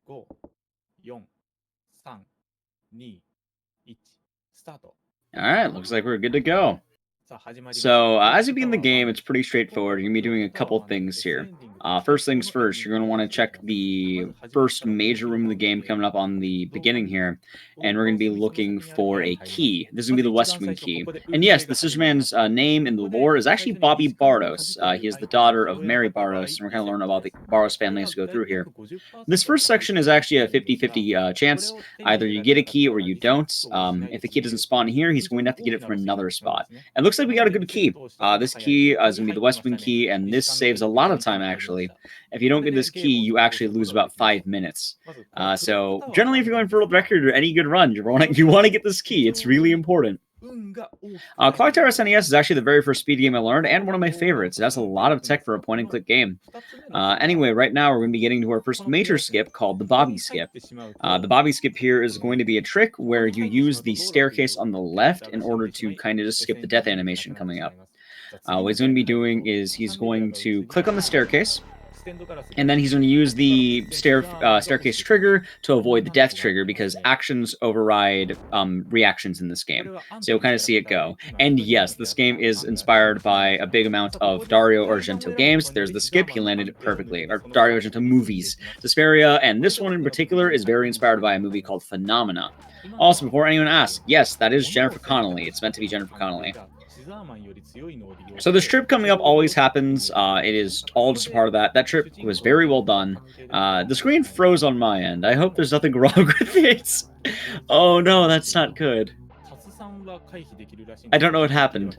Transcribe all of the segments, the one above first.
5、4、3、2、1、スタート。 All right, looks like we're good to go. So, as you begin the game, it's pretty straightforward. You're going to be doing a couple things here. First things first, you're going to want to check the first major room of the game coming up on the beginning here, and we're going to be looking for a key. This is going to be the West Wing key. And yes, the Scissorman's name in the lore is actually Bobby Bardos. He is the daughter of Mary Bardos, and we're going to learn about the Bardos family as we go through here. This first section is actually a 50-50 chance. Either you get a key or you don't. If the key doesn't spawn here, he's going to have to get it from another spot. It looks like we got a good key. This key is going to be the West Wing key, and this saves a lot of time, actually. If you don't get this key, you actually lose about 5 minutes. So, generally, if you're going for world record or any good run, you want to get this key. It's really important. Clock Tower SNES is actually the very first speed game I learned, and one of my favorites. It has a lot of tech for a point-and-click game. Anyway, right now we're going to be getting to our first major skip called the Bobby Skip. The Bobby Skip here is going to be a trick where you use the staircase on the left in order to kind of just skip the death animation coming up. What he's going to be doing is he's going to click on the staircase, and then he's going to use the staircase trigger to avoid the death trigger, because actions override reactions in this game. So you'll kind of see it go. And yes, this game is inspired by a big amount of Dario Argento games. There's the skip, he landed it perfectly. Or Dario Argento movies. Suspiria, and this one in particular is very inspired by a movie called Phenomena. Also, before anyone asks, yes, that is Jennifer Connelly. It's meant to be Jennifer Connelly. So this trip coming up always happens. It is all just a part of that. That trip was very well done. The screen froze on my end. I hope there's nothing wrong with it. Oh no, that's not good. I don't know what happened.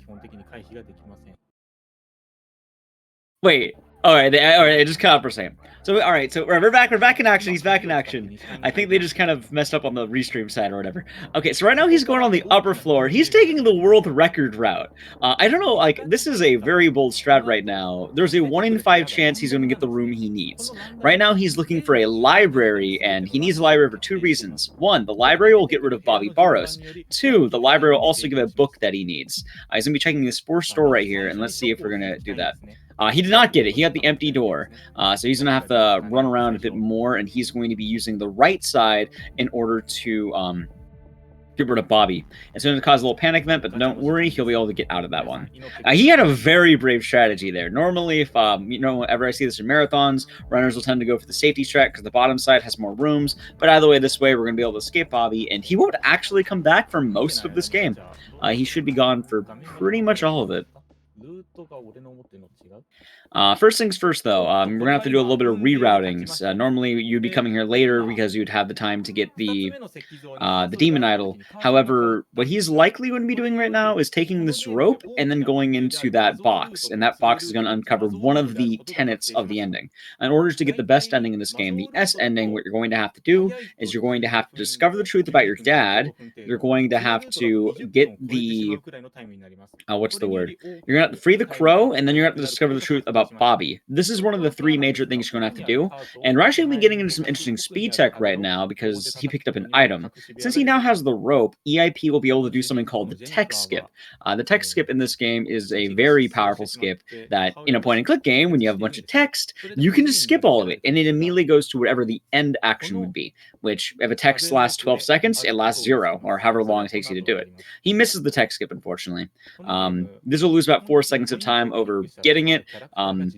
Wait. Alright, it just cut out for a second. So, alright, so we're back in action. He's back in action. I think they just kind of messed up on the Restream side or whatever. Okay, so right now he's going on the upper floor. He's taking the world record route. I don't know, like, this is a very bold strat right now. There's a 1 in 5 chance he's going to get the room he needs. Right now he's looking for a library, and he needs a library for 2 reasons. 1, the library will get rid of Bobby Barros. 2, the library will also give a book that he needs. He's going to be checking this sports store right here, and let's see if we're going to do that. He did not get it. He got the empty door. So he's going to have to run around a bit more, and he's going to be using the right side in order to get rid of Bobby. It's going to cause a little panic event, but don't worry, he'll be able to get out of that one. He had a very brave strategy there. Normally, if whenever I see this in marathons, runners will tend to go for the safety strat because the bottom side has more rooms. But either way, this way, we're going to be able to escape Bobby, and he won't actually come back for most of this game. He should be gone for pretty much all of it. First things first, though, we're going to have to do a little bit of reroutings. Normally, you'd be coming here later because you'd have the time to get the Demon Idol. However, what he's likely going to be doing right now is taking this rope and then going into that box. And that box is going to uncover one of the tenets of the ending. In order to get the best ending in this game, the S ending, what you're going to have to do is you're going to have to discover the truth about your dad. You're going to have to get the... what's the word? You're going to have to free the crow, and then you're going to have to discover the truth about Bobby. This is one of the 3 major things you're going to have to do, and we're actually going to be getting into some interesting speed tech right now because he picked up an item. Since he now has the rope, EIP will be able to do something called the tech skip. The tech skip in this game is a very powerful skip that, in a point-and-click game, when you have a bunch of text, you can just skip all of it, and it immediately goes to whatever the end action would be, which, if a text lasts 12 seconds, it lasts 0, or however long it takes you to do it. He misses the tech skip, unfortunately. This will lose about 4 seconds of time over getting it,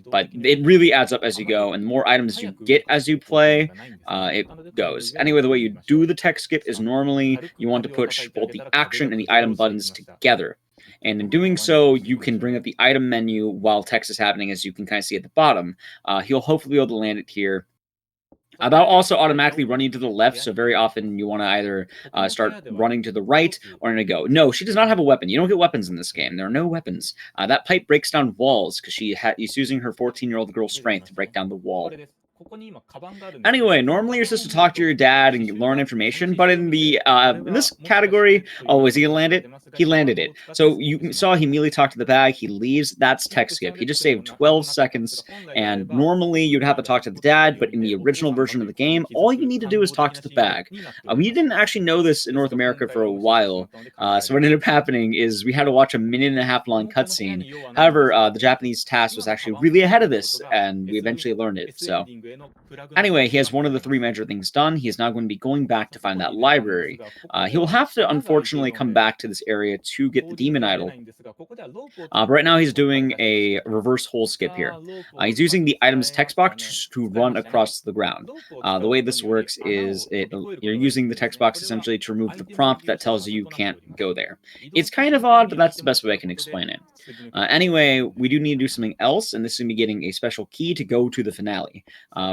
but it really adds up as you go, and the more items you get as you play, it goes. Anyway, the way you do the tech skip is normally you want to push both the action and the item buttons together. And in doing so, you can bring up the item menu while text is happening, as you can kind of see at the bottom. He'll hopefully be able to land it here. That'll also automatically run you to the left, so very often you want to either start running to the right or to go. No, she does not have a weapon. You don't get weapons in this game. There are no weapons. That pipe breaks down walls because she's using her 14-year-old girl's strength to break down the wall. Anyway, normally you're supposed to talk to your dad and learn information, but in this category, oh, is he gonna land it? He landed it. So you saw he immediately talked to the bag, he leaves, that's tech skip. He just saved 12 seconds, and normally you'd have to talk to the dad, but in the original version of the game, all you need to do is talk to the bag. We didn't actually know this in North America for a while, so what ended up happening is we had to watch a 1.5-minute long cutscene. However, the Japanese task was actually really ahead of this, and we eventually learned it, so... Anyway, he has one of the 3 major things done. He is now going to be going back to find that library. He will have to, unfortunately, come back to this area to get the demon idol. But right now he's doing a reverse hole skip here. He's using the items text box to run across the ground. The way this works is you're using the text box essentially to remove the prompt that tells you can't go there. It's kind of odd, but that's the best way I can explain it. Anyway, we do need to do something else, and this is going to be getting a special key to go to the finale.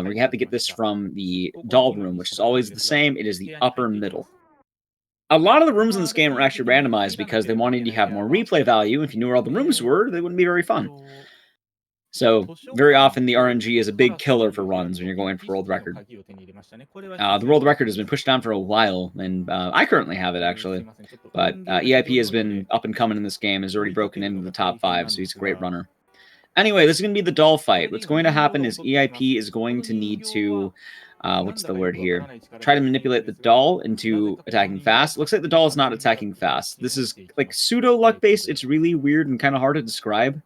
We have to get this from the doll room, which is always the same. It is the upper middle. A lot of the rooms in this game are actually randomized because they wanted to have more replay value. If you knew where all the rooms were, they wouldn't be very fun. So, very often the RNG is a big killer for runs when you're going for world record. The world record has been pushed down for a while, and I currently have it, actually. But Eip has been up and coming in this game, has already broken into the top 5, so he's a great runner. Anyway, this is going to be the doll fight. What's going to happen is Eip is going to need to... what's the word here? Try to manipulate the doll into attacking fast. It looks like the doll is not attacking fast. This is like pseudo luck based. It's really weird and kind of hard to describe.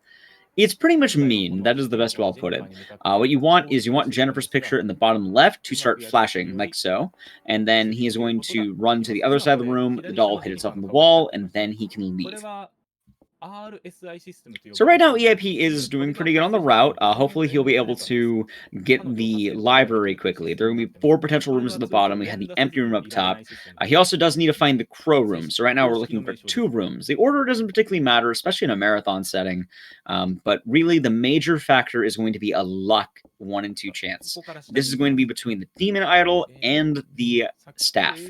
It's pretty much mean. That is the best way I'll put it. What you want is you want Jennifer's picture in the bottom left to start flashing, like so. And then he is going to run to the other side of the room. The doll will hit itself on the wall, and then he can leave. So right now, Eip is doing pretty good on the route. Hopefully, he'll be able to get the library quickly. There are going to be 4 potential rooms at the bottom. We have the empty room up top. He also does need to find the crow room. So right now, we're looking for 2 rooms. The order doesn't particularly matter, especially in a marathon setting. But really, the major factor is going to be a luck 1 in 2 chance. This is going to be between the demon idol and the staff.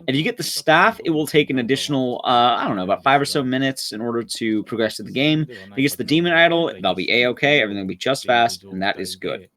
If you get the staff, it will take an additional, I don't know, about 5 or so minutes in order to progress to the game. If he gets the demon idol, that'll be a-okay. Everything will be just fast, and that is good.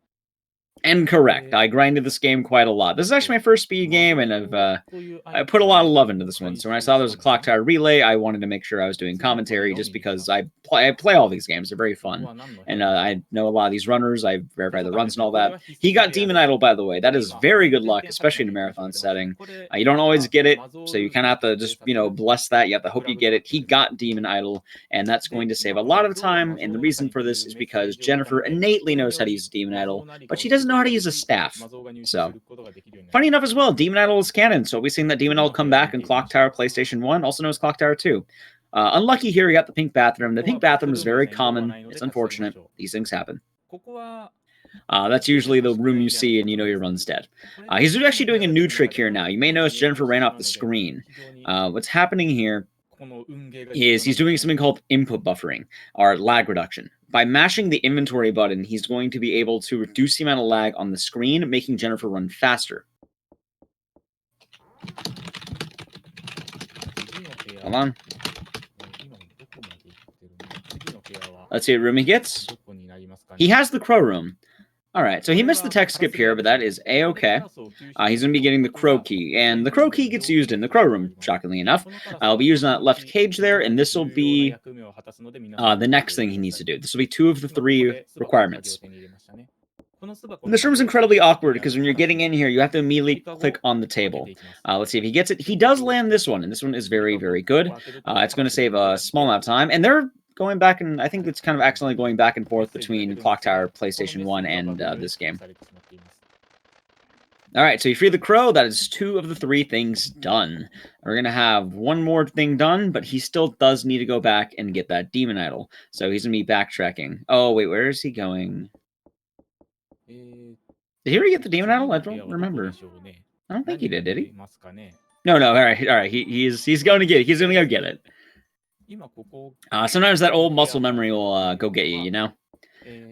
And correct. I grinded this game quite a lot. This is actually my first speed game, and I put a lot of love into this one. So when I saw there was a clock tower relay, I wanted to make sure I was doing commentary just because I play all these games. They're very fun. And I know a lot of these runners. I've verified the runs and all that. He got Demon Idol, by the way. That is very good luck, especially in a marathon setting. You don't always get it, so you kind of have to just, bless that. You have to hope you get it. He got Demon Idol, and that's going to save a lot of the time. And the reason for this is because Jennifer innately knows how to use Demon Idol, but she doesn't know how to use a staff. So, funny enough as well, Demon Idol is canon, so we've seen that Demon Idol come back in Clock Tower PlayStation 1, also known as Clock Tower 2. Unlucky here, he got the pink bathroom. The pink bathroom is very common. It's unfortunate. These things happen. That's usually the room you see and you know your run's dead. He's actually doing a new trick here now. You may notice Jennifer ran off the screen. What's happening here is he's doing something called input buffering, or lag reduction. By mashing the inventory button, he's going to be able to reduce the amount of lag on the screen, making Jennifer run faster. Hold on. Let's see what room he gets. He has the crow room. Alright, so he missed the text skip here, but that is a-okay. He's going to be getting the crow key, and the crow key gets used in the crow room, shockingly enough. I'll be using that left cage there, and this will be the next thing he needs to do. This will be 2 of the 3 requirements. And this room is incredibly awkward, because when you're getting in here, you have to immediately click on the table. Let's see if he gets it. He does land this one, and this one is very, very good. It's going to save a small amount of time, and they're going back, and I think it's kind of accidentally going back and forth between Clock Tower, PlayStation 1, and this game. Alright, so you free the crow. That is 2 of the 3 things done. We're going to have 1 more thing done, but he still does need to go back and get that demon idol. So he's going to be backtracking. Oh, wait, where is he going? Did he already get the demon idol? I don't remember. I don't think he did he? No, alright, he's going to get it. He's going to go get it. Sometimes that old muscle memory will go get you, you know?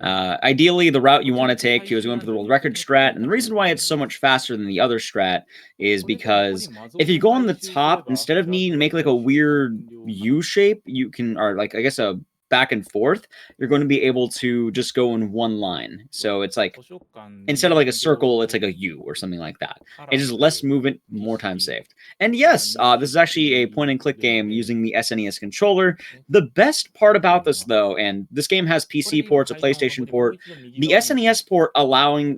Ideally, the route you want to take, he was going for the world record strat, and the reason why it's so much faster than the other strat is because if you go on the top, instead of needing to make like a weird U shape, you can, or like, I guess a back and forth, you're going to be able to just go in one line. So it's like, instead of like a circle, it's like a U or something like that. It's just less movement, more time saved. And yes, this is actually a point-and-click game using the SNES controller. The best part about this, though, and this game has PC ports, a PlayStation port, the SNES port allowing,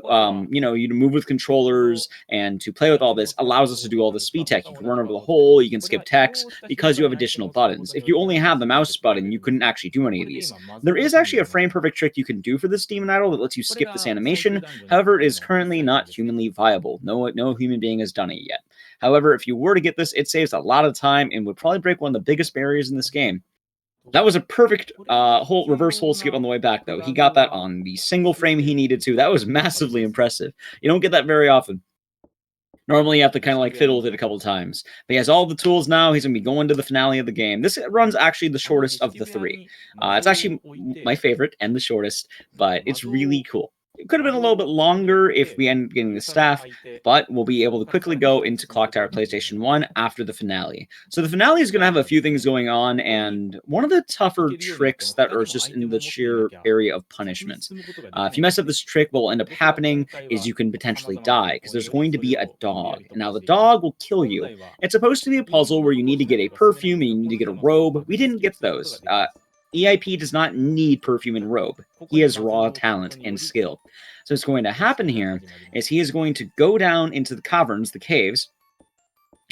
you to move with controllers and to play with all this allows us to do all the speed tech. You can run over the hole, you can skip text, because you have additional buttons. If you only have the mouse button, you couldn't actually do do any of these. There is actually a frame perfect trick you can do for this demon idol that lets you skip this animation. However, it is currently not humanly viable. No human being has done it yet. However, if you were to get this, it saves a lot of time and would probably break one of the biggest barriers in this game. That was a perfect whole reverse hole skip on the way back, though. He got that on the single frame he needed to. That was massively impressive. You don't get that very often. Normally, you have to kind of like fiddle with it a couple times. But he has all the tools now. He's going to be going to the finale of the game. This run's actually the shortest of the three. It's actually my favorite and the shortest, but it's really cool. It could have been a little bit longer if we ended up getting the staff, but we'll be able to quickly go into Clock Tower PlayStation 1 after the finale. So the finale is going to have a few things going on, and one of the tougher tricks that are just in the sheer area of punishment. If you mess up this trick, what will end up happening is you can potentially die, because there's going to be a dog. Now, the dog will kill you. It's supposed to be a puzzle where you need to get a perfume and you need to get a robe. We didn't get those. Eip does not need perfume and robe. He has raw talent and skill. So what's going to happen here is he is going to go down into the caverns, the caves,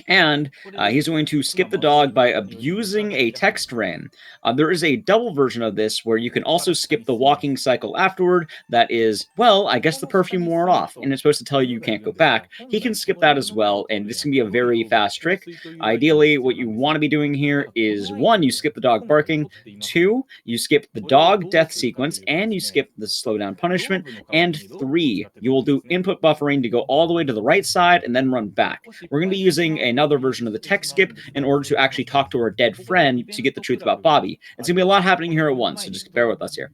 and he's going to skip the dog by abusing a text rain. There is a double version of this where you can also skip the walking cycle afterward. That is, well, I guess the perfume wore off, and it's supposed to tell you can't go back. He can skip that as well, and this can be a very fast trick. Ideally, what you want to be doing here is, 1, you skip the dog barking, 2, you skip the dog death sequence, and you skip the slowdown punishment, and 3, you will do input buffering to go all the way to the right side and then run back. We're going to be using another version of the text skip in order to actually talk to our dead friend to get the truth about Bobby. It's going to be a lot happening here at once, so just bear with us here.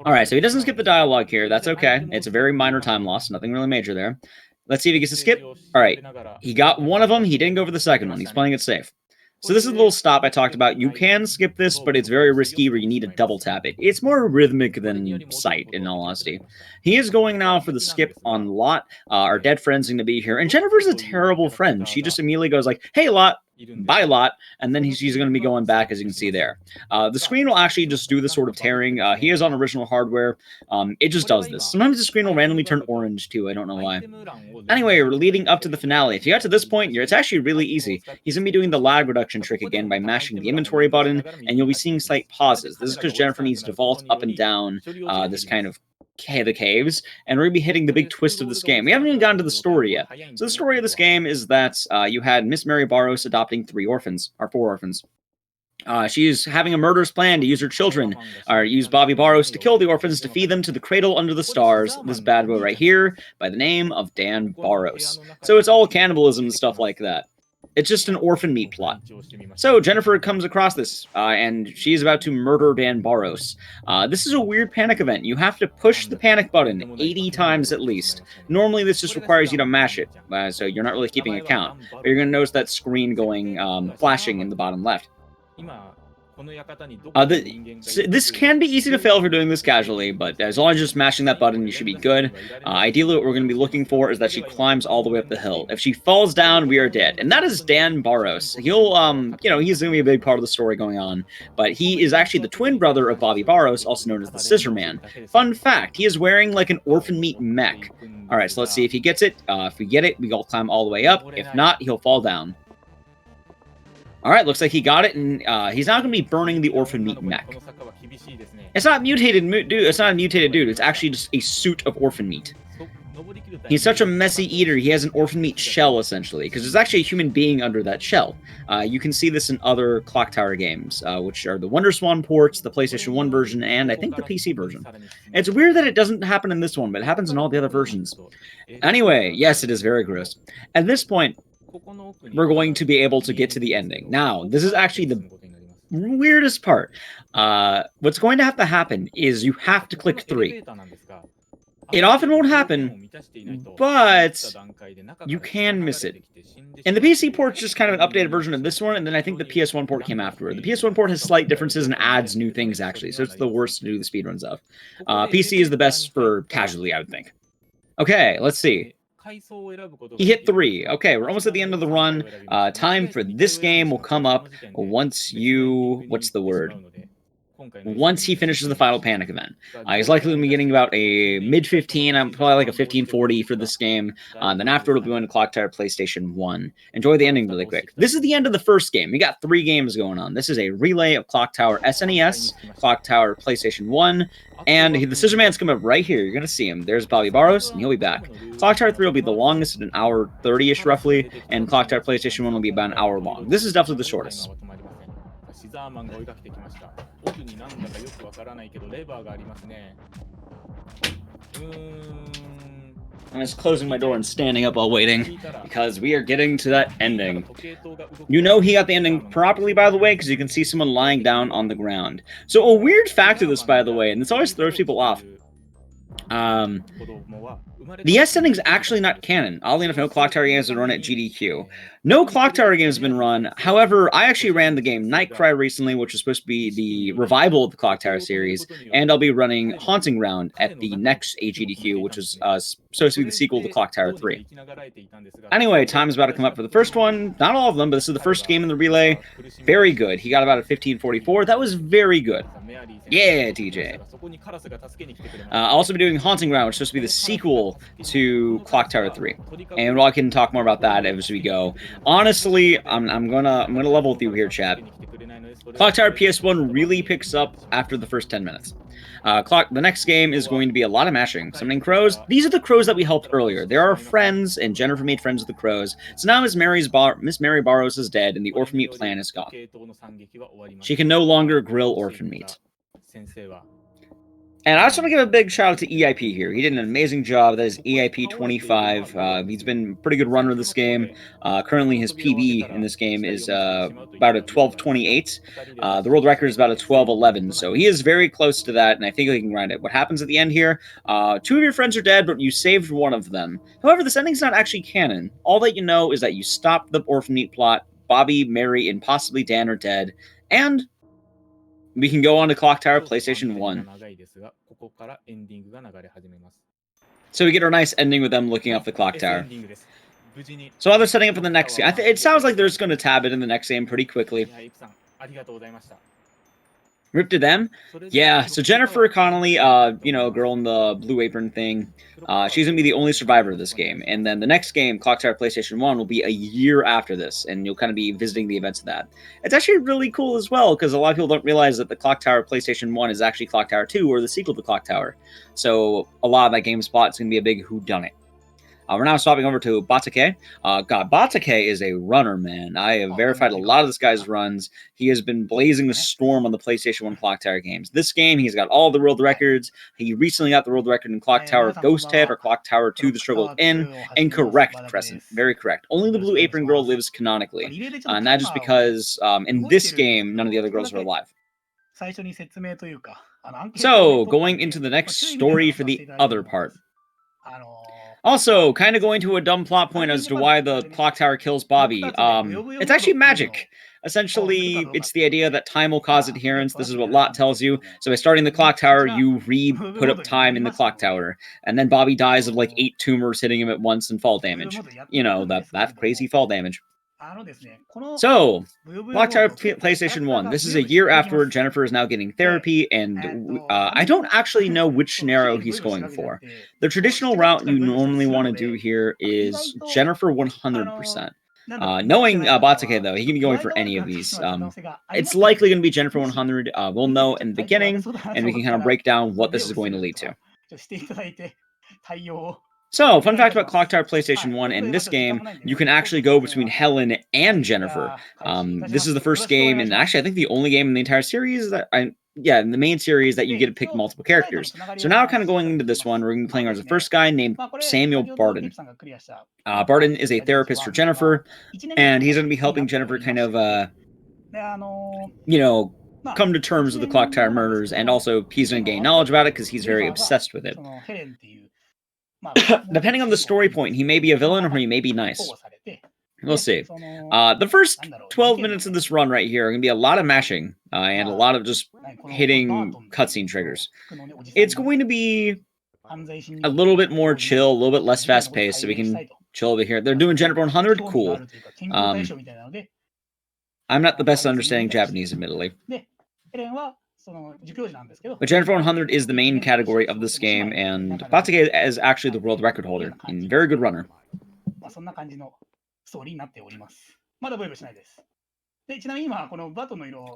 Alright, so he doesn't skip the dialogue here. That's okay. It's a very minor time loss. Nothing really major there. Let's see if he gets a skip. Alright, he got one of them. He didn't go for the second one. He's playing it safe. So this is a little stop I talked about. You can skip this, but it's very risky where you need to double tap it. It's more rhythmic than sight, in all honesty. He is going now for the skip on Lot. Our dead friend's going to be here. And Jennifer's a terrible friend. She just immediately goes like, hey, Lot. Bye, Lot. And then she's going to be going back, as you can see there. The screen will actually just do this sort of tearing. He is on original hardware. It just does this. Sometimes the screen will randomly turn orange, too. I don't know why. Anyway, we're leading up to the finale. If you got to this point, it's actually really easy. He's going to be doing the lag reduction trick again by mashing the inventory button, and you'll be seeing slight pauses. This is because Jennifer needs to vault up and down this kind of the caves, and we're going to be hitting the big twist of this game. We haven't even gotten to the story yet. So the story of this game is that you had Miss Mary Barros adopting 4 orphans. She's having a murderous plan to use her children, or use Bobby Barros to kill the orphans to feed them to the cradle under the stars, this bad boy right here, by the name of Dan Barros. So it's all cannibalism and stuff like that. It's just an orphan meat plot. So Jennifer comes across this, and she's about to murder Dan Barros. This is a weird panic event. You have to push the panic button 80 times at least. Normally, this just requires you to mash it, so you're not really keeping account. But you're going to notice that screen going, flashing in the bottom left. This can be easy to fail if you're doing this casually, but as long as you're just mashing that button, you should be good. Ideally, what we're going to be looking for is that she climbs all the way up the hill. If she falls down, we are dead. And that is Dan Barros. He'll, he's going to be a big part of the story going on, but he is actually the twin brother of Bobby Barros, also known as the Scissor Man. Fun fact, he is wearing like an orphan meat mech. All right, so let's see if he gets it. If we get it, we all climb all the way up. If not, he'll fall down. All right, looks like he got it, and he's not going to be burning the orphan meat mech. It's not mutated dude. It's not a mutated dude. It's actually just a suit of orphan meat. He's such a messy eater. He has an orphan meat shell, essentially, because there's actually a human being under that shell. You can see this in other Clock Tower games, which are the Wonder Swan ports, the PlayStation 1 version, and I think the PC version. It's weird that it doesn't happen in this one, but it happens in all the other versions. Anyway, yes, it is very gross. At this point, we're going to be able to get to the ending. Now, this is actually the weirdest part. What's going to have to happen is you have to click 3. It often won't happen, but you can miss it. And the PC port's just kind of an updated version of this one, and then I think the PS1 port came afterward. The PS1 port has slight differences and adds new things, actually, so it's the worst to do the speedruns of. PC is the best for casually, I would think. Okay, let's see. He hit 3. Okay, we're almost at the end of the run. Time for this game will come up once you... What's the word? once he finishes the final panic event. He's likely going to be getting about a mid-15, probably like a 1540 for this game. Then after it'll be going to Clock Tower PlayStation 1. Enjoy the ending really quick. This is the end of the first game. We got 3 games going on. This is a relay of Clock Tower SNES, Clock Tower PlayStation 1, and the Scissor Man's coming up right here. You're going to see him. There's Bobby Barros, and he'll be back. Clock Tower 3 will be the longest at an hour 30-ish roughly, and Clock Tower PlayStation 1 will be about an hour long. This is definitely the shortest. I'm just closing my door and standing up while waiting, because we are getting to that ending. You know he got the ending properly, by the way, because you can see someone lying down on the ground. So a weird fact of this, by the way, and this always throws people off, the S ending is actually not canon. Oddly enough, no Clock Tower games have been run at GDQ. No Clock Tower games have been run. However, I actually ran the game Nightcry recently, which was supposed to be the revival of the Clock Tower series, and I'll be running Haunting Ground at the next AGDQ, which is supposed to be the sequel to Clock Tower 3. Anyway, time is about to come up for the first one. Not all of them, but this is the first game in the relay. Very good. He got about a 1544. That was very good. Yeah, TJ. I'll also be doing Haunting Ground, which is supposed to be the sequel to Clock Tower 3. And I can talk more about that as we go. Honestly, I'm gonna level with you here, chat. Clock Tower PS1 really picks up after the first 10 minutes. The next game is going to be a lot of mashing. Summoning crows. These are the crows that we helped earlier. They're our friends, and Jennifer made friends with the crows. So now Miss Mary Barros is dead, and the orphan meat plan is gone. She can no longer grill orphan meat. And I just want to give a big shout out to Eip here. He did an amazing job. That is Eip25. He's been a pretty good runner of this game. Currently, his PB in this game is about a 12:28. The world record is about a 12:11. So he is very close to that, and I think he can grind it. What happens at the end here? 2 of your friends are dead, but you saved one of them. However, this ending's not actually canon. All that you know is that you stopped the orphan meat plot. Bobby, Mary, and possibly Dan are dead. And we can go on to Clock Tower PlayStation 1. So we get our nice ending with them looking up the clock tower. So while they're setting up for the next game, it sounds like they're just going to tab it in the next game pretty quickly. Rip to them? Yeah, so Jennifer Connelly, you know, girl in the blue apron thing, she's going to be the only survivor of this game. And then the next game, Clock Tower PlayStation 1, will be a year after this, and you'll kind of be visiting the events of that. It's actually really cool as well, because a lot of people don't realize that the Clock Tower PlayStation 1 is actually Clock Tower 2, or the sequel to Clock Tower. So a lot of that game spot is going to be a big whodunit. We're now swapping over to Batake. God, Batake is a runner, man. I have verified a lot of this guy's runs. He has been blazing the storm on the PlayStation 1 Clock Tower games. This game, he's got all the world records. He recently got the world record in Clock Tower Ghost Head or Clock Tower 2 The Struggle In. Incorrect, Crescent. Very correct. Only the Blue Apron Girl lives canonically. And that just because in this game, none of the other girls are alive. So, going into the next story for the other part. Also, kind of going to a dumb plot point as to why the clock tower kills Bobby. It's actually magic. Essentially, it's the idea that time will cause adherence. This is what Lot tells you. So by starting the clock tower, you put up time in the clock tower. And then Bobby dies of like 8 tumors hitting him at once and fall damage. You know, that crazy fall damage. So, Clock Tower PlayStation 1. This is a year afterward. Jennifer is now getting therapy, and I don't actually know which scenario he's going for. The traditional route you normally want to do here is Jennifer 100%. Knowing Batake, though, he can be going for any of these. It's likely going to be Jennifer 100. We'll know in the beginning, and we can kind of break down what this is going to lead to. So, fun fact about Clock Tower PlayStation 1, in this game, you can actually go between Helen and Jennifer. This is the first game, and actually I think the only game in the entire series that in the main series that you get to pick multiple characters. So now kind of going into this one, we're going to be playing as the first guy named Samuel Barden. Barden is a therapist for Jennifer, and he's going to be helping Jennifer kind of, you know, come to terms with the Clock Tower murders, and also he's going to gain knowledge about it because he's very obsessed with it. Depending on the story point, he may be a villain or he may be nice. We'll see. The first 12 minutes of this run right here are going to be a lot of mashing and a lot of just hitting cutscene triggers. It's going to be a little bit more chill, a little bit less fast-paced, so we can chill over here. They're doing Jennifer 100? Cool. I'm not the best at understanding Japanese, admittedly. But Jennifer 100 is the main category of this game, and Batake is actually the world record holder, and very good runner.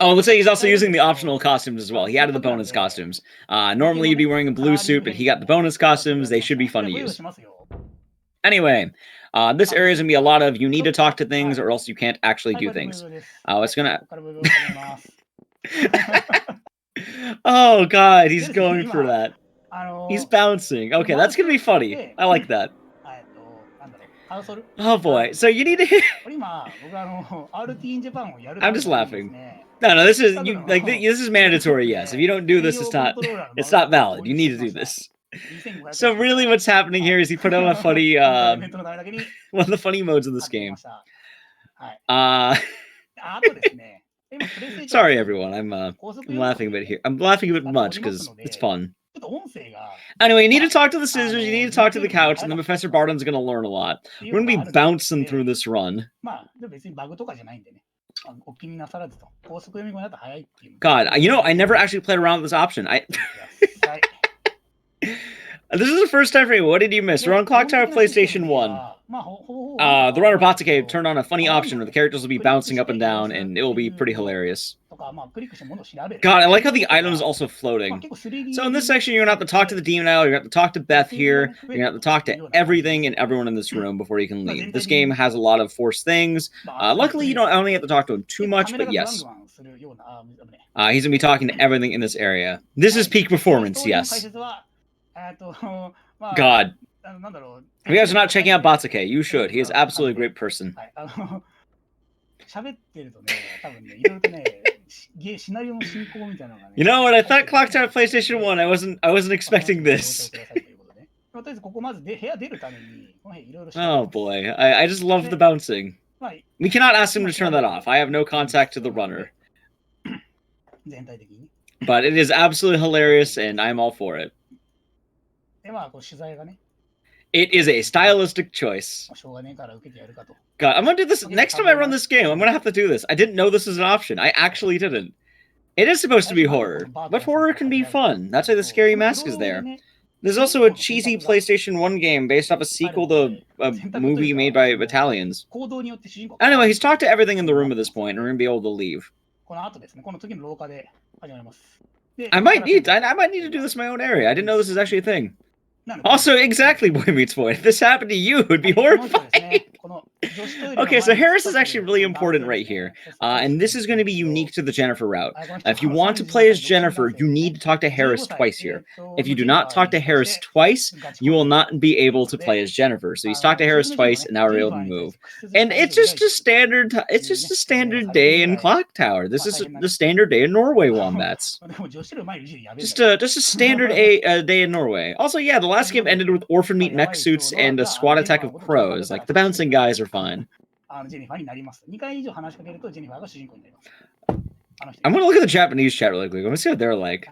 Oh, looks like he's also using the optional costumes as well. He added the bonus costumes. Normally you'd be wearing a blue suit, but he got the bonus costumes. They should be fun to use. Anyway, this area is going to be a lot of you need to talk to things or else you can't actually do things. It's going to... Oh, God, he's going for that. He's bouncing. Okay, that's going to be funny. I like that. Oh, boy. So you need to... I'm just laughing. No, this is this is mandatory, yes. If you don't do this, it's not valid. You need to do this. So really what's happening here is he put on a funny one of the funny modes of this game. Sorry everyone, I'm laughing a bit here. I'm laughing a bit much because it's fun. Anyway, you need to talk to the scissors, you need to talk to the couch, and then Professor Barton's gonna learn a lot. We're gonna be bouncing through this run. God, I never actually played around with this option. This is the first time for me. What did you miss? We're on Clock Tower PlayStation 1. The runner Batake turned on a funny option where the characters will be bouncing up and down, and it will be pretty hilarious. God, I like how the item is also floating. So in this section, you're going to have to talk to the demon idol, you're going to have to talk to Beth here, you're going to have to talk to everything and everyone in this room before you can leave. This game has a lot of forced things. Luckily, you don't only have to talk to him too much, but yes. He's going to be talking to everything in this area. This is peak performance, yes. God. If you guys are not checking out Batake, you should. He is absolutely a great person. You know what? I thought Clock Tower PlayStation 1. I wasn't expecting this. Oh boy. I just love the bouncing. We cannot ask him to turn that off. I have no contact to the runner. But it is absolutely hilarious, and I'm all for it. It is a stylistic choice. God, I'm gonna do this next time I run this game. I'm gonna have to do this. I didn't know this was an option. I actually didn't. It is supposed to be horror, but horror can be fun. That's why the Scary Mask is there. There's also a cheesy PlayStation 1 game based off a sequel to a movie made by Italians. Anyway, he's talked to everything in the room at this point, and we're gonna be able to leave. I might need to do this in my own area. I didn't know this is actually a thing. Also, exactly, Boy Meets Boy. If this happened to you, it would be horrifying. Okay, so Harris is actually really important right here. And this is going to be unique to the Jennifer route. If you want to play as Jennifer, you need to talk to Harris twice here. If you do not talk to Harris twice, you will not be able to play as Jennifer. So he's talked to Harris twice, and now we're able to move. And it's just a standard day in Clock Tower. This is the standard day in Norway, Wombats. Just a standard day in Norway. Also, yeah, the last game ended with orphan meat mech suits and a squad attack of crows. Like, the bouncing guys are fine. I'm gonna look at the Japanese chat really quick. I'm gonna see what they're like.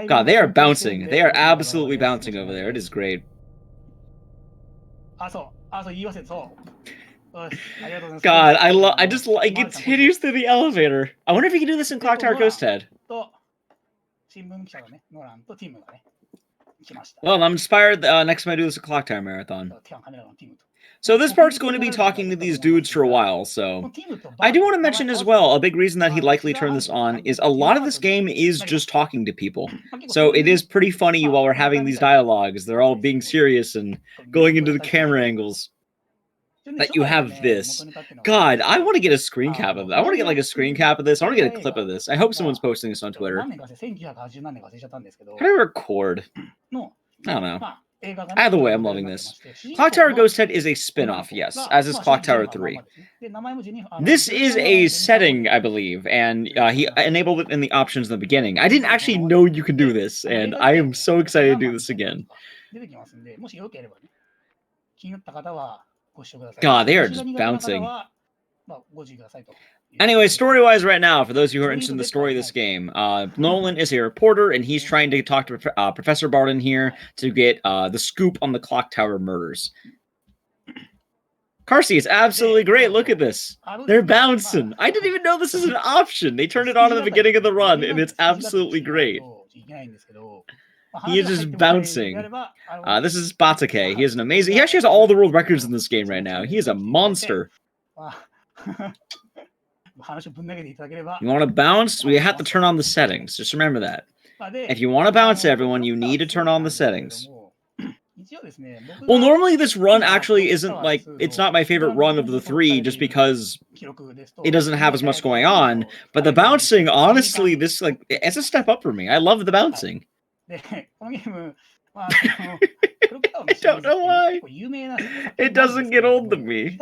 God, they are bouncing. They are absolutely bouncing over there. It is great. God, he continues through the elevator. I wonder if he can do this in Clock Tower Ghost Head. Well, I'm inspired next time I do this Clock Tower Marathon. So this part's going to be talking to these dudes for a while, so... I do want to mention as well, a big reason that he likely turned this on is a lot of this game is just talking to people. So it is pretty funny while we're having these dialogues. They're all being serious and going into the camera angles. That you have this. God, I want to get a screen cap of that. I want to get like a screen cap of this. I want to get a clip of this. I hope someone's posting this on Twitter. How do I record? I don't know. Either way, I'm loving this. Clock Tower Ghost Head is a spin-off, yes, as is Clock Tower 3. This is a setting, I believe, and he enabled it in the options in the beginning. I didn't actually know you could do this, and I am so excited to do this again. God, they are just bouncing. Anyway, story-wise right now, for those of you who are interested in the story of this game, Nolan is a reporter, and he's trying to talk to Professor Barton here to get the scoop on the Clock Tower murders. Carsey is absolutely great. Look at this. They're bouncing. I didn't even know this is an option. They turned it on at the beginning of the run, and it's absolutely great. He is just bouncing. This is batake. He is an amazing... He actually has all the world records in this game right now. He is a monster. You want to bounce? We have to turn on the settings. Just remember that. If you want to bounce everyone, you need to turn on the settings. Well, normally this run actually isn't like... It's not my favorite run of the three just because it doesn't have as much going on. But the bouncing, honestly, this like it's a step up for me. I love the bouncing. I don't know why. It doesn't get old to me.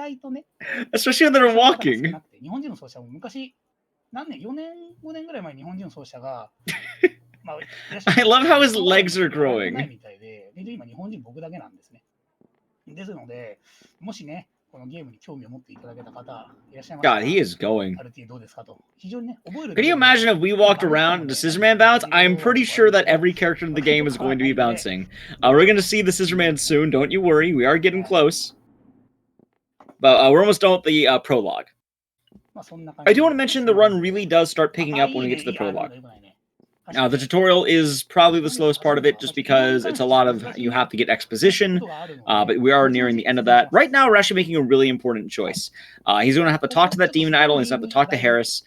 Especially when they're walking. I love how his legs are growing. God, he is going. Can you imagine if we walked around the Scissorman bounce? I'm pretty sure that every character in the game is going to be bouncing. We're going to see the Scissorman soon, don't you worry. We are getting close. But we're almost done with the prologue. I do want to mention the run really does start picking up when we get to the prologue. Now, the tutorial is probably the slowest part of it just because it's a lot of, you have to get exposition, but we are nearing the end of that. Right now, we're actually making a really important choice. He's going to have to talk to that demon idol, he's going to have to talk to Harris.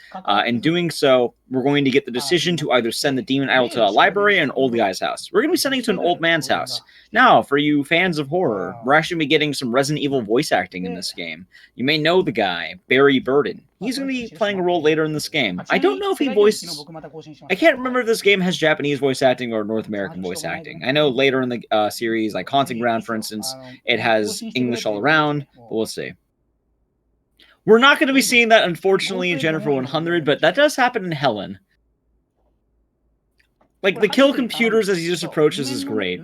In doing so, we're going to get the decision to either send the demon idol to a library or an old guy's house. We're going to be sending it to an old man's house. Now, for you fans of horror, we're actually be getting some Resident Evil voice acting in this game. You may know the guy, Barry Burden. He's going to be playing a role later in this game. I don't know if he voiced... I can't remember if this game has Japanese voice acting or North American voice acting. I know later in the series, like Haunting Ground, for instance, it has English all around, but we'll see. We're not going to be seeing that, unfortunately, in Jennifer 100, but that does happen in Helen. Like, the kill computers as he just approaches is great.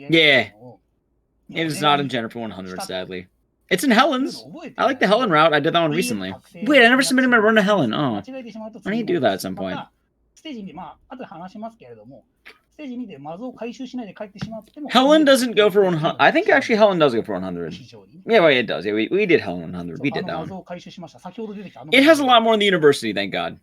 Yeah. It is not in Jennifer 100, sadly. It's in Helen's. I like the Helen route. I did that one recently. Wait, I never submitted my run to Helen. Oh. I need to do that at some point. Helen doesn't go for 100. I think actually Helen does go for 100. Yeah, well, it does. Yeah, we did Helen 100. We did that one. It has a lot more in the university, thank God.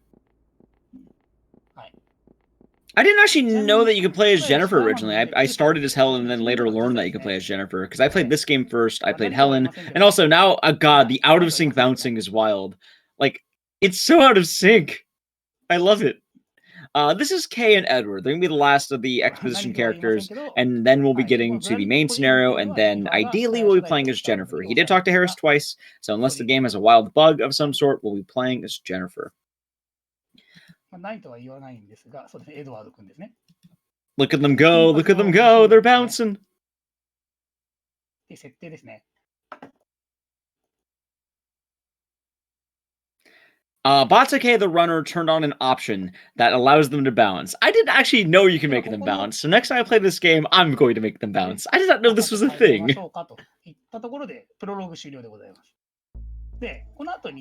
I didn't actually know that you could play as Jennifer originally. I started as Helen and then later learned that you could play as Jennifer. Because I played this game first, I played Helen. And also now, God, the out-of-sync bouncing is wild. Like, it's so out of sync. I love it. This is Kay and Edward. They're going to be the last of the exposition characters. And then we'll be getting to the main scenario. And then, ideally, we'll be playing as Jennifer. He did talk to Harris twice. So unless the game has a wild bug of some sort, we'll be playing as Jennifer. Look at them go, look at them go, they're bouncing. Batake the runner turned on an option that allows them to bounce. I didn't actually know you can make them bounce, so next time I play this game, I'm going to make them bounce. I did not know this was a thing.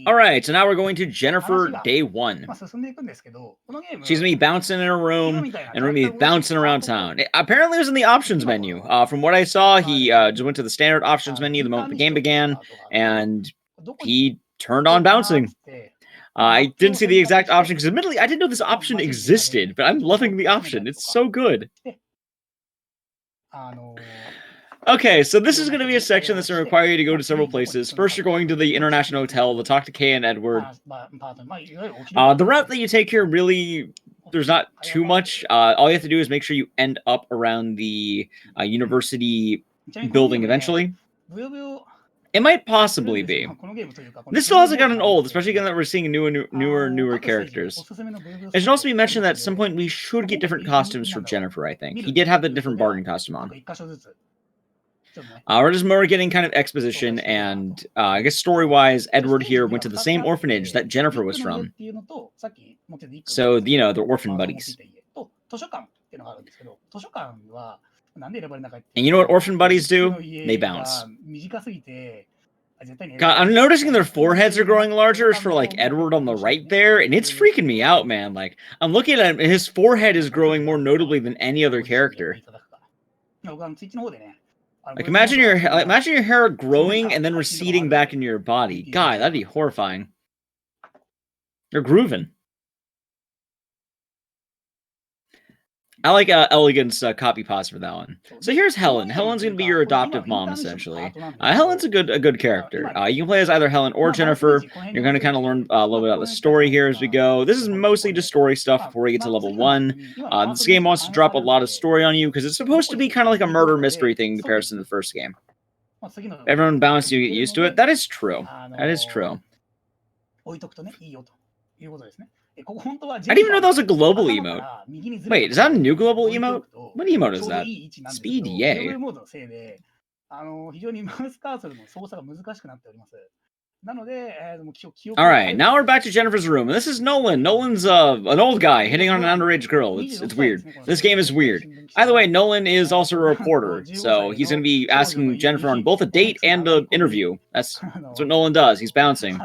Alright, so now we're going to Jennifer Day 1. She's going to be bouncing in her room, and we're going to be bouncing around town. Apparently it was in the options menu. From what I saw, he just went to the standard options menu the moment the game began, and he turned on bouncing. I didn't see the exact option, because admittedly, I didn't know this option existed, but I'm loving the option. It's so good. Okay, so this is going to be a section that's going to require you to go to several places. First, you're going to the International Hotel to talk to Kay and Edward. The route that you take here, really, there's not too much. All you have to do is make sure you end up around the university building eventually. It might possibly be. This still hasn't gotten old, especially given that we're seeing newer characters. It should also be mentioned that at some point we should get different costumes for Jennifer, I think. He did have the different bargain costume on. We're just more getting kind of exposition, and I guess story-wise, Edward here went to the same orphanage that Jennifer was from. So, you know, they're orphan buddies. And you know what orphan buddies do? They bounce. God, I'm noticing their foreheads are growing larger for, like, Edward on the right there, and it's freaking me out, man. Like, I'm looking at him, and his forehead is growing more notably than any other character. Like imagine your hair growing and then receding back into your body. God, that'd be horrifying. They're grooving. I like Elegant's copy pasta for that one. So here's Helen. Helen's gonna be your adoptive mom, essentially. Helen's a good character. You can play as either Helen or Jennifer. You're gonna kind of learn a little bit about the story here as we go. This is mostly just story stuff before we get to level 1. This game wants to drop a lot of story on you because it's supposed to be kind of like a murder mystery thing in comparison to the first game. Everyone balanced, you get used to it. That is true. That is true. I didn't even know that was a global emote. Wait, is that a new global emote? What emote is that? Speed, yay. Alright, now we're back to Jennifer's room. And this is Nolan. Nolan's an old guy hitting on an underage girl. It's weird. This game is weird. Either way, Nolan is also a reporter, so he's going to be asking Jennifer on both a date and an interview. That's what Nolan does. He's bouncing.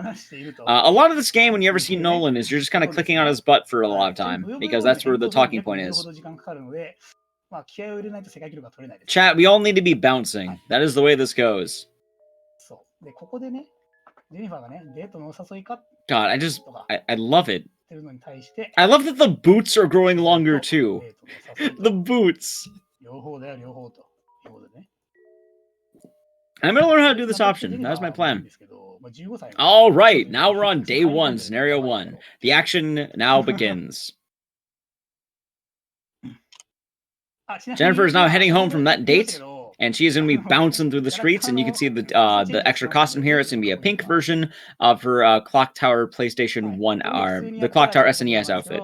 A lot of this game, when you ever see Nolan, is you're just kind of clicking on his butt for a lot of time, because that's where the talking point is. Chat, we all need to be bouncing. That is the way this goes. God, I love it. I love that the boots are growing longer too. The boots. I'm gonna learn how to do this option. That was my plan. All right, now we're on day 1, scenario 1. The action now begins. Jennifer is now heading home from that date, and she is going to be bouncing through the streets, and you can see the extra costume here. It's going to be a pink version of her Clock Tower PlayStation 1, the Clock Tower SNES outfit.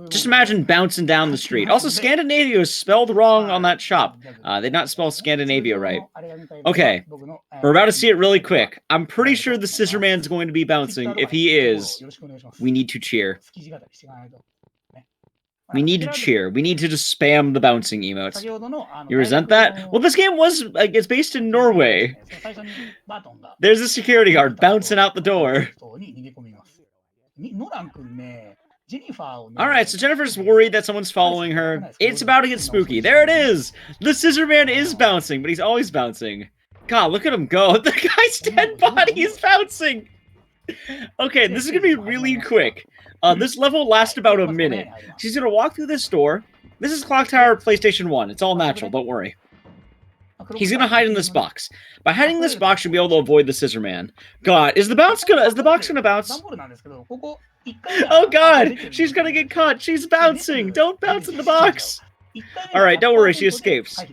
Just imagine bouncing down the street. Also, Scandinavia is spelled wrong on that shop. They did not spell Scandinavia right. Okay, we're about to see it really quick. I'm pretty sure the Scissor Man's going to be bouncing. If he is, we need to cheer. We need to cheer. We need to just spam the bouncing emotes. You resent that? Well, this game was, it's based in Norway. There's a security guard bouncing out the door. Alright, so Jennifer's worried that someone's following her. It's about to get spooky. There it is! The Scissor Man is bouncing, but he's always bouncing. God, look at him go. The guy's dead body is bouncing! Okay, this is gonna be really quick. This level lasts about a minute. She's gonna walk through this door. This is Clock Tower PlayStation 1. It's all natural, don't worry. He's gonna hide in this box. By hiding in this box, you'll be able to avoid the Scissor Man. God, is the box gonna bounce? Oh God, she's gonna get caught. She's bouncing. Don't bounce in the box. Alright, don't worry, she escapes.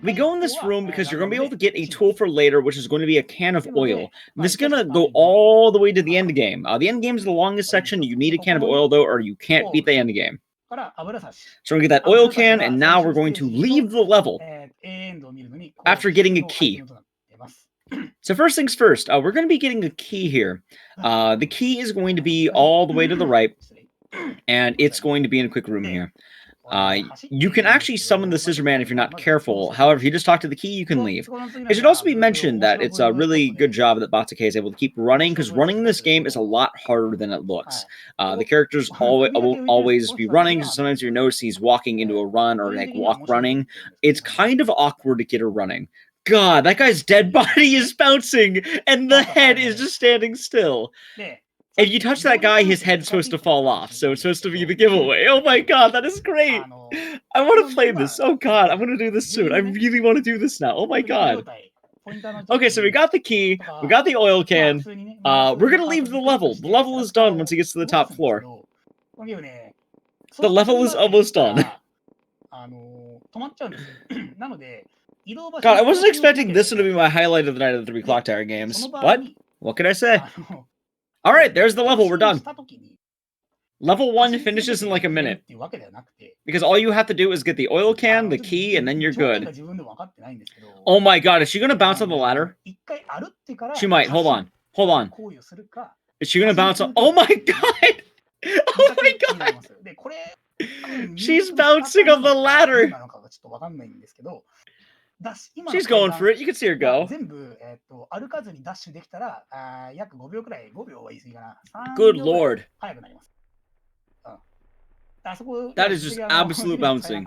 We go in this room because you're going to be able to get a tool for later, which is going to be a can of oil. This is going to go all the way to the end game. The end game is the longest section. You need a can of oil, though, or you can't beat the end game. So we're going to get that oil can, and now we're going to leave the level after getting a key. So first things first, we're going to be getting a key here. The key is going to be all the way to the right, and it's going to be in a quick room here. You can actually summon the Scissor Man if you're not careful. However, if you just talk to the key, you can leave. It should also be mentioned that it's a really good job that batake is able to keep running, because running in this game is a lot harder than it looks. The characters won't always be running. Sometimes you notice he's walking into a run or like walk running. It's kind of awkward to get her running. God, that guy's dead body is bouncing, and the head is just standing still. If you touch that guy, his head's supposed to fall off, so it's supposed to be the giveaway. Oh my God, that is great! I want to play this. Oh God, I'm going to do this soon. I really want to do this now. Oh my God. Okay, so we got the key, we got the oil can. We're going to leave the level. The level is done once he gets to the top floor. The level is almost done. God, I wasn't expecting this one to be my highlight of the night of the 3 Clock Tower games, but what can I say? Alright, there's the level, we're done. Level 1 finishes in like a minute. Because all you have to do is get the oil can, the key, and then you're good. Oh my God, is she gonna bounce on the ladder? She might, hold on. Hold on. Is she gonna bounce on— oh my God! Oh my God! She's bouncing on the ladder! She's going for it. You can see her go. Good Lord. That is just absolute bouncing.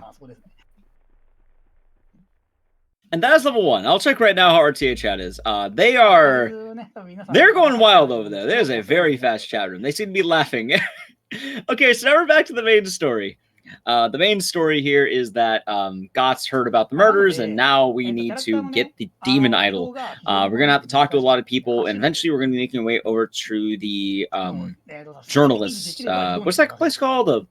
And that is level 1. I'll check right now how RTA chat is. They're going wild over there. There's a very fast chat room. They seem to be laughing. Okay, so now we're back to the main story. The main story here is that Gots heard about the murders, and now we need to get the demon idol. We're going to have to talk to a lot of people, and eventually we're going to be making our way over to the journalists. What's that place called? The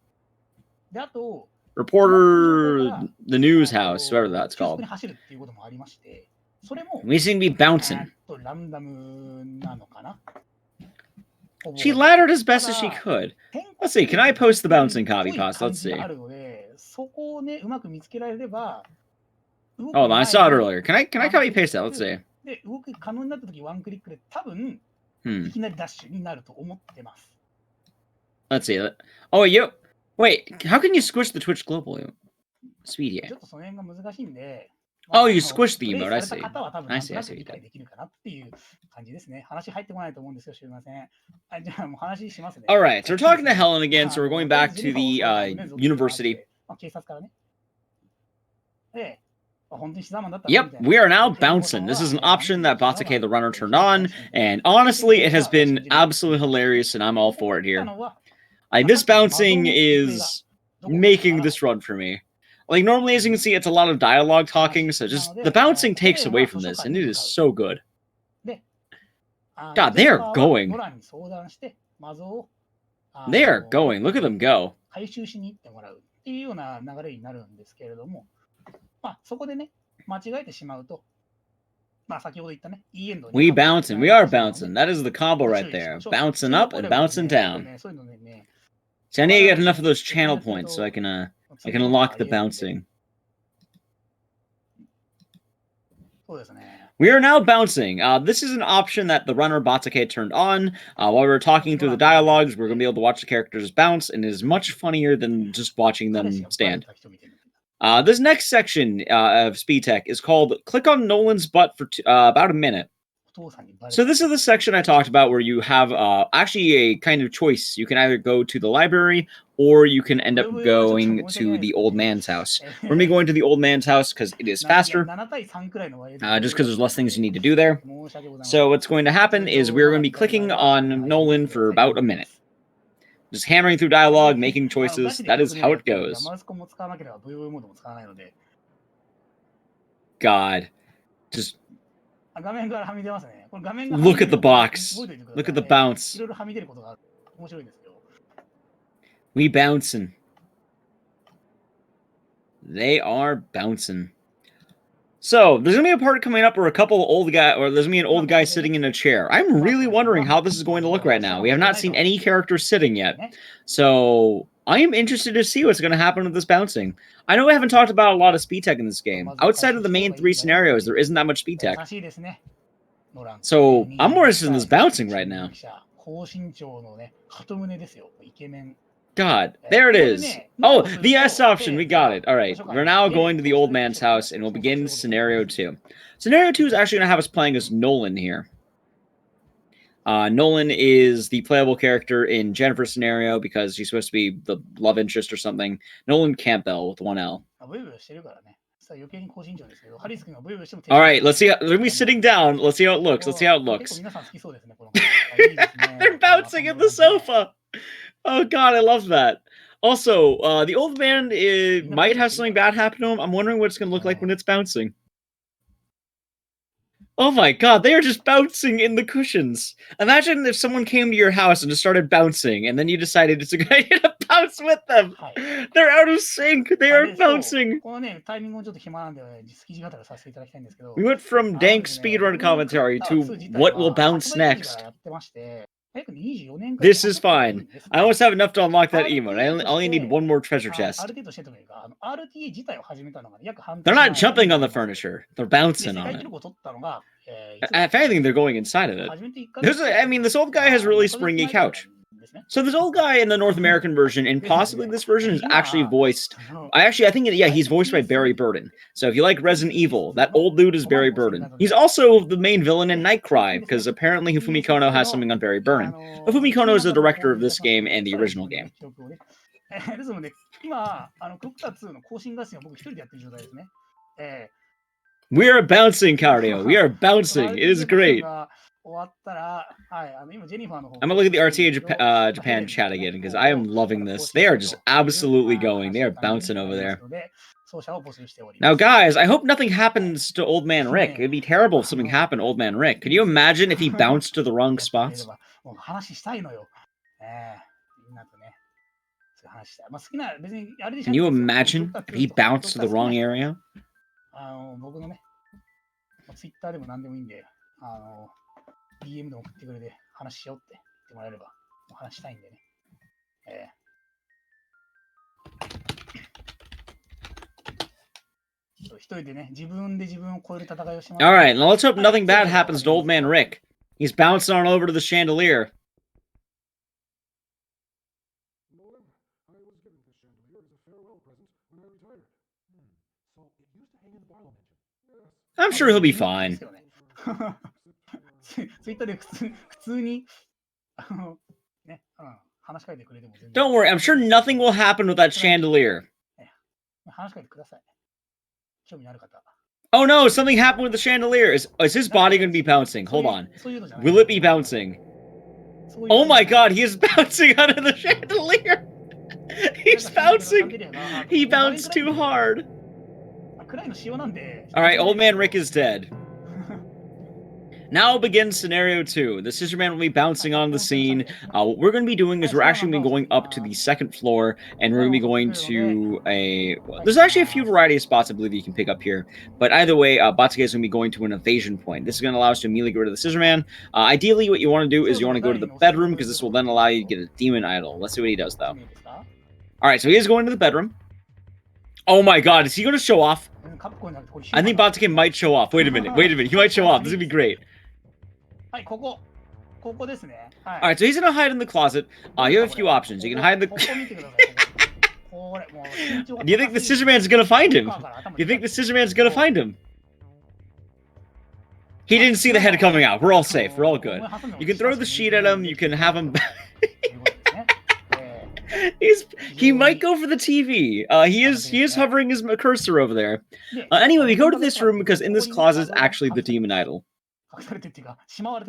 reporter, the news house, whatever that's called. We seem to be bouncing. She laddered as best as she could. Let's see, can I post the bouncing copy pasta? Let's see. Hold on, I saw it earlier. Can I copy paste that? Let's see. Let's see. Oh, wait, how can you squish the Twitch global? Sweet, yeah. Oh, you squished the emote. I see. I see what you did. All right, so we're talking to Helen again, so we're going back to the university. Yep, we are now bouncing. This is an option that Batake the runner turned on, and honestly, it has been absolutely hilarious, and I'm all for it here. This bouncing is making this run for me. Like, normally, as you can see, it's a lot of dialogue talking, so just the bouncing takes away from this, and it is so good. God, they are going. They are going. Look at them go. We bouncing. We are bouncing. That is the combo right there. Bouncing up and bouncing down. So I need to get enough of those channel points so I can unlock the bouncing. We are now bouncing. This is an option that the runner Batake turned on. While we were talking through the dialogues, we're going to be able to watch the characters bounce, and it is much funnier than just watching them stand. This next section of Speed Tech is called Click on Nolan's Butt for about a minute. So this is the section I talked about where you have actually a kind of choice. You can either go to the library or you can end up going to the old man's house. We're going to be going to the old man's house because it is faster, just because there's less things you need to do there. So what's going to happen is we're going to be clicking on Nolan for about a minute. Just hammering through dialogue, making choices. That is how it goes. God. Just look at the box. Look at the bounce. We bouncing. They are bouncing. So, there's going to be a part coming up where there's going to be an old guy sitting in a chair. I'm really wondering how this is going to look right now. We have not seen any characters sitting yet. So, I am interested to see what's going to happen with this bouncing. I know we haven't talked about a lot of speed tech in this game. Outside of the main 3 scenarios, there isn't that much speed tech. So, I'm more interested in this bouncing right now. God, there it is. Oh, the S option. We got it. All right. We're now going to the old man's house, and we'll begin Scenario 2. Scenario 2 is actually going to have us playing as Nolan here. Nolan is the playable character in Jennifer's scenario because she's supposed to be the love interest or something. Nolan Campbell with 1 L. All right, let's see. Let me sitting down. Let's see how it looks. Let's see how it looks. They're bouncing in the sofa. Oh God, I love that. Also, the old man might have something bad happen to him. I'm wondering what it's going to look like when it's bouncing. Oh my God, they are just bouncing in the cushions. Imagine if someone came to your house and just started bouncing, and then you decided it's a good idea to bounce with them. They're out of sync. They are bouncing. We went from dank speedrun commentary to what will bounce next. This is fine. I almost have enough to unlock that emote. I only need 1 more treasure chest. They're not jumping on the furniture. They're bouncing on it. If anything, they're going inside of it. This old guy has a really springy couch. So this old guy in the North American version, and possibly this version, is actually voiced... I think he's voiced by Barry Burden. So if you like Resident Evil, that old dude is Barry Burden. He's also the main villain in Nightcry, because apparently Hifumi Kono has something on Barry Burden. Hifumi Kono is the director of this game and the original game. We are bouncing, cardio. We are bouncing. It is great. I'm gonna look at the RTA Japan chat again because I am loving this. They are just absolutely going. They are bouncing over there. Now, guys, I hope nothing happens to Old Man Rick. It'd be terrible if something happened to Old Man Rick. Could you imagine if he bounced to the wrong spots? Can you imagine if he bounced to the wrong area? 僕のね、ツイッターでも何でもいいんで、DM でも送ってくれて話しようって言ってもらえれば、話したいんでね。一人でね、自分で自分を超える戦いをします。All right, now let's hope nothing bad happens to Old Man Rick. He's bouncing on over to the chandelier. I'm sure he'll be fine. ツイッターで普通にね、話しかけてくれても全然。 Don't worry, I'm sure nothing will happen with that chandelier. 話しかけてください。興味のある方。 Oh no, something happened with the chandelier. Is his body going to be bouncing? Hold on. Will it be bouncing? Oh my god, he is bouncing out of the chandelier. He's bouncing. He bounced too hard. Alright, Old Man Rick is dead. Now begins scenario 2. The Scissor Man will be bouncing on the scene. What we're going to be doing is we're actually going to be going up to the second floor, and we're going to be going to a... Well, there's actually a few variety of spots, I believe, you can pick up here. But either way, Batake is going to be going to an evasion point. This is going to allow us to immediately get rid of the Scissor Man. Ideally, what you want to do is you want to go to the bedroom, because this will then allow you to get a demon idol. Let's see what he does, though. Alright, so he is going to the bedroom. Oh my god, is he going to show off? I think Batake might show off. Wait a minute, he might show off. This is going to be great. Alright, so he's gonna hide in the closet. You have a few options. You can hide the... Do you think the Scissor Man's gonna find him? Do you think the Scissor Man's gonna find him? He didn't see the head coming out. We're all safe. We're all good. You can throw the sheet at him. You can have him... He might go for the TV. He is hovering his cursor over there. Anyway, we go to this room because in this closet is actually the demon idol.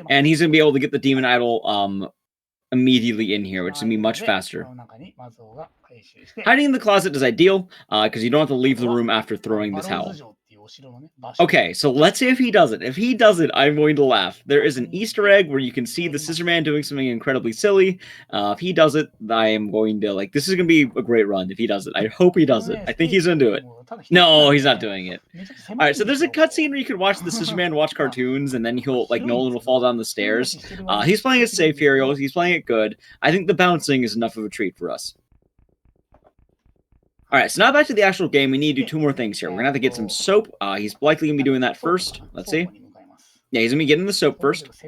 And he's going to be able to get the demon idol immediately in here, which is going to be much faster. Hiding in the closet is ideal, because you don't have to leave the room after throwing the towel. Okay, so let's see if he does it. If he does it, I'm going to laugh. There is an Easter egg where you can see the Scissor Man doing something incredibly silly. If he does it, I am going to, like, this is going to be a great run if he does it. I hope he does it. I think he's going to do it. No, he's not doing it. Alright, so there's a cutscene where you can watch the Scissor Man watch cartoons, and then he'll, like, Nolan will fall down the stairs. He's playing it safe here. He's playing it good. I think the bouncing is enough of a treat for us. Alright, so now back to the actual game. We need to do two more things here. We're going to have to get some soap. He's likely going to be doing that first. Let's see. Yeah, he's going to be getting the soap first. He's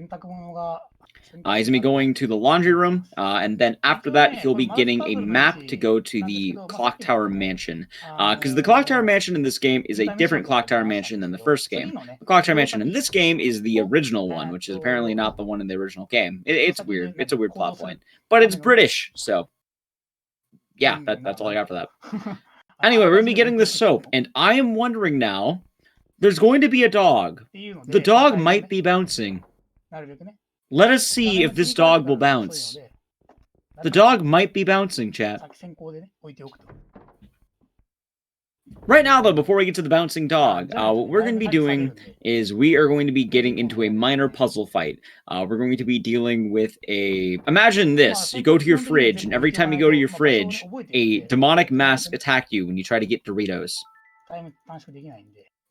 going to be going to the laundry room. And then after that, he'll be getting a map to go to the Clock Tower Mansion. Because the Clock Tower Mansion in this game is a different Clock Tower Mansion than the first game. The Clock Tower Mansion in this game is the original one, which is apparently not the one in the original game. It's weird. It's a weird plot point. But it's British, so... Yeah, that's all I got for that. Anyway, we're going to be getting the soap, and I am wondering now, there's going to be a dog. The dog might be bouncing. Let us see if this dog will bounce. The dog might be bouncing, chat. Right now, though, before we get to the bouncing dog, what we're going to be doing is we are going to be getting into a minor puzzle fight. We're going to be dealing with a... Imagine this. You go to your fridge, and every time you go to your fridge, a demonic mask attacks you when you try to get Doritos.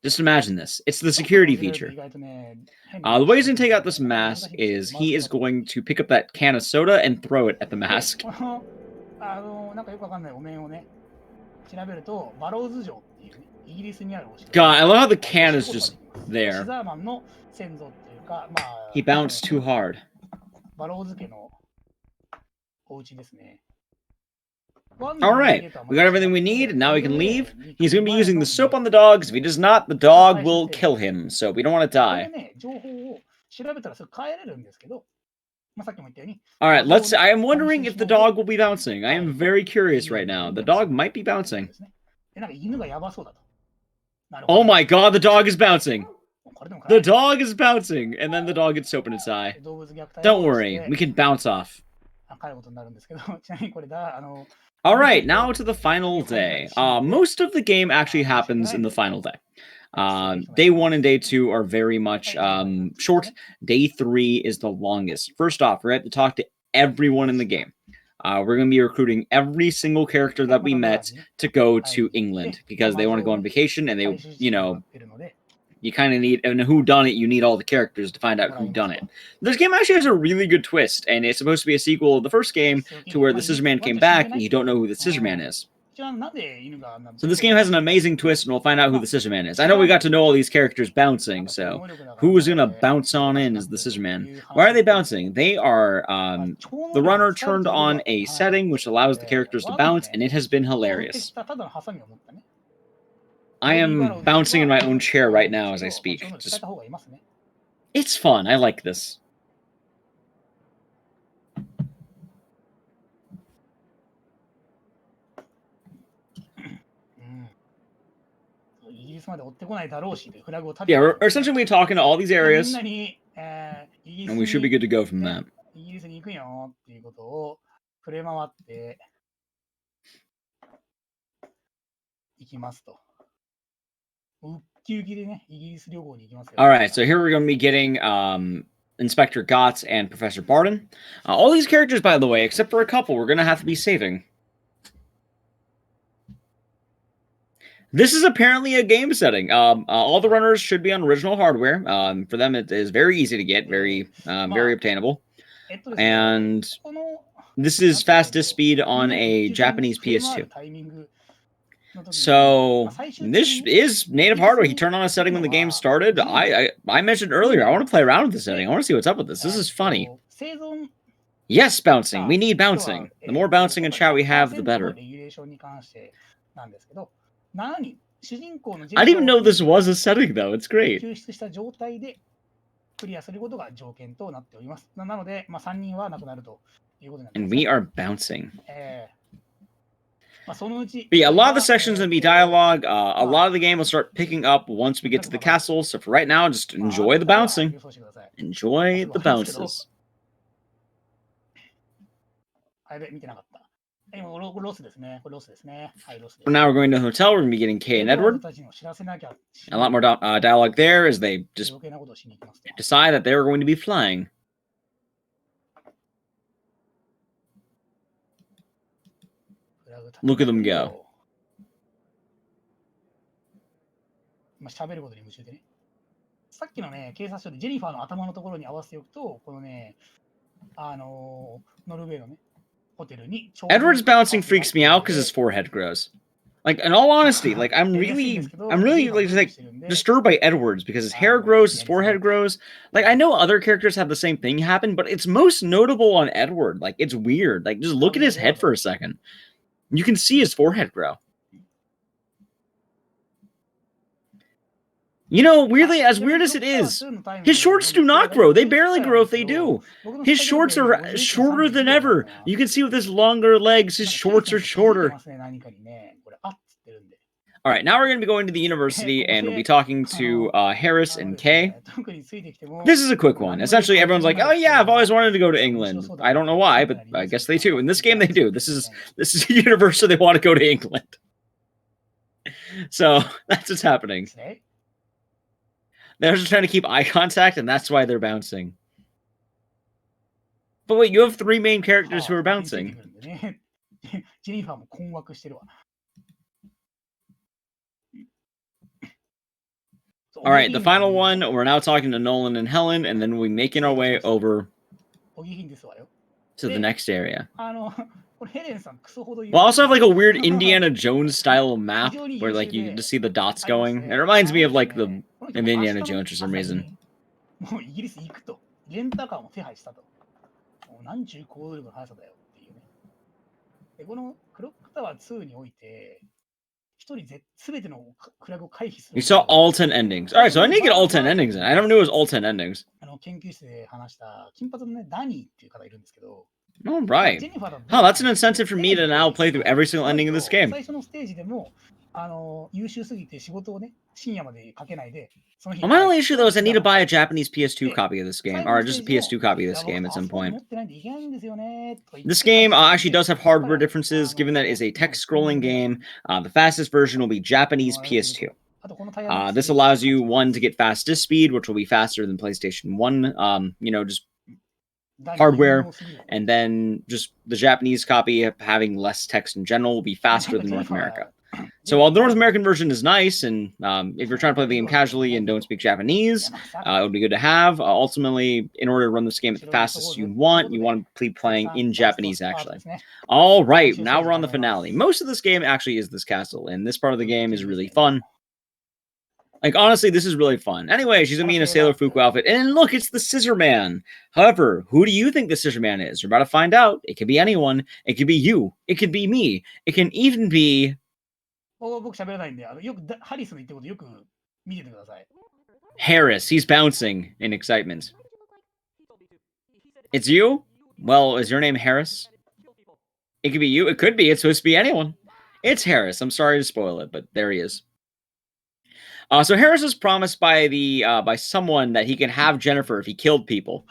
Just imagine this. It's the security feature. The way he's going to take out this mask is he is going to pick up that can of soda and throw it at the mask. God, I love how the can is just there. He bounced too hard. Alright, we got everything we need, and now we can leave. He's going to be using the soap on the dog, because if he does not, the dog will kill him, so we don't want to die. Alright, let's see. I am wondering if the dog will be bouncing. I am very curious right now. The dog might be bouncing. Oh my god, the dog is bouncing. これでも辛 The い dog is bouncing, and then the dog gets soap in its eye. 動物虐待 Don't を worry, して we can bounce off. 帰ることになるんですけど、ちなみにこれだ、Alright, now to the final day. Most of the game actually happens in the final day. Day 1 and day 2 are very much short. Day 3 is the longest. First off, we're going to talk to everyone in the game. We're going to be recruiting every single character that we met to go to England because they want to go on vacation and they, you know, you kind of need, and who done it, you need all the characters to find out who done it. This game actually has a really good twist, and it's supposed to be a sequel of the first game to where the Scissorman came back and you don't know who the Scissorman is. So this game has an amazing twist, and we'll find out who the Scissorman is. I know we got to know all these characters bouncing, so who is going to bounce on in as the Scissorman? Why are they bouncing? They are, the runner turned on a setting which allows the characters to bounce, and it has been hilarious. I am bouncing in my own chair right now as I speak. It's fun. I like this. Yeah, we're essentially talking to all these areas, and we should be good to go from that. イギリスに行くよっていうことを触れ回って行きますと。ウッキウキでね、イギリス旅行に行きますよ。Alright, so here we're going to be getting Inspector Gotts and Professor Barton. All these characters, by the way, except for a couple, we're going to have to be saving. This is apparently a game setting. All the runners should be on original hardware. For them, it is very easy to get, very obtainable. And this is fastest speed on a Japanese PS2. So this is native hardware. He turned on a setting when the game started. I mentioned earlier, I want to play around with this setting. I want to see what's up with this. This is funny. Yes, bouncing. We need bouncing. The more bouncing and chat we have, the better. I didn't even know this was a setting, though. It's great. And we are bouncing. But yeah, a lot of the sections will be dialogue. A lot of the game will start picking up once we get to the castle. So for right now, just enjoy the bouncing. Enjoy the bounces. Now we're going to the hotel. We're going to be getting Kay and Edward. A lot more dialogue there as they just decide that they're going to be flying. Look at them go. 喋ることに夢中でね。さっきのね、警察署でジェニファーの頭のところに合わせておくと、このね、ノルウェーのね、ホテルに。Edward's bouncing freaks me out because his forehead grows. Like, in all honesty, like I'm really like disturbed by Edward's because his hair grows, his forehead grows. Like I know other characters have the same thing happen, but it's most notable on Edward. Like it's weird. Like just look at his head for a second. You can see his forehead grow. You know, weirdly, as weird as it is, his shorts do not grow. They barely grow if they do. His shorts are shorter than ever. You can see with his longer legs, his shorts are shorter. All right, now we're going to be going to the university, and we'll be talking to Harris and Kay. This is a quick one. Essentially, everyone's like, oh yeah, I've always wanted to go to England. I don't know why, but I guess they do. In this game, they do. This is a universe, so they want to go to England. So, that's what's happening. They're just trying to keep eye contact, and that's why they're bouncing. But wait, you have three main characters who are bouncing. All right, the final one, we're now talking to Nolan and Helen, and then we're making our way over to the next area. We'll also have like a weird Indiana Jones style map where like you can just see the dots going. It reminds me of like the Indiana Jones for some reason. You saw all 10 endings. Alright, so I need to get all 10 endings in. I never knew it was all 10 endings. All right. Oh, that's an incentive for me to now play through every single ending of this game. 優秀すぎて仕事をね、深夜までかけないで、その日 Well, my only issue though is I need to buy a Japanese PS2 copy of this game, or just a 最後のステージ PS2 copy of い this や、僕 game パ at ソ some コン point. 持ってないんでいけないんですよねとか言って This game 帰って actually きて does have hardware differences, given that it is a text-scrolling game. The fastest version will be Japanese PS2. あとこのタイヤの This allows you, one, to get fast disk speed, which will be faster than PlayStation 1, just hardware, and then just the Japanese copy having less text in general will be faster than North America. So while the North American version is nice, and if you're trying to play the game casually and don't speak Japanese, it would be good to have. Ultimately, in order to run this game at the fastest you want to be playing in Japanese, actually. All right, now we're on the finale. Most of this game actually is this castle, and this part of the game is really fun. Like, honestly, this is really fun. Anyway, she's going to be in a Sailor Fuku outfit. And look, it's the Scissor Man. However, who do you think the Scissor Man is? You're about to find out. It could be anyone. It could be you. It could be me. It can even be... 僕喋らないんで、よくハリスの言ってることよく見ててください。 Harris. He's bouncing in excitement. It's you? Well, is your name Harris? It could be you. It could be. It's supposed to be anyone. It's Harris. I'm sorry to spoil it, but there he is. So Harris was promised by someone that he can have Jennifer if he killed people.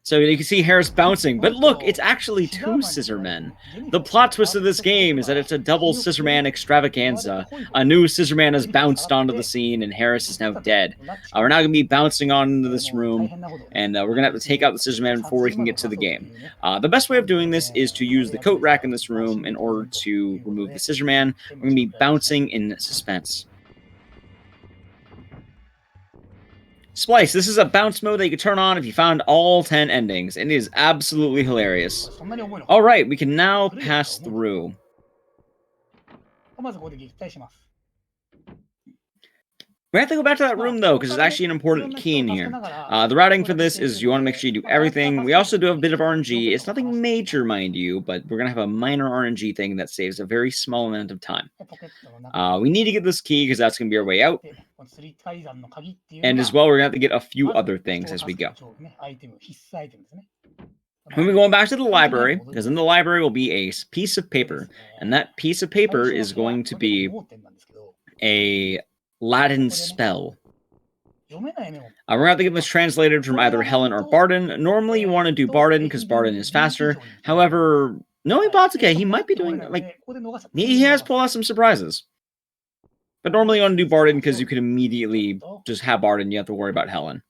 So you can see Harris bouncing, but look, it's actually two Scissor Men. The plot twist of this game is that it's a double Scissor Man extravaganza. A new Scissor Man has bounced onto the scene, and Harris is now dead. We're now going to be bouncing on into this room, and we're going to have to take out the Scissor Man before we can get to the game. The best way of doing this is to use the coat rack in this room in order to remove the Scissor Man. We're going to be bouncing in suspense. Splice, this is a bounce mode that you can turn on if you found all 10 endings, and it is absolutely hilarious. Alright, we can now pass through. We have to go back to that room, though, because there's actually an important key in here. The routing for this is you want to make sure you do everything. We also do have a bit of RNG. It's nothing major, mind you, but we're going to have a minor RNG thing that saves a very small amount of time. We need to get this key, because that's going to be our way out. And as well, we're going to have to get a few other things as we go. We'll be going back to the library, because in the library will be a piece of paper. And that piece of paper is going to be a Latin spell. We're going to have to get this translated from either Helen or Barden. Normally, you want to do Barden, because Barden is faster. However, knowing Batake, he might be doing, he has pulled out some surprises. But normally you want to do Barden, because you can immediately just have Barden. You have to worry about Helen.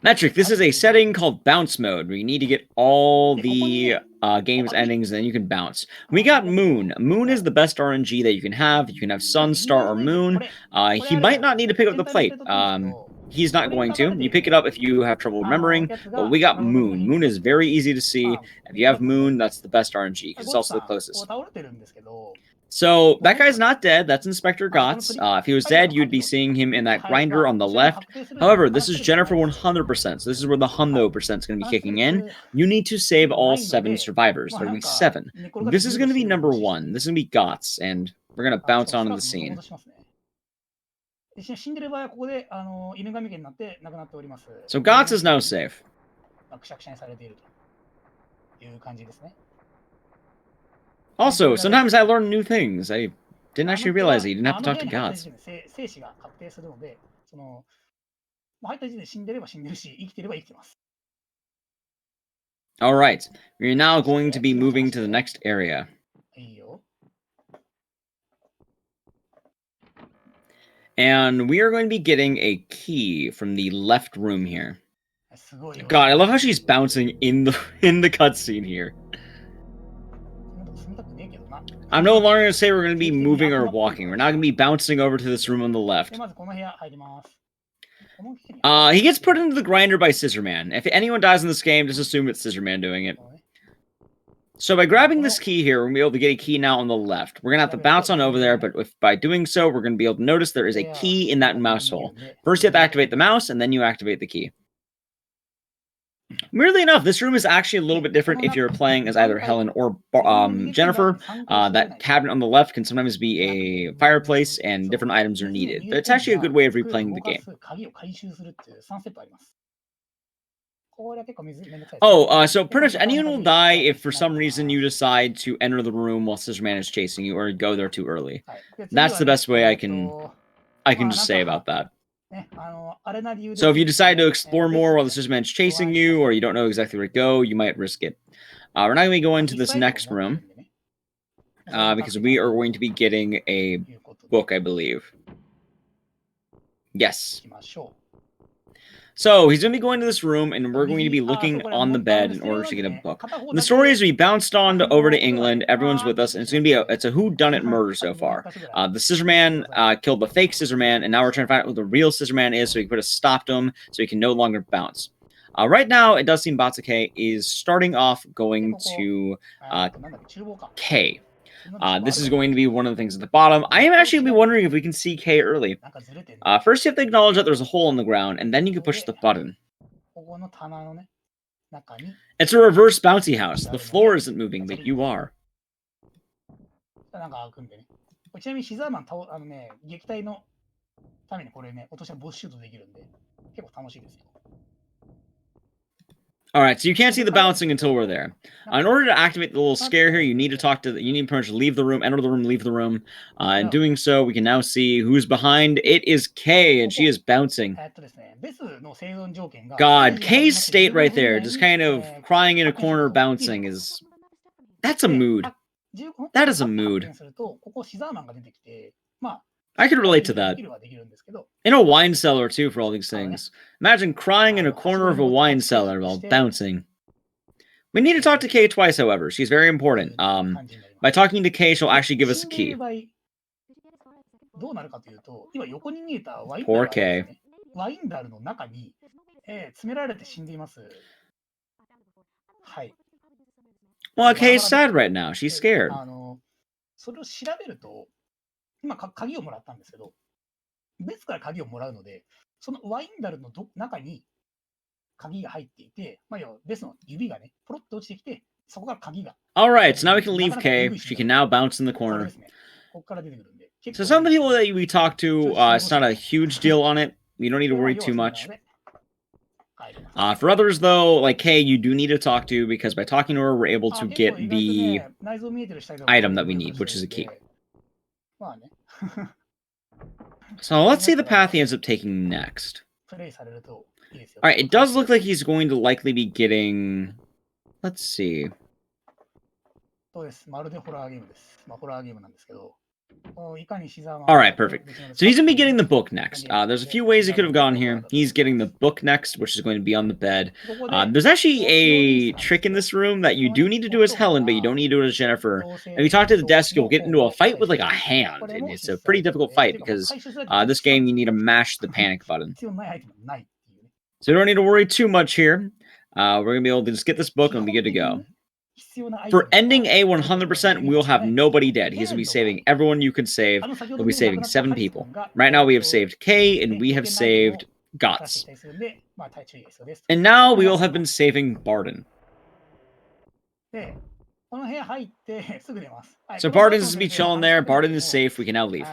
Metric, this is a setting called bounce mode, where you need to get all the game's endings, and then you can bounce. We got Moon. Moon is the best RNG that you can have. You can have Sun, Star, or Moon. He might not need to pick up the plate. He's not going to. You pick it up if you have trouble remembering, but we got Moon. Moon is very easy to see. If you have Moon, that's the best RNG, because it's also the closest. So, that guy's not dead. That's Inspector Gotts. If he was dead, you'd be seeing him in that grinder on the left. However, this is Jennifer 100%, so this is where the hundo percent is going to be kicking in. You need to save all 7 survivors. There will be 7. This is going to be number 1. This is going to be Gotts, and we're going to bounce onto the scene. So Gotts is now safe. Also, sometimes I learn new things. I didn't actually realize that you didn't have to talk to Gotts. Alright, we're now going to be moving to the next area. And we are going to be getting a key from the left room here. God, I love how she's bouncing in the cutscene here. I'm no longer going to say we're going to be moving or walking. We're now going to be bouncing over to this room on the left. He gets put into the grinder by Scissor Man. If anyone dies in this game, just assume it's Scissor Man doing it. So by grabbing this key here, we're going to be able to get a key now on the left. We're going to have to bounce on over there, but by doing so, we're going to be able to notice there is a key in that mouse hole. First, you have to activate the mouse, and then you activate the key. Weirdly enough, this room is actually a little bit different if you're playing as either Helen or Jennifer. That cabinet on the left can sometimes be a fireplace, and different items are needed. But it's actually a good way of replaying the game. Oh, so pretty much anyone will die if for some reason you decide to enter the room while Scissorman is chasing you or go there too early. That's the best way I can just say about that. So if you decide to explore more while the Scissorman's chasing you or you don't know exactly where to go, you might risk it. We're not going to go into this next room because we are going to be getting a book, I believe. Yes. So he's going to be going to this room, and we're going to be looking on the bed in order to get a book. And the story is we bounced on over to England. Everyone's with us, and it's going to be it's a whodunit murder so far. The Scissorman killed the fake Scissorman, and now we're trying to find out who the real Scissorman is, so we can put a stop to him, so he can no longer bounce. Right now, it does seem Batake is starting off going to K. This is going to be one of the things at the bottom. I am actually wondering if we can see K early. First, you have to acknowledge that there's a hole in the ground, and then you can push the button. It's a reverse bouncy house. The floor isn't moving, but you are. Alright, so you can't see the bouncing until we're there. In order to activate the little scare here, you need to talk to you need to pretty much leave the room, enter the room, leave the room. In doing so, we can now see who's behind. It is Kay, and she is bouncing. God, Kay's state right there, just kind of crying in a corner, bouncing, is... That's a mood. That is a mood. I could relate to that. In a wine cellar, too, for all these things. Imagine crying in a corner of a wine cellar while bouncing. We need to talk to Kay twice, however. She's very important. By talking to Kay, she'll actually give us a key. Poor Kay. Well, Kay's sad right now. She's scared. 今、鍵をもらったんですけど、別から鍵をもらうので、そのワインダルの中に鍵が入っていて、まあ、要は別の指がね、ポロッと落ちてきて、そこから鍵が。Alright, so now we can leave Kay. She can now bounce in the corner. So some of the people that we talk to, it's not a huge deal on it. You don't need to worry too much. For others, though, like Kay, you do need to talk to, because by talking to her, we're able to get the item that we need, which is a key. So let's see the path he ends up taking next. Alright, it does look like he's going to likely be getting... Let's see. Alright, perfect. So he's going to be getting the book next. There's a few ways he could have gone here. He's getting the book next, which is going to be on the bed. There's actually a trick in this room that you do need to do as Helen, but you don't need to do it as Jennifer. If you talk to the desk, you'll get into a fight with like a hand, and it's a pretty difficult fight, because this game you need to mash the panic button. So you don't need to worry too much here. We're going to be able to just get this book and we'll be good to go. For ending A 100%, we'll have nobody dead. He's going to be saving everyone you could save. He'll be saving 7 people. Right now we have saved Kay, and we have saved Guts. And now we will have been saving Barden. So Barden is going to be chilling there. Barden is safe. We can now leave.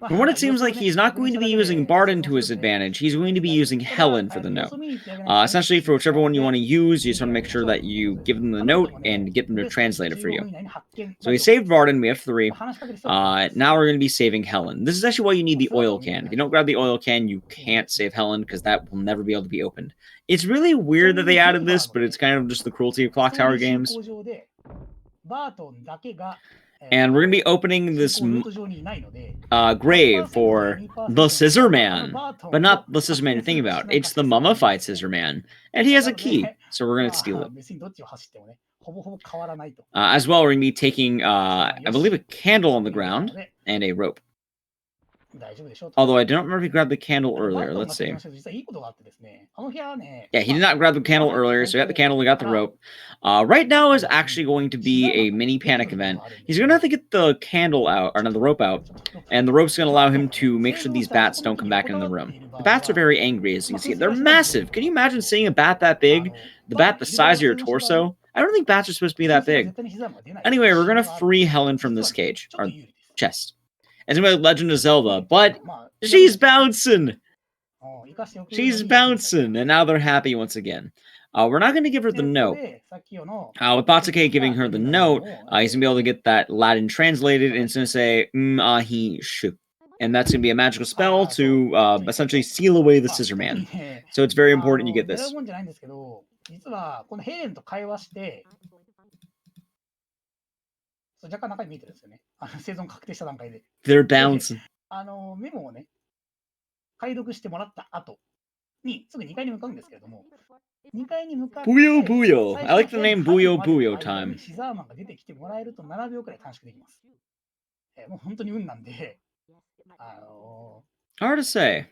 From what it seems like, he's not going to be using Barden to his advantage. He's going to be using Helen for the note. Essentially, for whichever one you want to use, you just want to make sure that you give them the note and get them to translate it for you. So we saved Barden. We have 3. Now we're going to be saving Helen. This is actually why you need the oil can. If you don't grab the oil can, you can't save Helen, because that will never be able to be opened. It's really weird that they added this, but it's kind of just the cruelty of Clock Tower games. And we're going to be opening this grave for the Scissor Man. But not the Scissor Man you're thinking about. It's the mummified Scissor Man. And he has a key, so we're going to steal it. As well, we're going to be taking, I believe, a candle on the ground and a rope. Although I don't remember if he grabbed the candle earlier. Let's see. Yeah, he did not grab the candle earlier, so we got the candle, we got the rope. Right now is actually going to be a mini panic event. He's going to have to get the candle out, or not the rope out, and the rope's going to allow him to make sure these bats don't come back in the room. The bats are very angry, as you can see. They're massive. Can you imagine seeing a bat that big? The bat the size of your torso? I don't think bats are supposed to be that big. Anyway, we're going to free Helen from this cage, or chest. It's about Legend of Zelda, but she's bouncing. She's bouncing, and now they're happy once again. We're not going to give her the note. With batake giving her the note, he's going to be able to get that Latin translated, and it's going to say, ahi shu. And that's going to be a magical spell to essentially seal away the scissor man. So it's very important you get this. They're bouncing. メモをね、解読してもらった後に、すぐ2階に向かうんですけれども、2階に向かって、Buyo Buyo. I like the name Buyo Buyo time. シザーマンが出てきてもらえると7秒くらい短縮できます。もう本当に運なんで、Hard to say.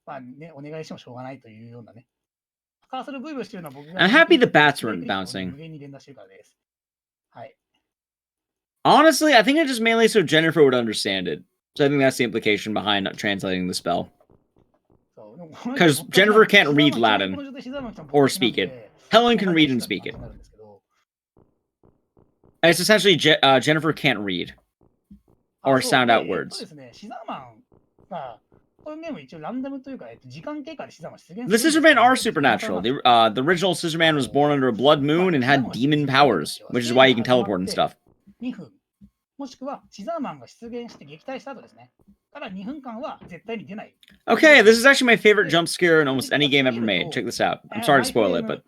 まあね、お願いしてもしょうがないというようなね。カーソルブイブイしてるのは僕が。I'm happy the bats weren't bouncing. 無限に連打してるからです。はい。Honestly, I think it's just mainly so Jennifer would understand it. So I think that's the implication behind translating the spell. Because Jennifer can't read Latin or speak it. Helen can read and speak it. And it's essentially Jennifer can't read or sound out words. The Scissorman are supernatural. The original Scissorman was born under a blood moon and had demon powers, which is why he can teleport and stuff. もしくはシザーマンが出現して撃退した後ですね。から2分間は絶対に出ない。Okay, this is actually my favorite jump scare in almost any game ever made. Check this out. I'm sorry to spoil it, but...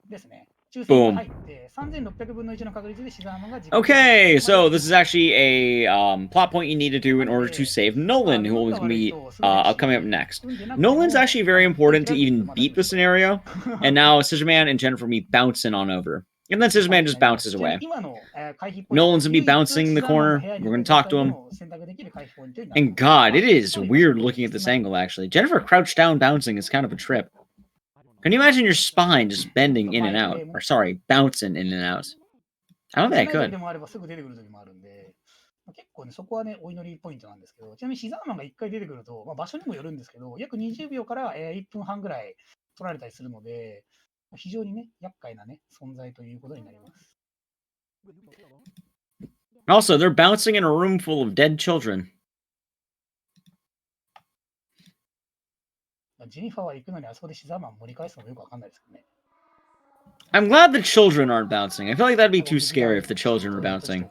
ですね。 Boom. Okay, so this is actually a plot point you need to do in order to save Nolan, who will be coming up next. Nolan's actually very important to even beat the scenario, and now Scissorman and Jennifer will be bouncing on over. And then Scissorman just bounces away. Nolan's gonna be bouncing in the corner. We're gonna talk to him. And God, it is weird looking at this angle, actually. Jennifer crouched down bouncing is kind of a trip. Can you imagine your spine just bending in and out? Or sorry, bouncing in and out. I don't think I could. 結構ね、そこはね、お祈りポイントなんですけど、ちなみにシザーマンが1回出てくると、場所にもよるんですけど、約20秒から1分半ぐらい取られたりするので、非常にね、厄介なね、存在ということになります。Also, they're bouncing in a room full of dead children. ジェニファーは行くのにあそこでシザーマン盛り返すのもよくわかんないですけどね。I'm glad the children aren't bouncing. I feel like that'd be too scary if the children were bouncing.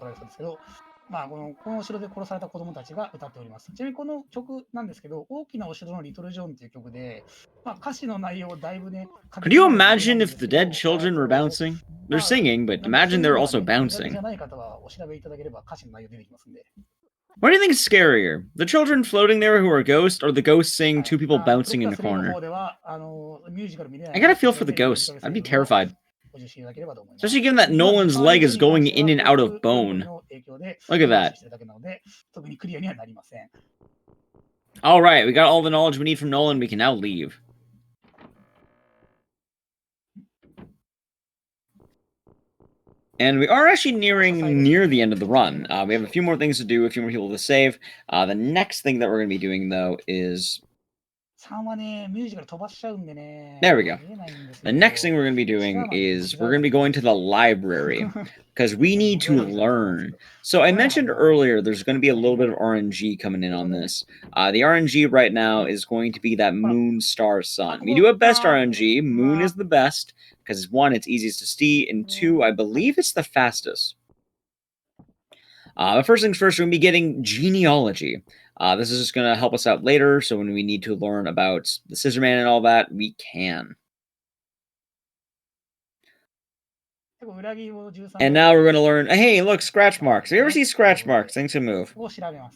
まあ、このお城で殺された子供たちが歌っております。ちなみにこの曲なんですけど、大きなお城のリトルジョーンという曲で、まあ、歌詞の内容をだいぶね。Could you imagine if the dead children were bouncing? They're singing, but imagine they're also bouncing. What do you think is scarier? The children floating there who are ghosts, or the ghosts seeing two people bouncing in the corner? I gotta feel for the ghosts. I'd be terrified. Especially given that Nolan's leg is going in and out of bone. Look at that. Alright, we got all the knowledge we need from Nolan. We can now leave. And we are actually near the end of the run. We have a few more things to do, a few more people to save. The next thing that we're going to be doing, though, is... There we go. The next thing we're going to be doing is we're going to be going to the library because we need to learn. So I mentioned earlier there's going to be a little bit of RNG coming in on this. The RNG right now is going to be that moon, star, sun. We do have best RNG. Moon is the best because 1, it's easiest to see, and 2, I believe it's the fastest. But first things first, we're going to be getting genealogy. This is just going to help us out later, so when we need to learn about the Scissorman and all that, we can. And now we're going to learn, hey, look, scratch marks. You ever see scratch marks? Things can move. She's going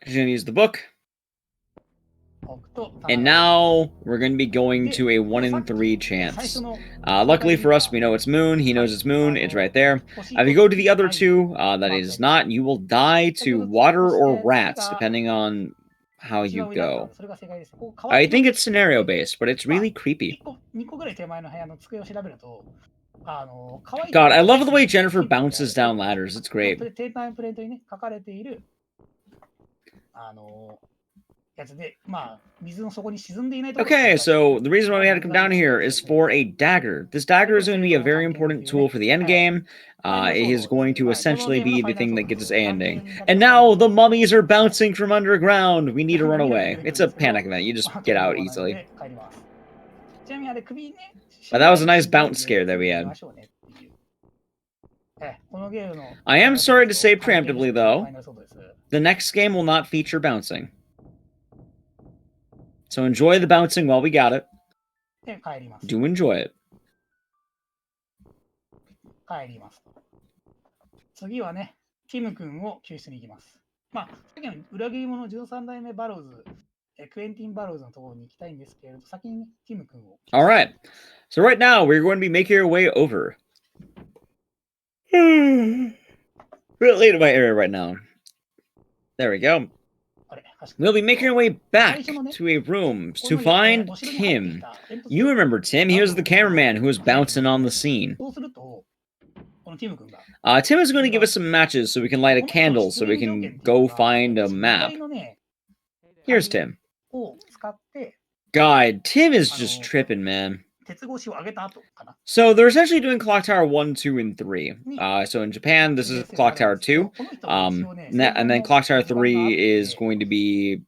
to use the book. And now we're going to be going to a 1 in 3 chance. Luckily for us, we know it's moon. He knows it's moon. It's right there. If you go to the other 2, that is not, you will die to water or rats, depending on how you go. I think it's scenario based, but it's really creepy. God, I love the way Jennifer bounces down ladders. It's great. やつで、まあ、水の底に沈んでいないところ。 Okay, so the reason why we had to come down here is for a dagger. This dagger is going to be a very important tool for the end game. It is going to essentially be the thing that gets us a ending. And now the mummies are bouncing from underground. We need to run away. It's a panic event. You just get out easily. ちなみにあれ首ね。 But that was a nice bounce scare that we had. I am sorry to say preemptively, though, the next game will not feature bouncing. So enjoy the bouncing while we got it. で、帰ります。 Do enjoy it. 帰ります。次はね、ティム君を救出に行きます。まあ、さっきの裏切り者13代目バローズ、クエンティン・バローズのところに行きたいんですけれど、先にね、ティム君を。Alright. So right now, we're going to be making our way over. Really late in my area right now. There we go. We'll be making our way back to a room to find Tim. You remember Tim? He was the cameraman who was bouncing on the scene. Tim is going to give us some matches so we can light a candle so we can go find a map. Here's Tim. God, Tim is just tripping, man. So they're essentially doing Clock Tower 1, 2, and 3. So in Japan, this is Clock Tower 2. And then Clock Tower 3 is going to be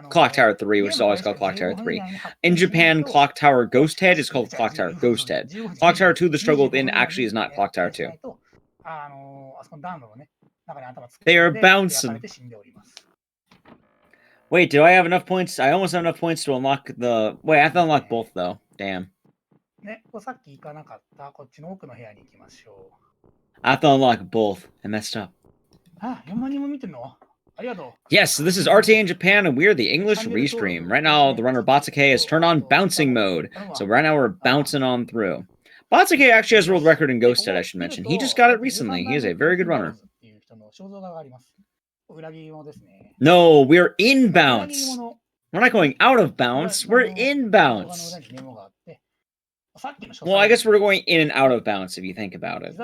Clock Tower 3, which is always called Clock Tower 3. In Japan, Clock Tower Ghost Head is called Clock Tower Ghost Head. Clock Tower 2, The Struggle Within, actually is not Clock Tower 2. They are bouncing. Wait, do I have enough points? I almost have enough points to unlock the... Wait, I have to unlock both, though. Damn. I have to unlock both. I messed up. Yes, so this is RTA in Japan, and we are the English Restream. Right now, the runner batake has turned on bouncing mode. So right now, we're bouncing on through. Batake actually has a world record in Ghost Head, I should mention. He just got it recently. He is a very good runner. No, we're in bounce. We're not going out of bounds. We're in bounds. Well, I guess we're going in and out of bounds if you think about it.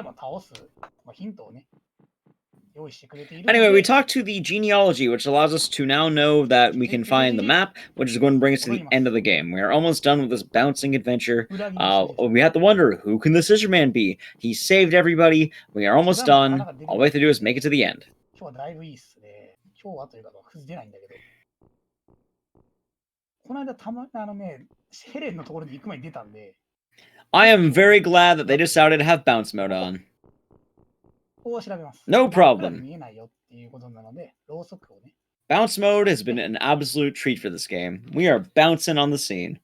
Anyway, we talked to the genealogy, which allows us to now know that we can find the map, which is going to bring us to the end of the game. We are almost done with this bouncing adventure. We have to wonder, who can the Scissor Man be? He saved everybody. We are almost done. All we have to do is make it to the end. I am very glad that they decided to have bounce mode on. No problem. Bounce mode has been an absolute treat for this game. We are bouncing on the scene.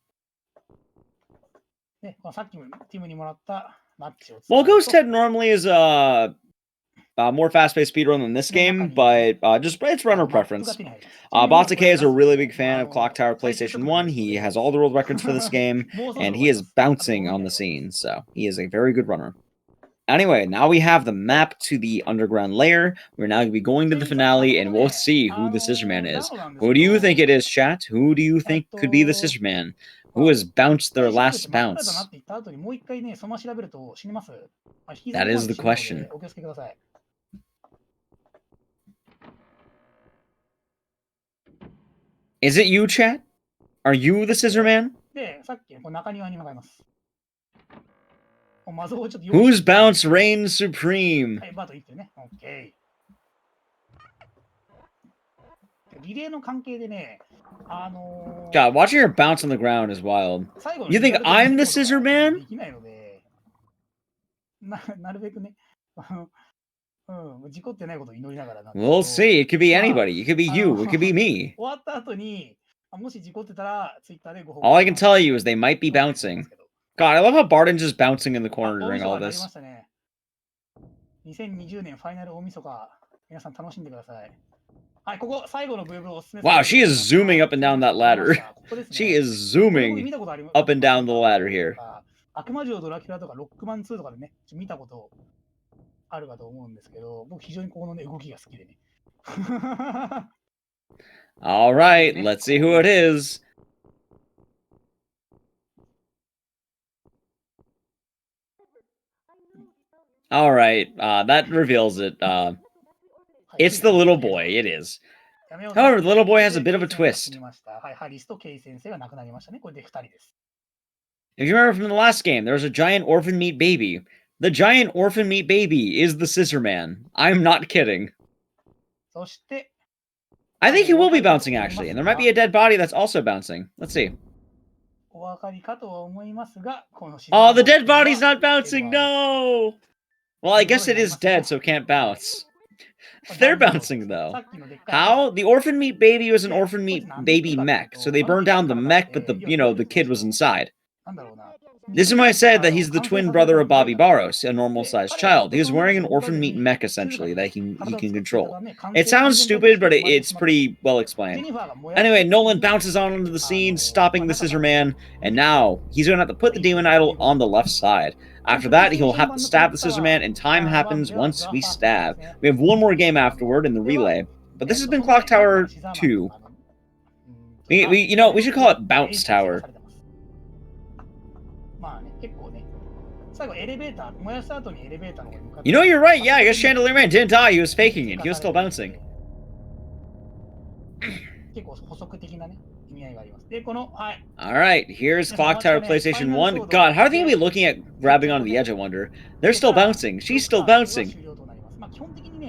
Well, Ghost Head normally is a more fast-paced speedrun than this game, but it's runner preference. Batake is a really big fan of Clock Tower PlayStation 1. He has all the world records for this game, and he is bouncing on the scene, so he is a very good runner. Anyway, now we have the map to the underground lair. We're now going to be going to the finale, and we'll see who the Scissor Man is. Who do you think it is, chat? Who do you think could be the Scissor Man? Who has bounced their last bounce? That is the question. Is it you, chat? Are you the Scissor Man? Whose bounce reigns supreme? God, watching her bounce on the ground is wild. You think I'm the Scissor Man? We'll see. It could be anybody. It could be you. It could be me. All I can tell you is they might be bouncing. God, I love how Barton's just bouncing in the corner during all this. Wow, she is zooming up and down that ladder. She is zooming up and down the ladder here. All right, let's see who it is. All right, that reveals it. It's the little boy. It is. However, the little boy has a bit of a twist. はい、ハリスとケイ先生が亡くなりましたね。これで2人です。 If you remember from the last game, there was a giant orphan meat baby. The giant orphan meat baby is the Scissor Man. I'm not kidding. そして、 I think he will be bouncing, actually, and there might be a dead body that's also bouncing. Let's see. お分かりかとは思いますが、この Oh, the dead body's not bouncing! No! Well, I guess it is dead, so it can't bounce. They're bouncing, though. How? The orphan meat baby was an orphan meat baby mech, so they burned down the mech, but the kid was inside. なんだろうな。 This is why I said that he's the twin brother of Bobby Barros, a normal-sized child. He was wearing an orphan meat mech, essentially, that he can control. It sounds stupid, but it's pretty well explained. Anyway, Nolan bounces on onto the scene, stopping the Scissor Man, and now he's going to have to put the Demon Idol on the left side. After that, he'll have to stab the Scissor Man, and time happens once we stab. We have one more game afterward in the relay, but this has been Clock Tower 2. We should call it Bounce Tower. まあね、結構ね。最後エレベーター、燃やした後にエレベーターの方に向かって。 You know, you're right. Yeah, I guess Chandelier Man didn't die. He was faking it. He was still bouncing. 結構補足的なね、意味合いがあります。で、この、はい。 Alright, here's Clock Tower PlayStation 1. God, how are they going to be looking at grabbing onto the edge, I wonder? They're still bouncing. She's still bouncing.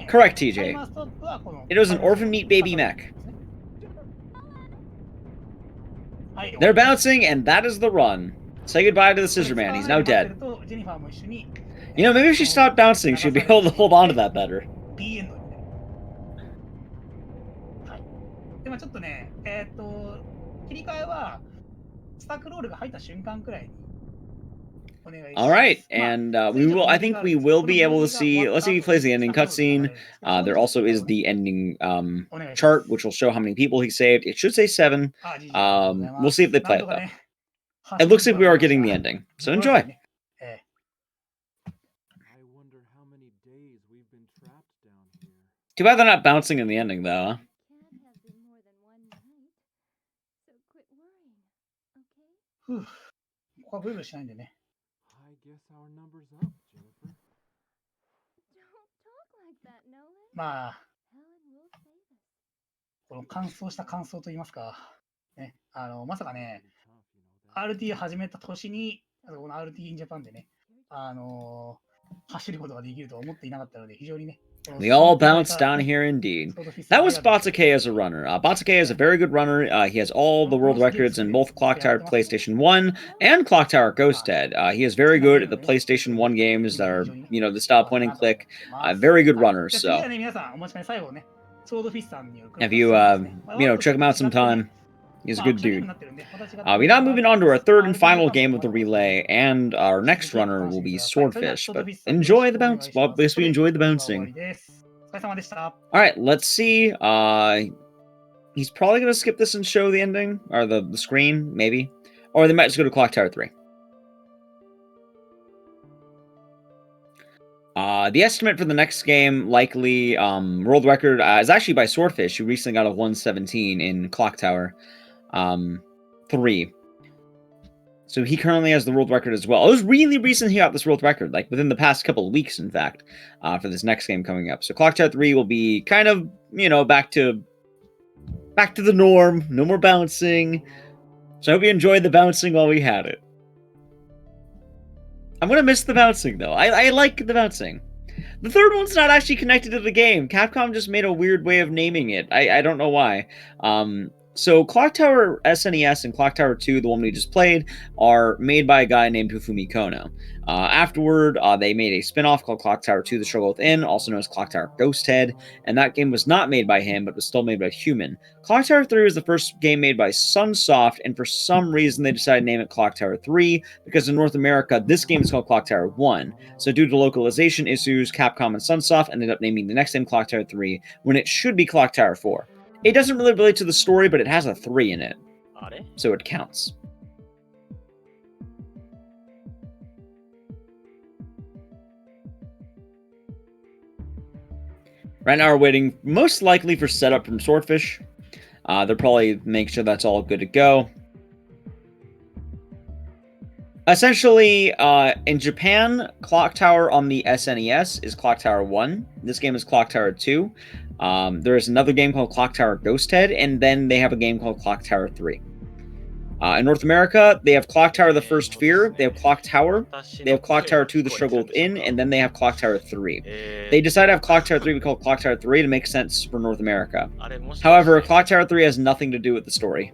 Correct, TJ. It was an orphan meat baby mech. They're bouncing, and that is the run. Say goodbye to the Scissor Man. He's now dead. You know, maybe if she stopped bouncing, she'd be able to hold on to that better. でもちょっとね、切り替えはスタックロールが入った瞬間くらいにお願いします。 All right, and I think we will be able to see. Let's see if he plays the ending cutscene. There also is the ending chart, which will show how many people he saved. It should say 7. We'll see if they play it though. It looks like we are getting the ending, so enjoy. Too bad they're not bouncing in the ending though. Huh? I guess our number's up, Jennifer. Don't talk like that, Nolan. まあ、 Helen will save us. この乾燥した感想といいますか、ね、まさかね、RT 始めた年に、この RT In Japan でね、走ることができるとは思っていなかったので、非常にね。 We all bounce down here indeed. That was Batake as a runner. Batake is a very good runner. He has all the world records in both Clock Tower PlayStation 1 and Clock Tower Ghost Head. He is very good at the PlayStation 1 games that are, the style point and click. Very good runner, so. If you, check him out sometime. He's a good dude. We're now moving on to our third and final game of the relay, and our next runner will be Swordfish. But enjoy the bounce. Well, at least we enjoyed the bouncing. Alright, let's see. He's probably going to skip this and show the ending, or the screen, maybe. Or they might just go to Clock Tower 3. The estimate for the next game, likely world record, is actually by Swordfish, who recently got a 117 in Clock Tower 3. So he currently has the world record as well. It was really recent he got this world record, like within the past couple of weeks, in fact, for this next game coming up. So Clock Tower 3 will be kind of, back to the norm. No more bouncing. So I hope you enjoyed the bouncing while we had it. I'm gonna miss the bouncing, though. I like the bouncing. The third one's not actually connected to the game. Capcom just made a weird way of naming it. I don't know why. So Clock Tower SNES and Clock Tower 2, the one we just played, are made by a guy named Hifumi Kono. Afterward, they made a spin-off called Clock Tower 2, The Struggle Within, also known as Clock Tower Ghost Head, and that game was not made by him, but was still made by Human. Clock Tower 3 was the first game made by Sunsoft, and for some reason they decided to name it Clock Tower 3, because in North America, this game is called Clock Tower 1. So due to localization issues, Capcom and Sunsoft ended up naming the next game Clock Tower 3, when it should be Clock Tower 4. It doesn't really relate to the story, but it has a 3 in it, so it counts. Right now we're waiting most likely for setup from Swordfish. They'll probably make sure that's all good to go. Essentially, in Japan, Clock Tower on the SNES is Clock Tower 1. This game is Clock Tower 2. There is another game called Clock Tower Ghost Head, and then they have a game called Clock Tower 3. In North America, they have Clock Tower The First Fear, they have Clock Tower, they have Clock Tower 2 The Struggle Within, and then they have Clock Tower 3. They decided to have Clock Tower 3 be called Clock Tower 3 to make sense for North America. However, Clock Tower 3 has nothing to do with the story.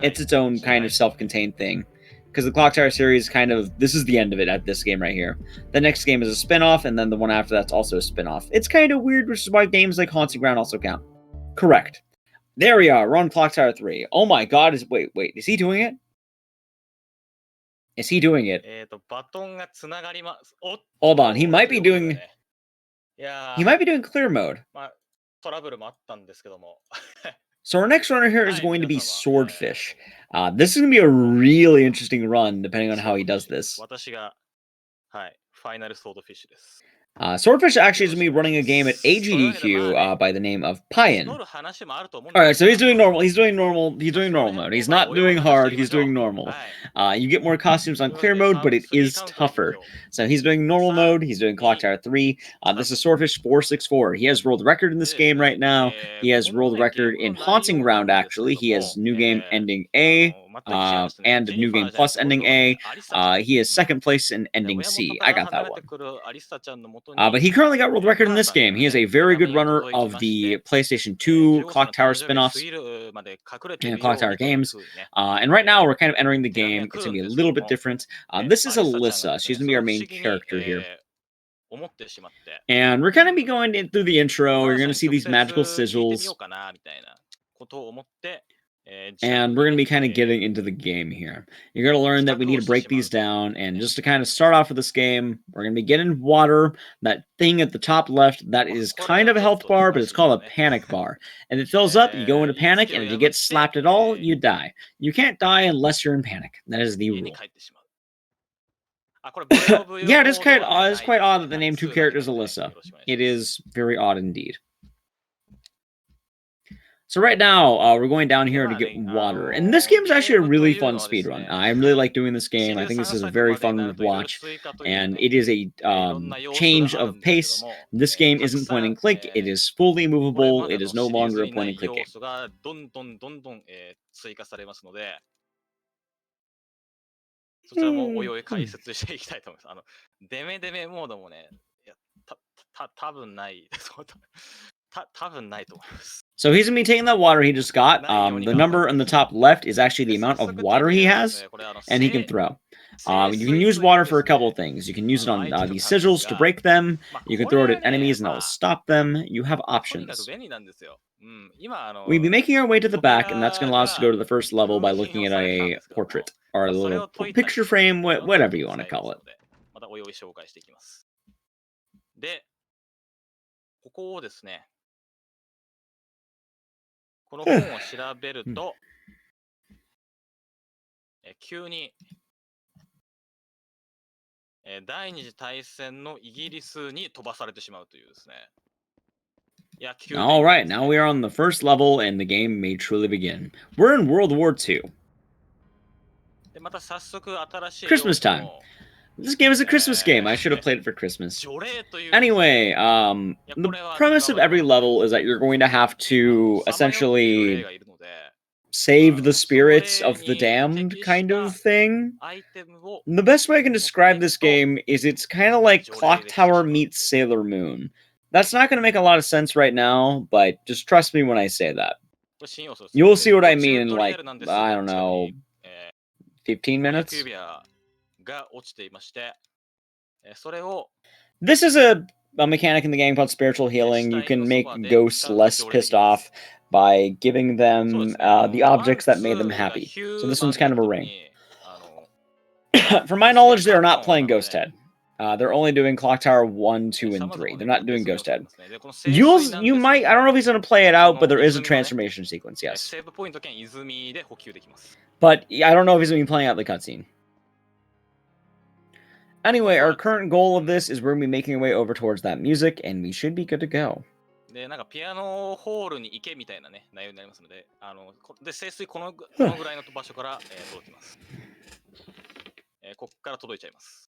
It's its own kind of self-contained thing. Because the Clock Tower series this is the end of it at this game right here. The next game is a spin-off, and then the one after that's also a spin-off. It's kind of weird, which is why games like Haunting Ground also count. Correct. There we are, we're on Clock Tower 3. Oh my god, wait, is he doing it? Is he doing it? Hold on, he might be doing clear mode. So our next runner here is going to be Swordfish. This is going to be a really interesting run, depending on how he does this. Swordfish actually is going to be running a game at AGDQ by the name of Payan. Alright, so he's doing normal mode. He's not doing hard, he's doing normal. You get more costumes on clear mode, but it is tougher. So he's doing normal mode, he's doing Clock Tower 3. This is swordfish464. He has world record in this game right now. He has world record in Haunting Ground, actually. He has new game ending A, and new game plus ending A. He is second place in ending C. I got that one. But he currently got world record in this game. He is a very good runner of the PlayStation 2 Clock Tower spin-offs and Clock Tower games. And right now we're kind of entering the game. It's going to be a little bit different. This is Alyssa. She's going to be our main character here. And we're going to be going through the intro. You're going to see these magical sigils. And we're going to be kind of getting into the game here. You're going to learn that we need to break these down. And just to kind of start off with this game, we're going to be getting water. That thing at the top left, that is kind of a health bar, but it's called a panic bar. And it fills up, you go into panic, and if you get slapped at all, you die. You can't die unless you're in panic. That is the rule. Yeah, it is quite odd that they named two characters Alyssa. It is very odd indeed. So right now, we're going down here to get water. And this game is actually a really fun speedrun. I really like doing this game. I think this is a very fun watch. And it is a change of pace. This game isn't point and click. It is fully movable. It is no longer a point and click game. So he's going to be taking that water he just got. The number on the top left is actually the amount of water he has, and he can throw. You can use water for a couple of things. You can use it on these sigils to break them. You can throw it at enemies and that will stop them. You have options. We'll be making our way to the back, and that's going to allow us to go to the first level by looking at a portrait, or a little picture frame, whatever you want to call it. この本を調べると、急に第二次大戦のイギリスに飛ばされてしまうというですね。All right, now we are on the first level, and the game may truly begin. We're in World War II. Christmas time. This game is a Christmas game. I should have played it for Christmas. Anyway, the premise of every level is that you're going to have to essentially save the spirits of the damned kind of thing. The best way I can describe this game is it's kind of like Clock Tower meets Sailor Moon. That's not going to make a lot of sense right now, but just trust me when I say that. You'll see what I mean in like, I don't know, 15 minutes? This is a mechanic in the game called spiritual healing. You can make ghosts less pissed off by giving them the objects that made them happy. So this one's kind of a ring. From my knowledge, they are not playing Ghost Head. They're only doing Clock Tower 1, 2, and 3. They're not doing Ghost Head. You might, I don't know if he's going to play it out, but there is a transformation sequence, yes. But I don't know if he's going to be playing out the cutscene. Anyway, our current goal of this is we're going to be making our way over towards that music, and we should be good to go. で、なんかピアノホールに行けみたいなね、内容になりますので、で、清水このぐらいの場所から届きます。こっから届いちゃいます。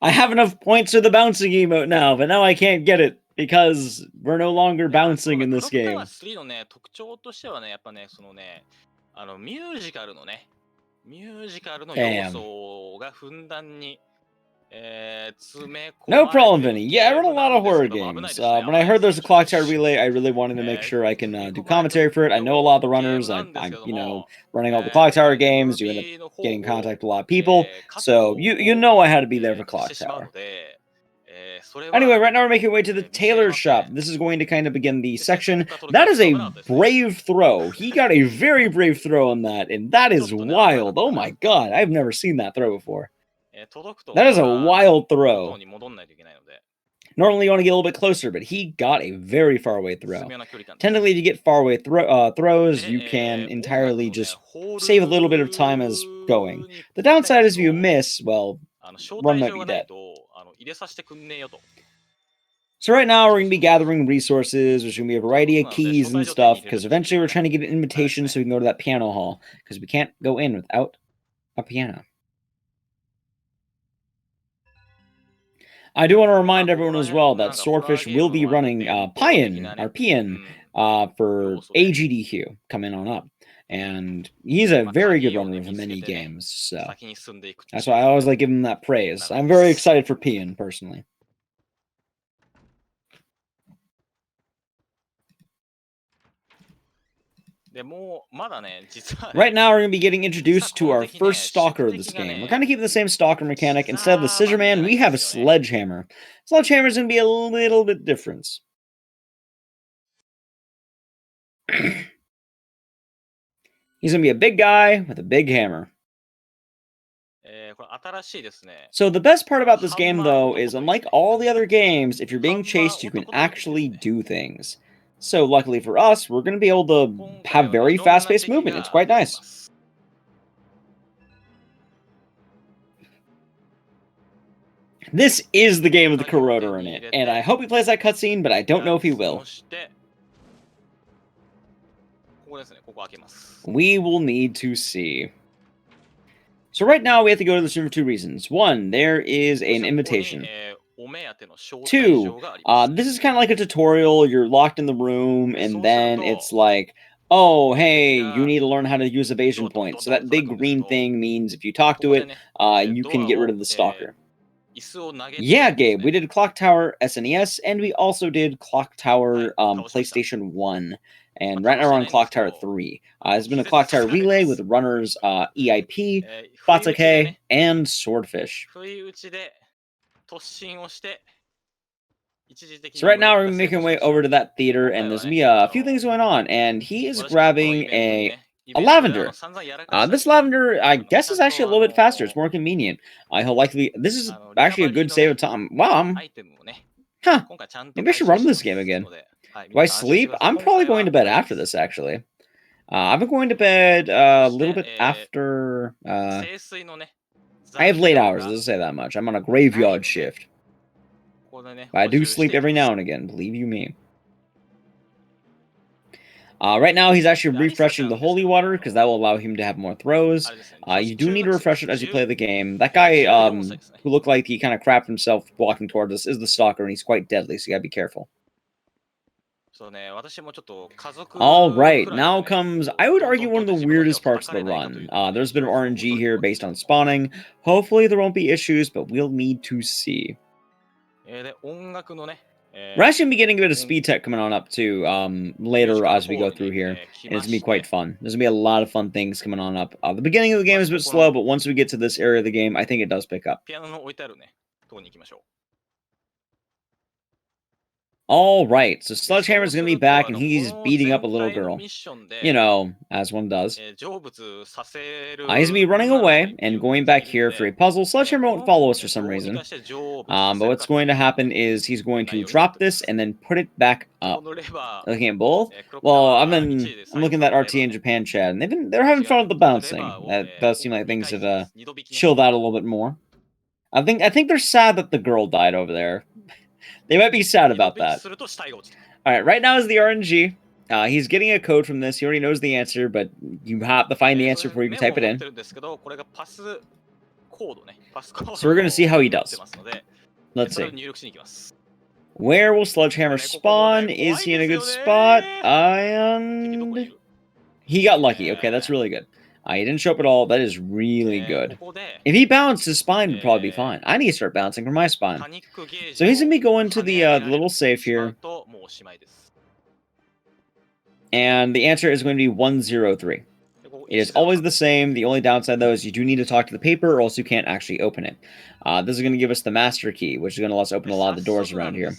I have enough points for the bouncing emote now, but now I can't get it because we're no longer bouncing in this クロックタ game. ワー3のね、特徴としてはね、やっぱね、そのね、ミュージカルの要素がふんだんに、詰め込 No まれ problem, てる Vinny. ゲ Yeah, I ー run a ムな lot ん of ですけ horror ども、危ない games. ですね。 When I heard there's a clock tower relay, I really wanted to make sure I can do commentary for it. I know a lot of the runners. I'm running all the clock tower games. You end up getting in contact with a lot of people. So you know I had to be there for clock tower. Anyway, right now we're making our way to the tailor shop. This is going to kind of begin the section. That is a brave throw. He got a very brave throw on that, and that is wild. Oh my god, I've never seen that throw before. That is a wild throw. Normally you want to get a little bit closer, but he got a very far away throw. Technically, if you get far away throws, you can entirely just save a little bit of time as going. The downside is if you miss, well, one might be dead. So right now we're going to be gathering resources. There's going to be a variety of keys and stuff, because eventually we're trying to get an invitation so we can go to that piano hall, because we can't go in without a piano. I do want to remind everyone as well that Swordfish will be running RPN for AGDQ coming on up. And he's a very good runner of many games, so that's why I always like giving him that praise. I'm very excited for Pian, personally. Right now, we're going to be getting introduced to our first stalker of this game. We're kind of keeping the same stalker mechanic. Instead of the scissor man, we have a sledgehammer. Sledgehammer is going to be a little bit different. He's going to be a big guy with a big hammer. So the best part about this game, though, is unlike all the other games, if you're being chased, you can actually do things. So luckily for us, we're going to be able to have very fast-paced movement. It's quite nice. This is the game with the Corroder in it, and I hope he plays that cutscene, but I don't know if he will. We will need to see. So right now, we have to go to this room for two reasons. One, there is an invitation. Two, this is kind of like a tutorial. You're locked in the room, and then it's like, oh, hey, you need to learn how to use evasion points. So that big green thing means if you talk to it, you can get rid of the stalker. Yeah, Gabe, we did Clock Tower SNES, and we also did Clock Tower PlayStation 1. And right now we're on Clock Tower 3. It's been a Clock Tower relay with runners Eip, batake, and swordfish. So right now we're making our way over to that theater, and there's going to be a few things going on. And he is grabbing a lavender. This lavender, I guess, is actually a little bit faster. It's more convenient. He'll likely... This is actually a good save of time. Wow, huh. Maybe I should run this game again. Do I sleep? I'm probably going to bed after this, actually. I've been going to bed a little bit after... I have late hours, let's say that much. I'm on a graveyard shift. But I do sleep every now and again, believe you me. Right now, he's actually refreshing the holy water, because that will allow him to have more throws. You do need to refresh it as you play the game. That guy who looked like he kind of crapped himself walking towards us is the stalker, and he's quite deadly, so you gotta be careful. Alright, now comes, I would argue, one of the weirdest parts of the run. There's a bit of RNG here based on spawning. Hopefully there won't be issues, but we'll need to see. We're actually going to be getting a bit of speed tech coming on up, too, later as we go through here. And it's going to be quite fun. There's going to be a lot of fun things coming on up. The beginning of the game is a bit slow, but once we get to this area of the game, I think it does pick up. Alright, so Sledgehammer's going to be back, and he's beating up a little girl. You know, as one does. He's going to be running away and going back here for a puzzle. Sledgehammer won't follow us for some reason. But what's going to happen is he's going to drop this and then put it back up. Looking at both? Well, I'm looking at that RTA In Japan chat, and they're having fun with the bouncing. That does seem like things have chilled out a little bit more. I think they're sad that the girl died over there. They might be sad about that. Alright, right now is the RNG. He's getting a code from this. He already knows the answer, but you have to find the answer before you can type it in. So we're going to see how he does. Let's see. Where will Sledgehammer spawn? Is he in a good spot? And he got lucky. Okay, that's really good. He didn't show up at all. That is really good. If he bounced, his spine would probably be fine. I need to start bouncing from my spine. So he's going to be going to the little safe here. And the answer is going to be 103. It is always the same. The only downside, though, is you do need to talk to the paper or else you can't actually open it. This is going to give us the master key, which is going to let us open a lot of the doors around here.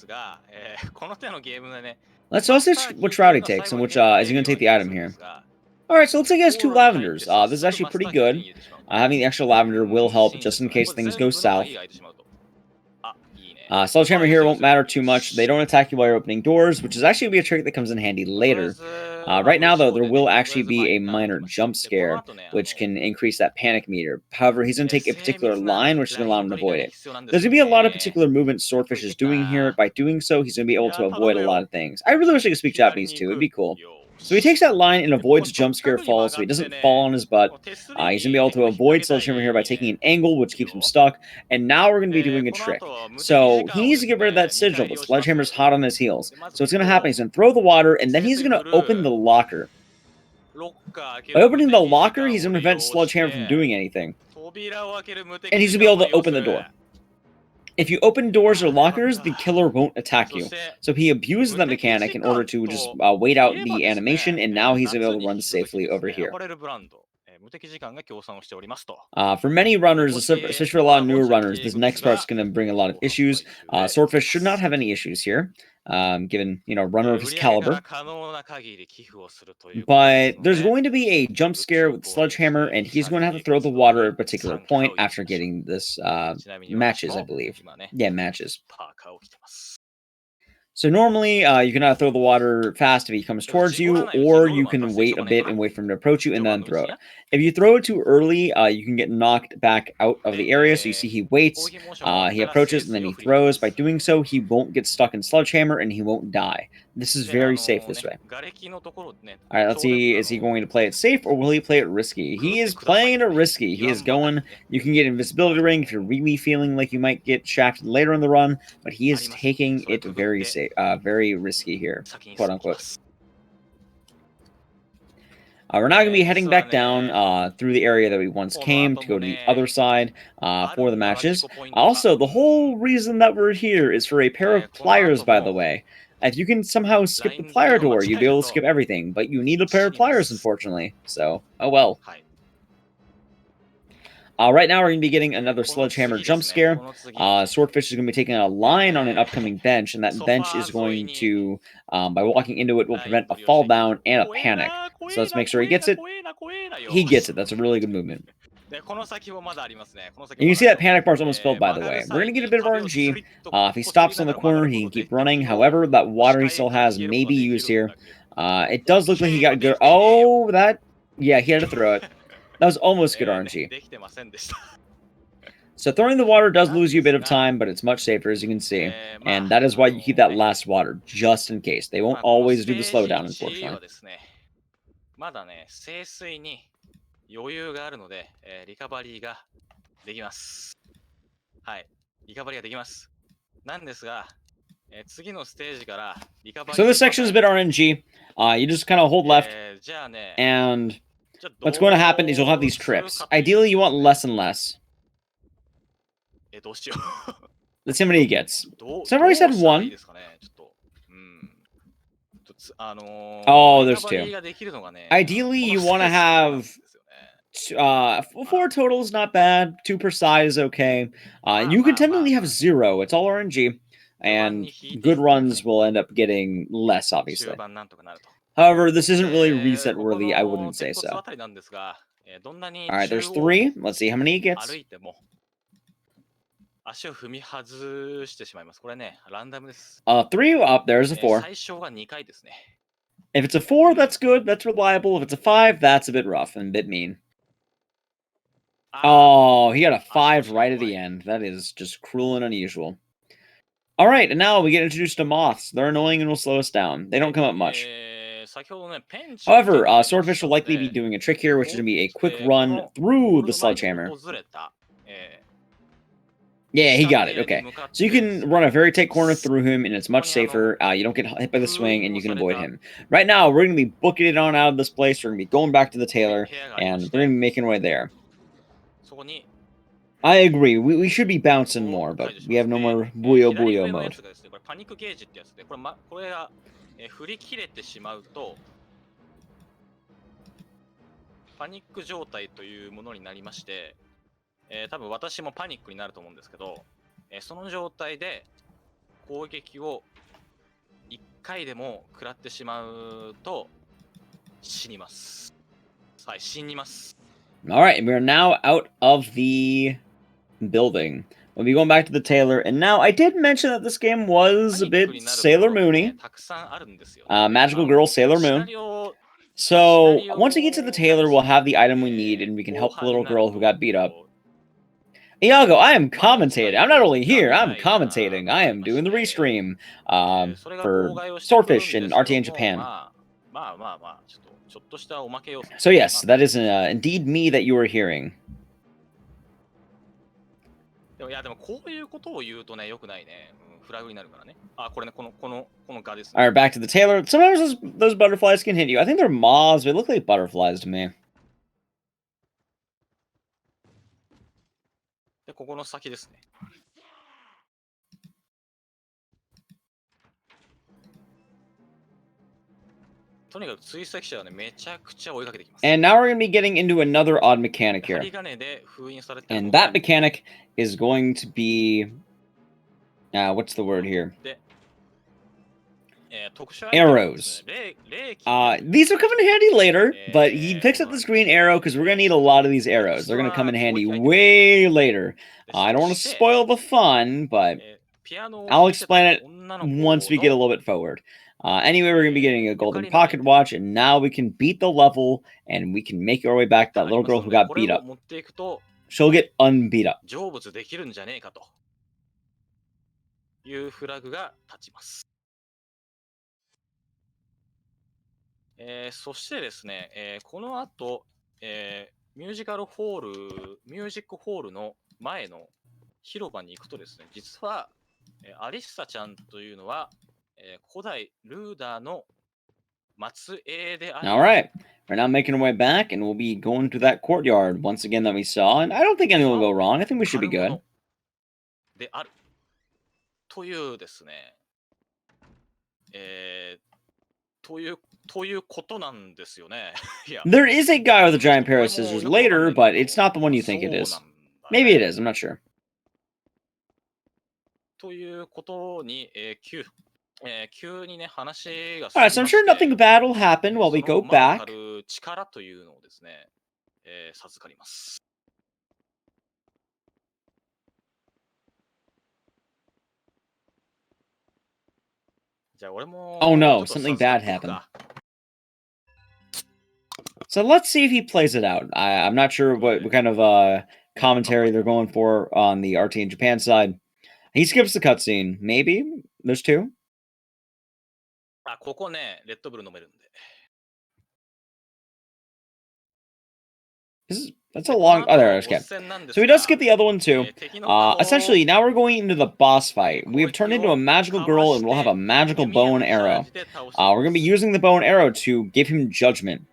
Let's also see which route he takes and which is he going to take the item here. Alright, so it looks like he has 2 lavenders. This is actually pretty good. Having the extra lavender will help just in case things go south. Sledgehammer here won't matter too much. They don't attack you while you're opening doors, which is actually going to be a trick that comes in handy later. Right now, though, there will actually be a minor jump scare, which can increase that panic meter. However, he's going to take a particular line, which is going to allow him to avoid it. There's going to be a lot of particular movements Swordfish is doing here. By doing so, he's going to be able to avoid a lot of things. I really wish I could speak Japanese, too. It'd be cool. So he takes that line and avoids jump scare fall, so he doesn't fall on his butt. He's going to be able to avoid Sledgehammer here by taking an angle, which keeps him stuck. And now we're going to be doing a trick. So he needs to get rid of that sigil, but Sledgehammer's hot on his heels. So what's going to happen, he's going to throw the water, and then he's going to open the locker. By opening the locker, he's going to prevent Sledgehammer from doing anything. And he's going to be able to open the door. If you open doors or lockers, the killer won't attack you. So he abuses that mechanic in order to just wait out the animation, and now he's able to run safely over here. For many runners, especially for a lot of newer runners, this next part's going to bring a lot of issues. Swordfish should not have any issues here, given, you know, runner of his caliber. But there's going to be a jump scare with Sledgehammer, and he's going to have to throw the water at a particular point after getting this matches, I believe. Yeah, matches. So normally, you can either throw the water fast if he comes towards you, or you can wait a bit and wait for him to approach you and then throw it. If you throw it too early, you can get knocked back out of the area. So you see he waits, he approaches, and then he throws. By doing so, he won't get stuck in Sledgehammer, and he won't die. This is very safe this way. Alright, let's see. Is he going to play it safe, or will he play it risky? He is playing it risky. He is going... You can get invisibility ring if you're really feeling like you might get shafted later in the run, but he is taking it very safe. Very risky here, quote unquote. We're now going to be heading back down through the area that we once came to go to the other side for the matches. Also, the whole reason that we're here is for a pair of pliers, by the way. If you can somehow skip the plier door, you'd be able to skip everything, but you need a pair of pliers, unfortunately. So, oh well. Right now, we're going to be getting another Sledgehammer jump scare. Swordfish is going to be taking a line on an upcoming bench, and that bench is going to, by walking into it, will prevent a fall down and a panic. So let's make sure he gets it. He gets it. That's a really good movement. And you can see that panic bar is almost filled, by the way. We're going to get a bit of RNG. If he stops on the corner, he can keep running. However, that water he still has may be used here. It does look like he got good... Oh, that... Yeah, he had to throw it. That was almost good RNG. So throwing the water does lose you a bit of time, but it's much safer, as you can see. And that is why you keep that last water, just in case. They won't always do the slowdown, unfortunately. So this section is a bit RNG. You just kind of hold left, and what's going to happen is you'll have these trips. Ideally, you want less and less. Let's see how many he gets. So I've already said one. Oh, there's two. Ideally, you want to have 4 total is not bad. 2 per side is okay. You can technically have 0. It's all RNG. And good runs will end up getting less, obviously. However, this isn't really reset worthy. I wouldn't say so. Alright, there's 3. Let's see how many he gets. 3 up, there's a 4. If it's a 4, that's good. That's reliable. If it's a 5, that's a bit rough and a bit mean. Oh, he got a 5 right at the end. That is just cruel and unusual. Alright, and now we get introduced to moths. They're annoying and will slow us down. They don't come up much. However, Swordfish will likely be doing a trick here, which is going to be a quick run through the sledgehammer. Yeah, he got it. Okay. So you can run a very tight corner through him, and it's much safer. You don't get hit by the swing, and you can avoid him. Right now, we're going to be booking it on out of this place. We're going to be going back to the tailor, and we're going to be making our way there. I agree. We should be bouncing more, but we have no more Buyo Buyo mode. パニックゲージってやつで、これが、振り切れてしまうと、パニック状態というものになりまして、多分私もパニックになると思うんですけど、その状態で攻撃を1回でも食らってしまうと死にます。はい、死にます。Alright, we are now out of the building. We'll be going back to the tailor, and now I did mention that this game was a bit Sailor Moon-y. Magical Girl Sailor Moon. So, once we get to the tailor, we'll have the item we need, and we can help the little girl who got beat up. Iago, I am commentating. I'm not only here, I'm commentating. I am doing the Restream for Swordfish and RTA In Japan. So yes, that is indeed me that you are hearing. いやでもこういうことを言うとね、よくないね。フラグになるからね。あ、これね、このガですね。Alright, back to the tailor. Sometimes those butterflies can hit you. I think they're moths, but they look like butterflies to me. で、ここの先ですね。とにかく追跡者はね、めちゃくちゃ追いかけてきます。And now we're going to be getting into another odd mechanic here. And that mechanic is going to be... what's the word here? Arrows. These will come in handy later, but he picks up this green arrow because we're going to need a lot of these arrows. They're going to come in handy way later. I don't want to spoil the fun, but I'll explain it once we get a little bit forward. Anyway, we're going to be getting a golden pocket watch, and now we can beat the level, and we can make our way back to that little girl who got beat up. She'll get unbeat up. いうフラグが立ちます。そしてですね、この後、ミュージックホールの前の広場に行くとですね、実は、アリッサちゃんというのは、古代ルーダーの末裔である。Alright, we're now making our way back, and we'll be going to that courtyard once again that we saw, and I don't think anything will go wrong. I think we should be good. である。というですね、ということなんですよね。There is a guy with a giant pair of scissors later, but it's not the one you think it is. Maybe it is, I'm not sure. ということに、急にね、話が Alright, so I'm sure nothing bad will happen while we go back. 力というのをですね、授かります。Oh no, something bad happened. So let's see if he plays it out. I'm not sure what kind of commentary they're going for on the RTA In Japan side. He skips the cutscene. Maybe? There's two? あ、ここね、レッドブル飲めるんで。That's a long... Oh, there, okay. So he does skip the other one, too. Essentially, now we're going into the boss fight. We have turned into a magical girl, and we'll have a magical bow and arrow. We're going to be using the bow and arrow to give him judgment.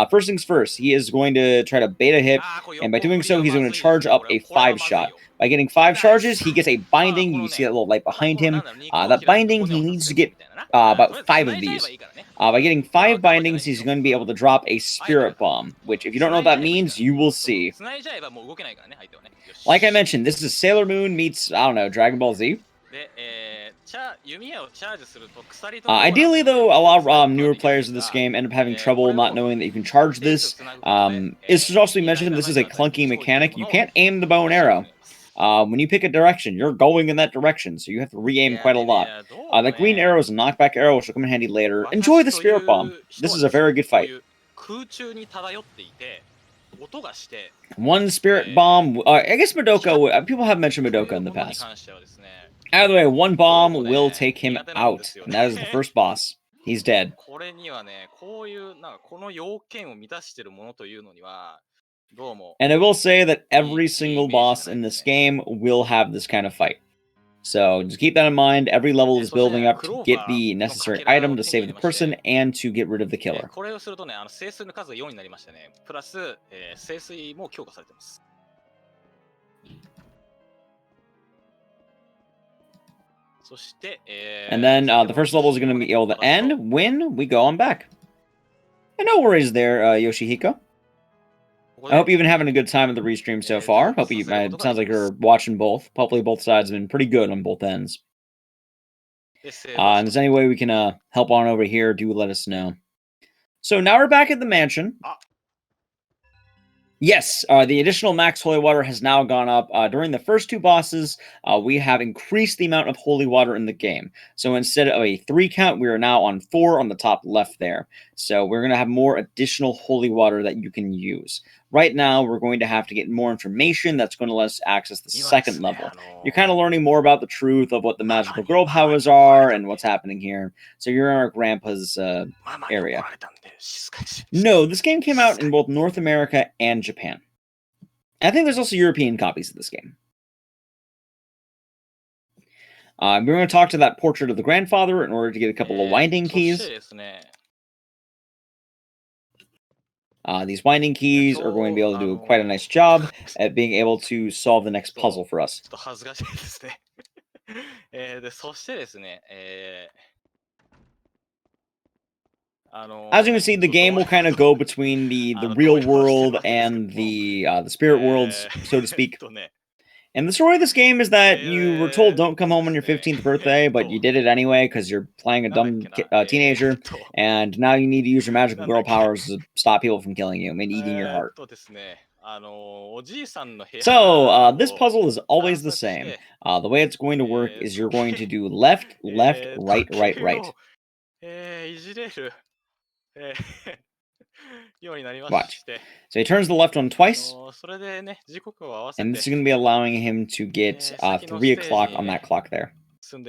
First things first, he is going to try to bait a hit, and by doing so, he's going to charge up a 5-shot. By getting 5 charges, he gets a binding. You can see that little light behind him. That binding, he needs to get about 5 of these. By getting 5 bindings, he's going to be able to drop a spirit bomb, which, if you don't know what that means, you will see. Like I mentioned, this is Sailor Moon meets, I don't know, Dragon Ball Z. Ideally, though, a lot of newer players of this game end up having trouble not knowing that you can charge this. It should also be mentioned this is a clunky mechanic. You can't aim the bow and arrow. When you pick a direction, you're going in that direction, so you have to re-aim quite a lot. That green arrow is a knockback arrow, which will come in handy later. Enjoy the spirit bomb. This is a very good fight. One spirit bomb. I guess Madoka. People have mentioned Madoka in the past. Either way, one bomb will take him out. And that is the first boss. He's dead. これにはね、こういう、なんかこの要件を満たしてるものというのには、どうも。 And I will say that every いい single イメージ boss じゃない in で this すね。 game will have this kind of fight. So just keep that in mind. Every level is そして building ね、 up ク to ロー get バ the ーのか necessary けら item を to 手に save 入 the れまして person and to get rid of the killer. これをするとね、整数の数が4になりましてね、プラス、整水も強化されてます。そして、And then the first level is going to be able to end when we go on back. And no worries there, Yoshihiko. I hope you've been having a good time at the Restream so far. Hope you. It sounds like you're watching both. Hopefully, both sides have been pretty good on both ends. And if there's any way we can help on over here, do let us know. So now we're back at the mansion. Yes, the additional max holy water has now gone up. During the first 2 bosses, we have increased the amount of holy water in the game. So instead of a 3 count, we are now on 4 on the top left there. So we're going to have more additional holy water that you can use. Right now, we're going to have to get more information that's going to let us access the second level. You're kind of learning more about the truth of what the magical girl powers are and what's happening here. So you're in our grandpa's area. No, this game came out in both North America and Japan. I think there's also European copies of this game. We're going to talk to that portrait of the grandfather in order to get a couple of winding keys. These winding keys are going to be able to do quite a nice job at being able to solve the next puzzle for us. As you can see, the game will kind of go between the real world and the spirit worlds, so to speak. And the story of this game is that you were told don't come home on your 15th birthday, but you did it anyway because you're playing a dumb teenager, and now you need to use your magical girl powers to stop people from killing you and eating your heart. So, this puzzle is always the same. The way it's going to work is you're going to do left, left, right, right, right. Watch. So he turns the left one twice, and this is going to be allowing him to get 3 o'clock on that clock there. In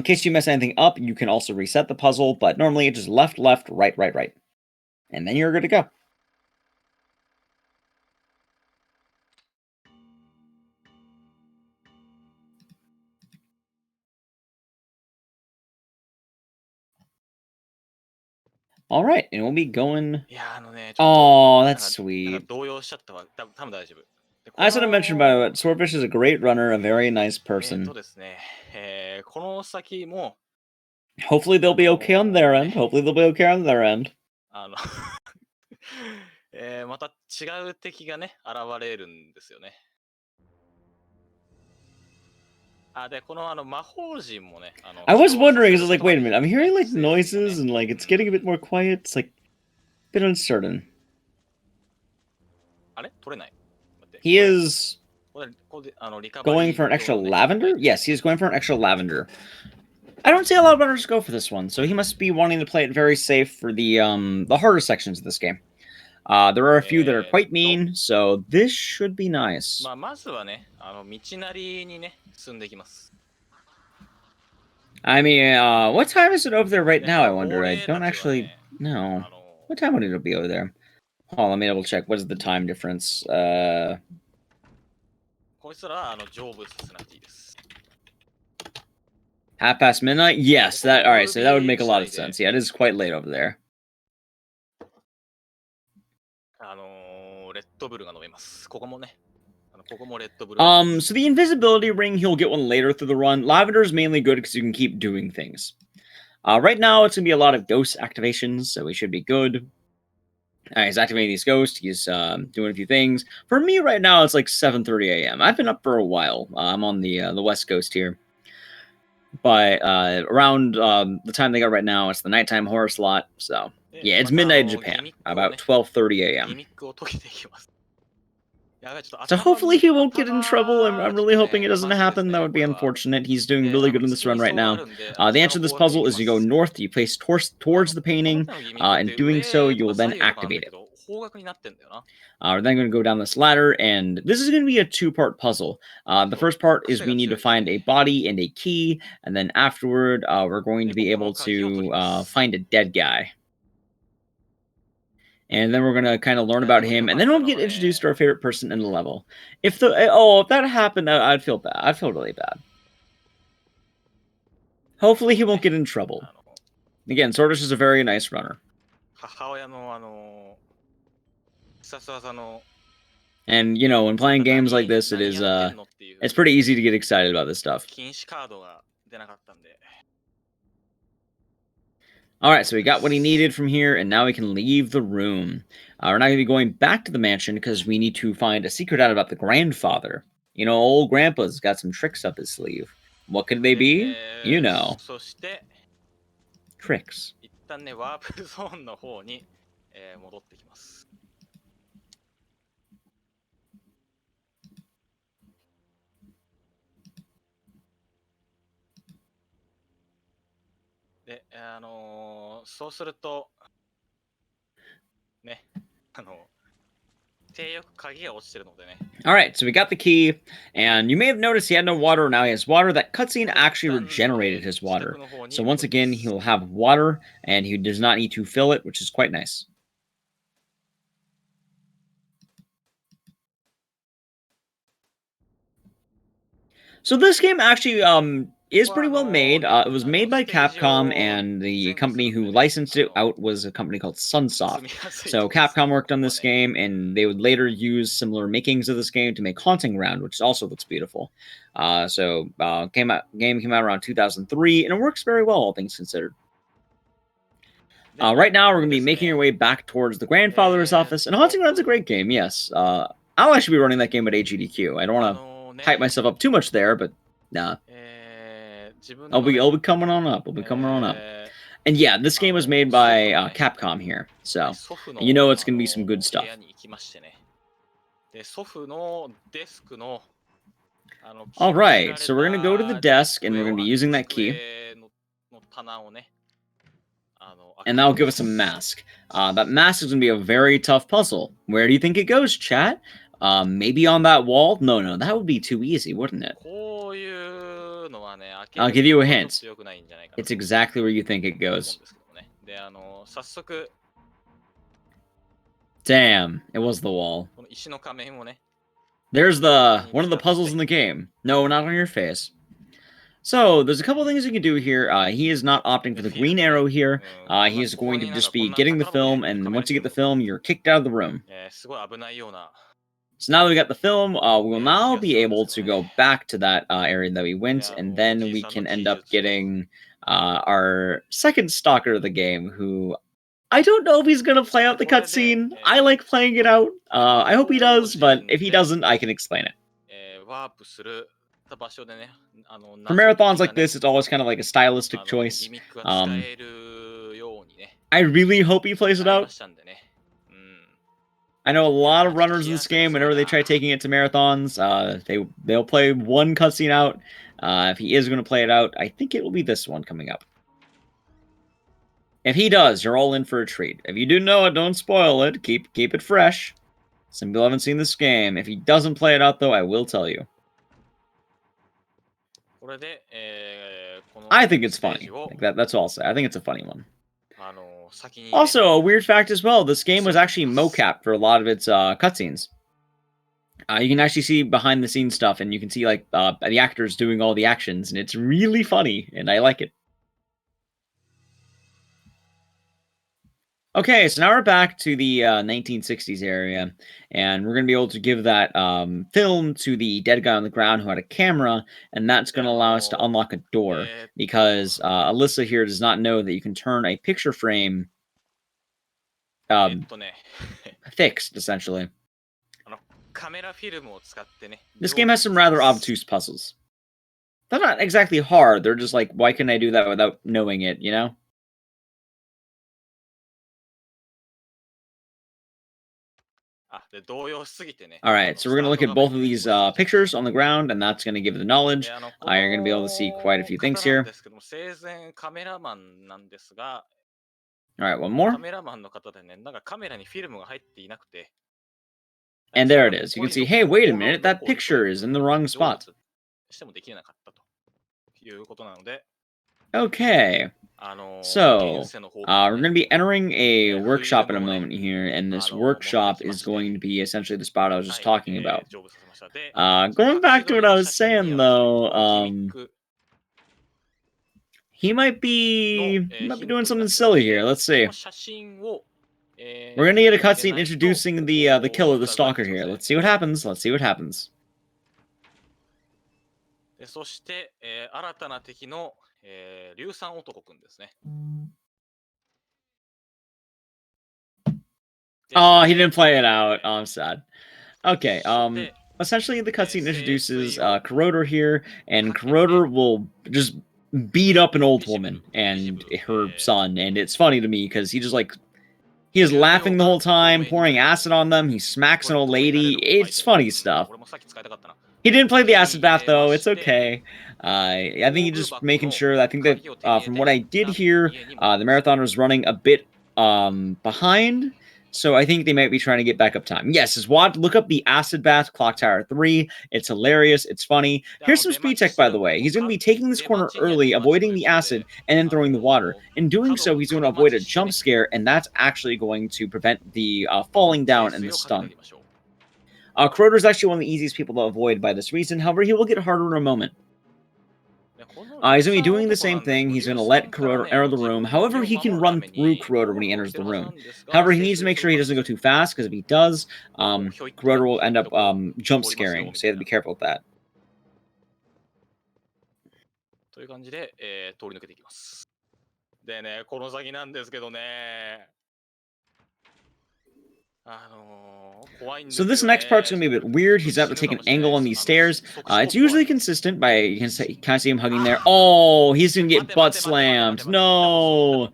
case you mess anything up, you can also reset the puzzle, but normally it's just left, left, right, right, right. And then you're good to go. All right, and we'll be going... Oh, that's sweet. I should have mentioned about it, Swordfish is a great runner, a very nice person. Hopefully they'll be okay on their end. Hopefully they'll be okay on their end. また違う敵がね、現れるんですよね。で、この魔法陣もね、I was wondering, I was like, wait a minute, I'm hearing like noises and like it's getting a bit more quiet. It's like a bit uncertain. あれ取れない。 He is going for an extra lavender? Yes, he is going for an extra lavender. I don't see a lot of runners go for this one, so he must be wanting to play it very safe for the harder sections of this game. There are a few that are quite mean, so this should be nice. まずはね、道なりにね、進んでいきます。 I mean, what time is it over there right now, I wonder? I don't actually know. What time would it be over there? Oh, let me double check. What is the time difference? こいつらは成仏させなくていいです。 Half past midnight? Yes, that alright, so that would make a lot of sense. Yeah, it is quite late over there. レッドブルが飲めます。ここもね。So the invisibility ring, he'll get one later through the run. Lavender is mainly good because you can keep doing things. Right now, it's going to be a lot of ghost activations, so he should be good. He's activating these ghosts. He's doing a few things. For me right now, it's like 7:30 a.m. I've been up for a while. I'm on the West Coast here. But around the time they got right now, it's the nighttime horror slot. So, yeah, it's midnight in Japan. About 12:30 a.m. So hopefully he won't get in trouble. I'm really hoping it doesn't happen. That would be unfortunate. He's doing really good in this run right now. The answer to this puzzle is you go north, you place towards the painting, and doing so, you will then activate it. We're then going to go down this ladder, and this is going to be a two-part puzzle. The first part is we need to find a body and a key, and then afterward, we're going to be able to find a dead guy. And then we're going to kind of learn about him, and then we'll get introduced to our favorite person in the level. If that happened, I'd feel bad. I'd feel really bad. Hopefully he won't get in trouble. Again, Swordfish is a very nice runner. And, you know, when playing games like this, it's pretty easy to get excited about this stuff. Alright, so we got what he needed from here, and now we can leave the room. We're not going to be going back to the mansion, because we need to find a secret out about the grandfather. You know, old Grandpa's got some tricks up his sleeve. What could they be? You know. Tricks. Alright, so we got the key, and you may have noticed he had no water, now he has water. That cutscene actually regenerated his water. So once again, he'll have water, and he does not need to fill it, which is quite nice. So this game actually is pretty well made. It was made by Capcom, and the company who licensed it out was a company called Sunsoft. So Capcom worked on this game, and they would later use similar makings of this game to make Haunting Ground, which also looks beautiful. Game came out around 2003, and it works very well, all things considered. Right now, we're going to be making our way back towards the grandfather's office, and Haunting Ground's a great game, yes. I'll actually be running that game at HEDQ. I don't want to hype myself up too much there, but nah. I'll be coming on up. And yeah, this game was made by Capcom here, so you know it's gonna be some good stuff. All right, so we're gonna go to the desk, and we're gonna be using that key, and that'll give us a mask. That mask is gonna be a very tough puzzle. Where do you think it goes, chat? Maybe on that wall? No, that would be too easy, wouldn't it? I'll give you a hint. It's exactly where you think it goes. Damn, it was the wall. There's one of the puzzles in the game. No, not on your face. So, there's a couple things you can do here. He is not opting for the green arrow here. He is going to just be getting the film, and once you get the film, you're kicked out of the room. So now that we got the film, we will now be able to go back to that area that we went, and then we can end up getting our second stalker of the game, who I don't know if he's going to play out the cutscene. I like playing it out. I hope he does, but if he doesn't, I can explain it. For marathons like this, it's always kind of like a stylistic choice. I really hope he plays it out. I know a lot of runners in this game, whenever they try taking it to marathons, they'll play one cutscene out. If he is going to play it out, I think it will be this one coming up. If he does, you're all in for a treat. If you do know it, don't spoil it. Keep it fresh. Some people haven't seen this game. If he doesn't play it out, though, I will tell you. I think it's funny. That's all I'll say. I think it's a funny one. Also, a weird fact as well, this game was actually mocap for a lot of its cutscenes. You can actually see behind-the-scenes stuff, and you can see like the actors doing all the actions, and it's really funny, and I like it. Okay, so now we're back to the 1960s area, and we're going to be able to give that film to the dead guy on the ground who had a camera, and that's going to allow us to unlock a door, because Alyssa here does not know that you can turn a picture frame fixed, essentially. This game has some rather obtuse puzzles. They're not exactly hard, they're just like, why can I do that without knowing it, you know? Alright, so we're going to look at both of these pictures on the ground, and that's going to give the knowledge. You're going to be able to see quite a few things here. All right, one more. カメラマンの方でね、なんかカメラにフィルムが入っていなくて。 And there it is. You can see, hey, wait a minute, that picture is in the wrong spot. してもできなかったということなので、 Okay. So, we're going to be entering a workshop in a moment here, and this workshop is going to be essentially the spot I was just talking about. Going back to what I was saying, though, he might be doing something silly here. Let's see. We're going to get a cutscene introducing the killer, the stalker here. Let's see what happens. Let's see what happens. そして、新たな敵の、硫酸男くんですね。 Oh, he didn't play it out. Oh, I'm sad. Okay, essentially the cutscene introduces Corroder here, and Corroder will just beat up an old woman and her son, and it's funny to me because he just like he is laughing the whole time, pouring acid on them. He smacks an old lady. It's funny stuff. He didn't play the acid bath though. It's okay. I think he's just making sure. I think that from what I did hear, the marathoner is running a bit behind. So I think they might be trying to get back up time. Yes, is what look up the Acid Bath Clock Tower 3. It's hilarious. It's funny. Here's some speed tech, by the way. He's going to be taking this corner early, avoiding the acid, and then throwing the water. In doing so, he's going to avoid a jump scare, and that's actually going to prevent the falling down and the stun. Corroder is actually one of the easiest people to avoid by this reason. However, he will get harder in a moment. He's going to be doing the same thing. He's going to let Corroder enter the room. However, he can run through Corroder when he enters the room. However, he needs to make sure he doesn't go too fast, because if he does, Corroder will end up jump scaring. So you have to be careful with that. という感じで、通り抜けていきます。でね、この先なんですけどね。So this next part's going to be a bit weird. He's got to take an angle on these stairs. It's usually consistent by, you can kind of see him hugging there. Oh, he's going to get butt slammed. No.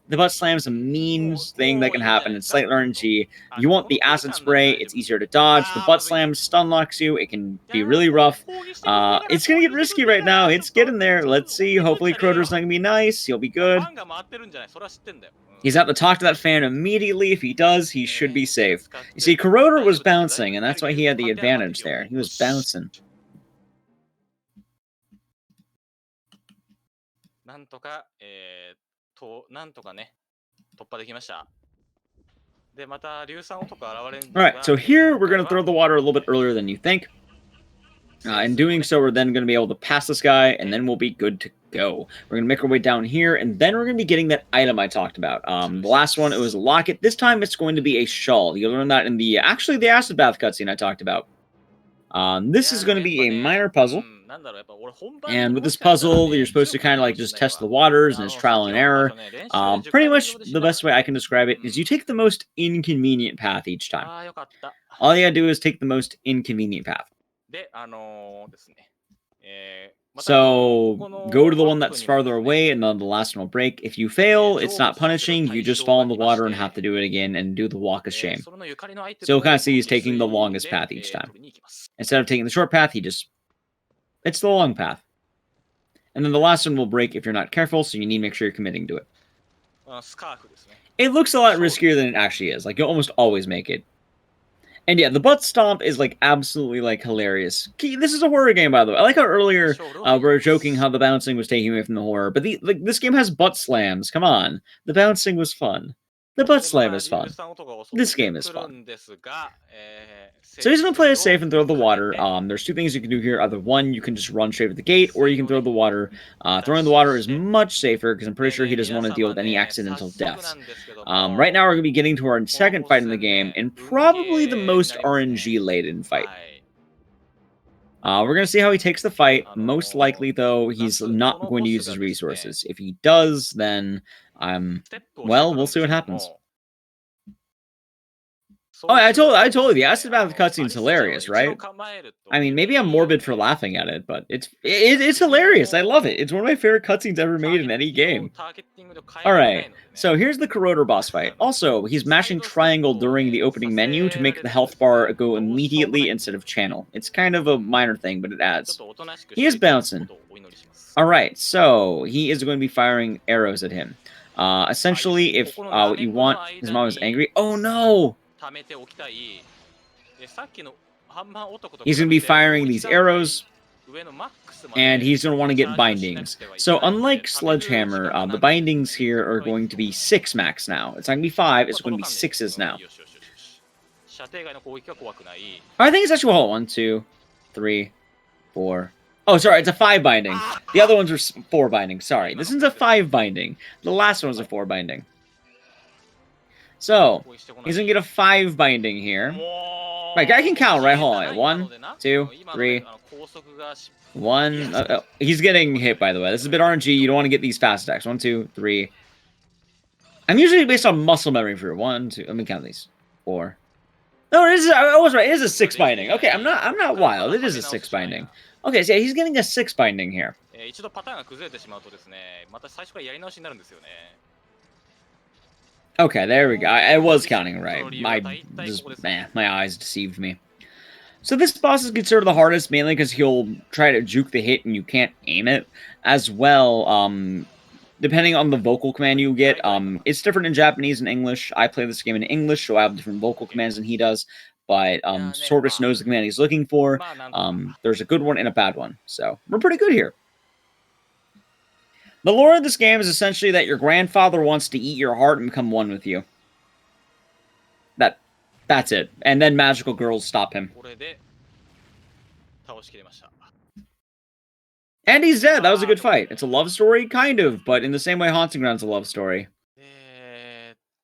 The butt slam is a mean thing that can happen. It's slight RNG. You want the acid spray. It's easier to dodge. The butt slam stun locks you. It can be really rough. It's going to get risky right now. It's getting there. Let's see. Hopefully Corroder's not going to be nice. He'll be good. He's got to talk to that fan immediately. If he does, he should be safe. You see, Corroder was bouncing, and that's why he had the advantage there. He was bouncing. なんとかね、突破できました。で、また硫酸男現れるんですが。Alright, so here we're going to throw the water a little bit earlier than you think. In doing so, we're then going to be able to pass this guy, and then we'll be good to go. We're going to make our way down here, and then we're going to be getting that item I talked about. The last one, it was a locket. This time, it's going to be a shawl. You'll learn that in the, actually, the acid bath cutscene I talked about. This is going to be a minor puzzle. And with this puzzle, you're supposed to kind of like just test the waters, and it's trial and error. Pretty much the best way I can describe it is you take the most inconvenient path each time. All you gotta do is take the most inconvenient path. So, go to the one that's farther away, and then the last one will break. If you fail, it's not punishing. You just fall in the water and have to do it again and do the walk of shame. So, you'll kind of see he's taking the longest path each time. Instead of taking the short path, it's the long path. And then the last one will break if you're not careful, so you need to make sure you're committing to it. It looks a lot riskier than it actually is. Like, you'll almost always make it. And yeah, the butt stomp is, like, absolutely, like, hilarious. This is a horror game, by the way. I like how earlier we were joking how the bouncing was taking away from the horror, but this game has butt slams. Come on. The bouncing was fun. The butt slam is fun. This game is fun. So he's going to play it safe and throw the water. There's two things you can do here. Either one, you can just run straight to the gate, or you can throw the water. Throwing the water is much safer, because I'm pretty sure he doesn't want to deal with any accidental deaths. Right now, we're going to be getting to our second fight in the game, and probably the most RNG-laden fight. We're going to see how he takes the fight. Most likely, though, he's not going to use his resources. If he does, then, well, we'll see what happens. Oh, I told you, the acid bath cutscene's hilarious, right? I mean, maybe I'm morbid for laughing at it, but it's hilarious. I love it. It's one of my favorite cutscenes ever made in any game. Alright, so here's the Corroder boss fight. Also, he's mashing triangle during the opening menu to make the health bar go immediately instead of channel. It's kind of a minor thing, but it adds. He is bouncing. Alright, so he is going to be firing arrows at him. Essentially, if what you want, his mom is angry. Oh no! 貯めておきたい。で、さっきのハンマー男と He's going to be firing these arrows, 上のマックスまで and he's going to want to チ get ャージをしなく bindings. てはいけ So ないので unlike 貯める時間 Sledgehammer, が the 何分 bindings here are going to be 6 max now. It's not going to be 5, it's going to be 6s now. よしよしよしよし。射程外の攻撃が怖くない。 I think it's actually, hold on, 1, 2, 3, 4. Oh, sorry, it's a 5 binding. The other ones are 4 binding. Sorry, this one's a 5 binding. The last one was a 4 binding. So, he's going to get a 5 binding here. Right, I can count, right? Hold on. 1, 2, 3. 1. He's getting hit, by the way. This is a bit RNG. You don't want to get these fast attacks. 1, 2, 3. I'm usually based on muscle memory for 1, 2. Let me count these. 4. No, it is. I was right. It is a 6 binding. Okay, I'm not wild. It is a 6 binding. Okay, so yeah, he's getting a 6 binding here. 一度パターンが崩れてしまうとですね、また最初からやり直しになるんですよね。 Okay, there we go. I was counting right. My eyes deceived me. So this boss is considered the hardest, mainly because he'll try to juke the hit and you can't aim it. As well, depending on the vocal command you get, it's different in Japanese and English. I play this game in English, so I have different vocal commands than he does. But Swordfish knows the command he's looking for. There's a good one and a bad one. So we're pretty good here. The lore of this game is essentially that your grandfather wants to eat your heart and become one with you. That's it. And then magical girls stop him. これで倒しきれました。 And he's dead. That was a good fight. It's a love story, kind of, but in the same way Haunting Ground's a love story.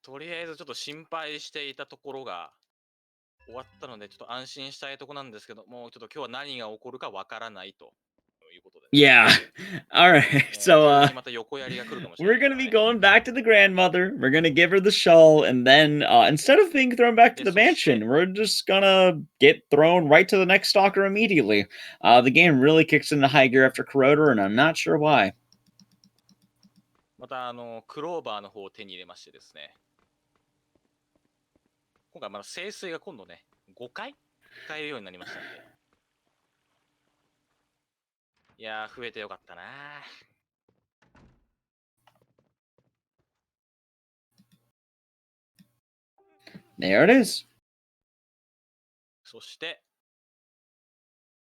とりあえずちょっと心配していたところが終わったのでちょっと安心したいところなんですけども、ちょっと今日は何が起こるかわからないと。Yeah. Alright, so, we're gonna be going back to the grandmother, we're gonna give her the shawl, and then, instead of being thrown back to the mansion, we're just gonna get thrown right to the next stalker immediately. The game really kicks into high gear after Corroder, and I'm not sure why. また、クローバーの方を手に入れましてですね。今回まだ聖水が今度ね、5回使えるようになりましたんで。 いやー、増えてよかったな。 There it is. そして、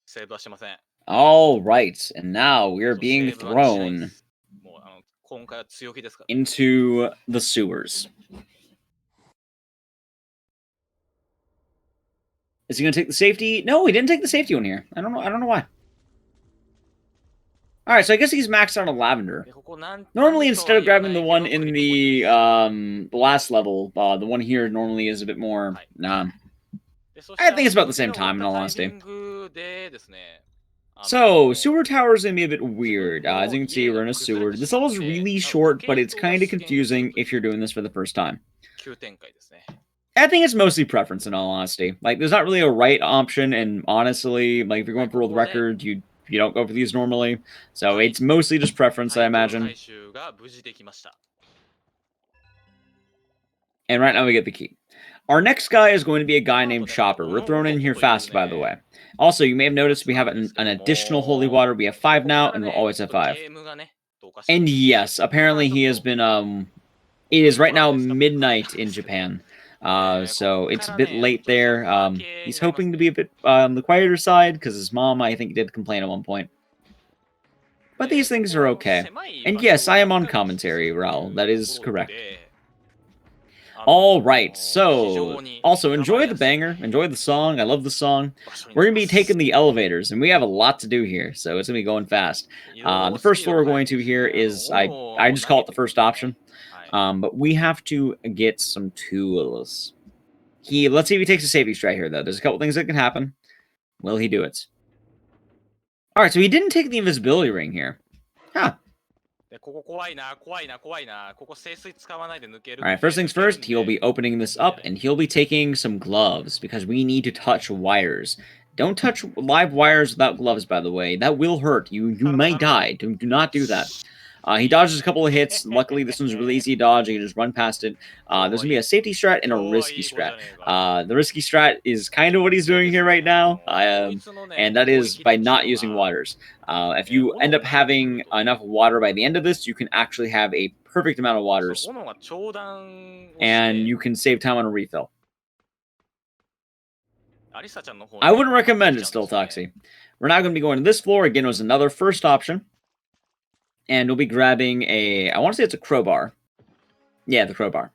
セーブはしません。 All right, and now we're being thrown もう今回は強気ですから。 into the sewers. Is he gonna take the safety? No, he didn't take the safety one here. I don't know why. Alright, so I guess he's maxed out on Lavender. Normally, instead of grabbing the one in the last level, the one here normally is a bit more... I think it's about the same time, in all honesty. So, sewer tower is going to be a bit weird. As you can see, we're in a sewer. This level is really short, but it's kind of confusing if you're doing this for the first time. I think it's mostly preference, in all honesty. Like, there's not really a right option, and honestly, like, if you're going for world record, you don't go for these normally. So it's mostly just preference, I imagine. And right now we get the key. Our next guy is going to be a guy named Chopper. We're thrown in here fast, by the way. Also, you may have noticed we have an additional holy water. We have 5 now, and we'll always have 5. And yes, apparently he has been, it is right now midnight in Japan. So it's a bit late there. He's hoping to be a bit on the quieter side, because his mom, I think, did complain at one point. But these things are okay. And yes, I am on commentary, Raul. That is correct. Alright, so, also, enjoy the banger, enjoy the song, I love the song. We're going to be taking the elevators, and we have a lot to do here, so it's going to be going fast. The first floor we're going to here is, I just call it the first option. But we have to get some tools. Let's see if he takes a safety strike here, though. There's a couple things that can happen. Will he do it? Alright, so he didn't take the invisibility ring here. Huh. Alright, first things first, he'll be opening this up, and he'll be taking some gloves, because we need to touch wires. Don't touch live wires without gloves, by the way. That will hurt. You might die. Do not do that. He dodges a couple of hits. Luckily, this one's really easy to dodge. You can just run past it. There's going to be a safety strat and a risky strat. The risky strat is kind of what he's doing here right now, and that is by not using waters. If you end up having enough water by the end of this, you can actually have a perfect amount of そう waters, 斧が長弾をして and you can save time on a refill. アリサちゃんの方に I wouldn't 回ってき recommend ち it ゃうん still, ですよね。 Toxie. We're not going to be going to this floor. Again, it was another first option. And we'll be grabbing a, I want to say it's a crowbar. Yeah, the crowbar.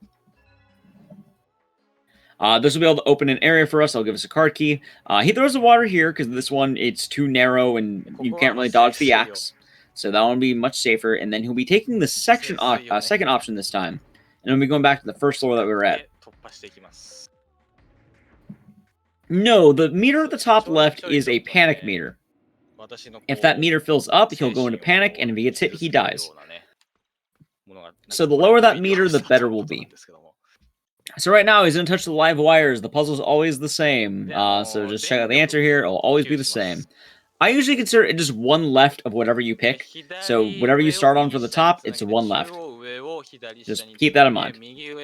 This will be able to open an area for us. I'll give us a card key. He throws the water here because this one, it's too narrow and you can't really dodge the axe. So that one will be much safer. And then he'll be taking the second option this time. And we'll be going back to the first floor that we were at. で突破していきます。 No, the meter at the top left is a panic meter. 私の If that meter fills up, he'll go into panic, and if he gets hit, he dies. So the lower that meter, the better we'll be. So right now, he's going to touch the live wires. The puzzle's always the same. So just check out the answer here. It'll always be the same. I usually consider it just one left of whatever you pick. So whatever you start on from the top, it's one left. Just keep that in mind.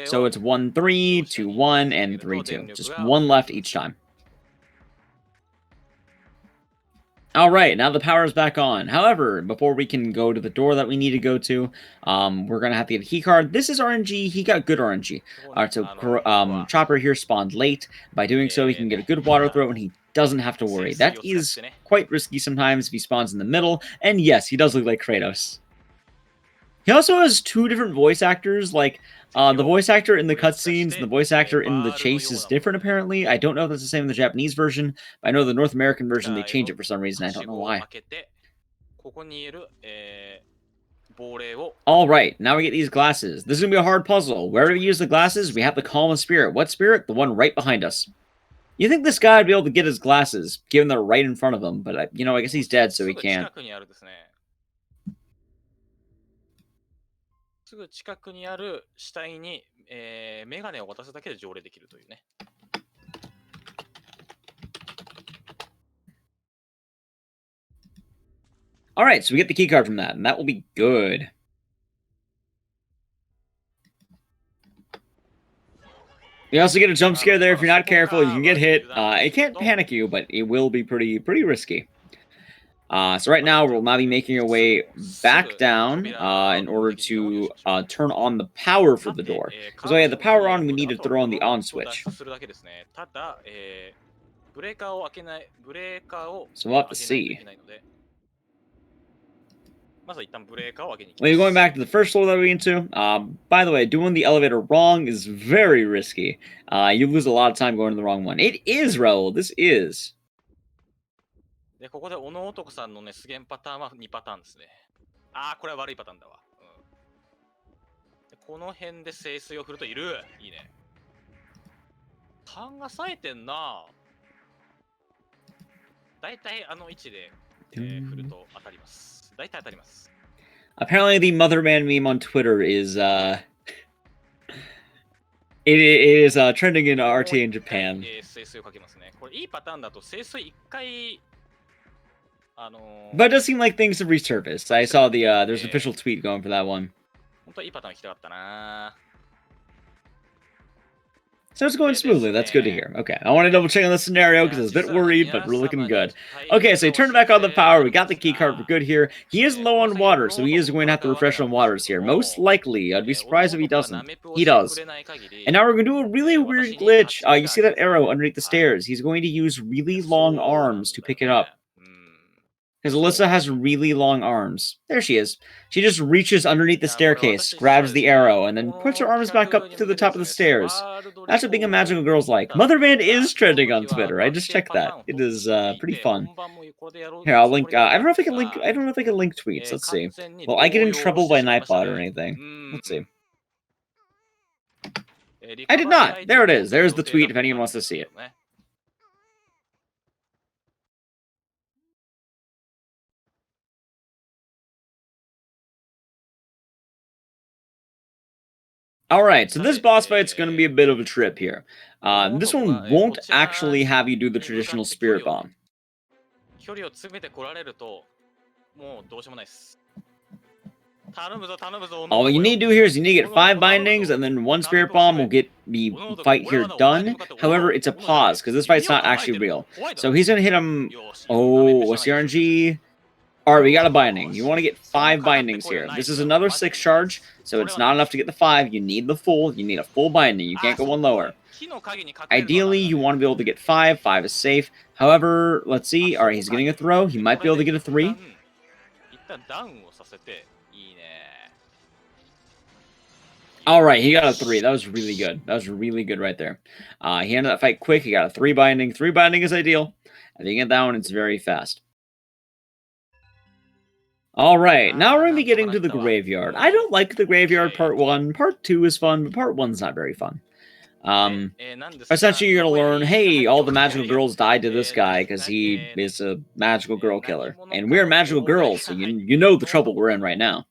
So it's 1, 3, 2, 1, and 3, 2. Just one left each time. Alright, now the power is back on. However, before we can go to the door that we need to go to, we're going to have to get a key card. This is RNG. He got good RNG. Alright, so Chopper here spawned late. By doing so, he can get a good water throw, and he doesn't have to worry. That is quite risky sometimes if he spawns in the middle. And yes, he does look like Kratos. He also has two different voice actors, like... the voice actor in the cutscenes and the voice actor in the chase is different, apparently. I don't know if that's the same in the Japanese version, but I know the North American version, they change it for some reason. I don't know why. Alright, now we get these glasses. This is going to be a hard puzzle. Where do we use the glasses? We have to calm a spirit. What spirit? The one right behind us. You think this guy would be able to get his glasses, given they're right in front of him, but, I guess he's dead, so he can't. すぐ近くにある死体に、メガネを渡すだけで条例できるというね。Alright, so we get the keycard from that, and that will be good. You also get a jump scare there. If you're not careful, you can get hit. It can't panic you, but it will be pretty risky. So right now, we'll now be making our way back down in order to turn on the power for the door. Because when we have the power on, we need to throw on the on switch. So we'll have to see. We're going back to the first floor that we went to. By the way, doing the elevator wrong is very risky. You lose a lot of time going to the wrong one. It is, Raul. This is. で、ここで小野男さんのね、出現パターンは2パターンですね。ああ、これは悪いパターンだわ。でこの辺で聖水を振るといる。いいね。勘が冴えてんな。だいたいあの位置で、振ると当たります。だいたい当たります。Apparently, the Motherman meme on Twitter is it is trending in RTA in Japan. 聖水をかけますね。これいいパターンだと聖水1回。But it does seem like things have resurfaced. I saw the there's an official tweet going for that one. So it's going smoothly. That's good to hear. Okay, I want to double check on the scenario because I was a bit worried, but we're looking good. Okay, so he turned back on the power. We got the key card. We're good here. He is low on water, so he is going to have to refresh on waters here. Most likely. I'd be surprised if he doesn't. He does. And now we're going to do a really weird glitch. You see that arrow underneath the stairs? He's going to use really long arms to pick it up. Because Alyssa has really long arms. There she is. She just reaches underneath the staircase, grabs the arrow, and then puts her arms back up to the top of the stairs. That's what being a magical girl's like. Motherman is trending on Twitter. I just checked that. It is pretty fun. Here, I'll link. I don't know if I can link. I don't know if I can link tweets. Let's see. Will I get in trouble by Nightbot or anything? Let's see. I did not. There it is. There's the tweet if anyone wants to see it. Alright, so this boss fight's going to be a bit of a trip here. This one won't actually have you do the traditional spirit bomb. All you need to do here is you need to get 5 bindings, and then 1 spirit bomb will get the fight here done. However, it's a pause, because this fight's not actually real. So he's going to hit him... Oh, what's the RNG? All right, we got a binding. You want to get 5 bindings here. This is another 6 charge, so it's not enough to get the 5. You need the full. You need a full binding. You can't go one lower. Ideally, you want to be able to get 5. 5 is safe. However, let's see. All right, he's getting a throw. He might be able to get a 3. All right, he got a 3. That was really good. That was really good right there. He ended that fight quick. He got a 3 binding. 3 binding is ideal. If you get that one, it's very fast. All right, now we're going to be getting to the graveyard. I don't like the graveyard part 1. Part 2 is fun, but part 1's not very fun. Essentially, you're going to learn, hey, all the magical girls died to this guy because he is a magical girl killer. And we're magical girls, so you know the trouble we're in right now.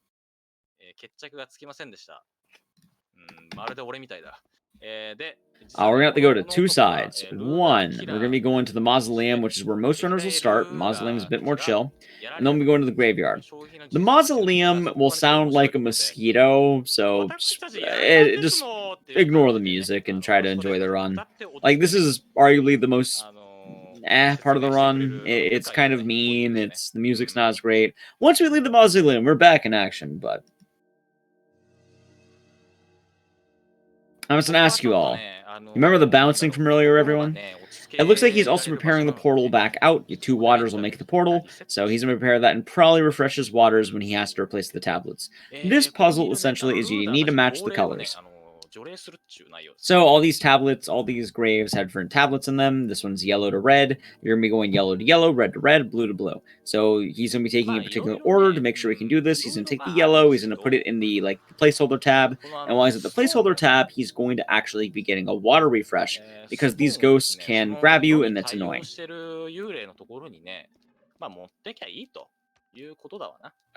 We're going to have to go to 2 sides. One, we're going to be going to the mausoleum, which is where most runners will start. The mausoleum is a bit more chill. And then we go into the graveyard. The mausoleum will sound like a mosquito, so just ignore the music and try to enjoy the run. Like, this is arguably the most part of the run. It's kind of mean. The music's not as great. Once we leave the mausoleum, we're back in action, but I was going to ask you all, remember the bouncing from earlier, everyone? It looks like he's also preparing the portal back out. Your 2 waters will make the portal, so he's going to prepare that and probably refresh his waters when he has to replace the tablets. This puzzle, essentially, is you need to match the colors. So all these tablets, all these graves have different tablets in them. This one's yellow to red. You're going to be going yellow to yellow, red to red, blue to blue. So he's going to be taking a particular order to make sure we can do this. He's going to take the yellow. He's going to put it in the placeholder tab. And while he's at the placeholder tab, he's going to actually be getting a water refresh because these ghosts can grab you and that's annoying. So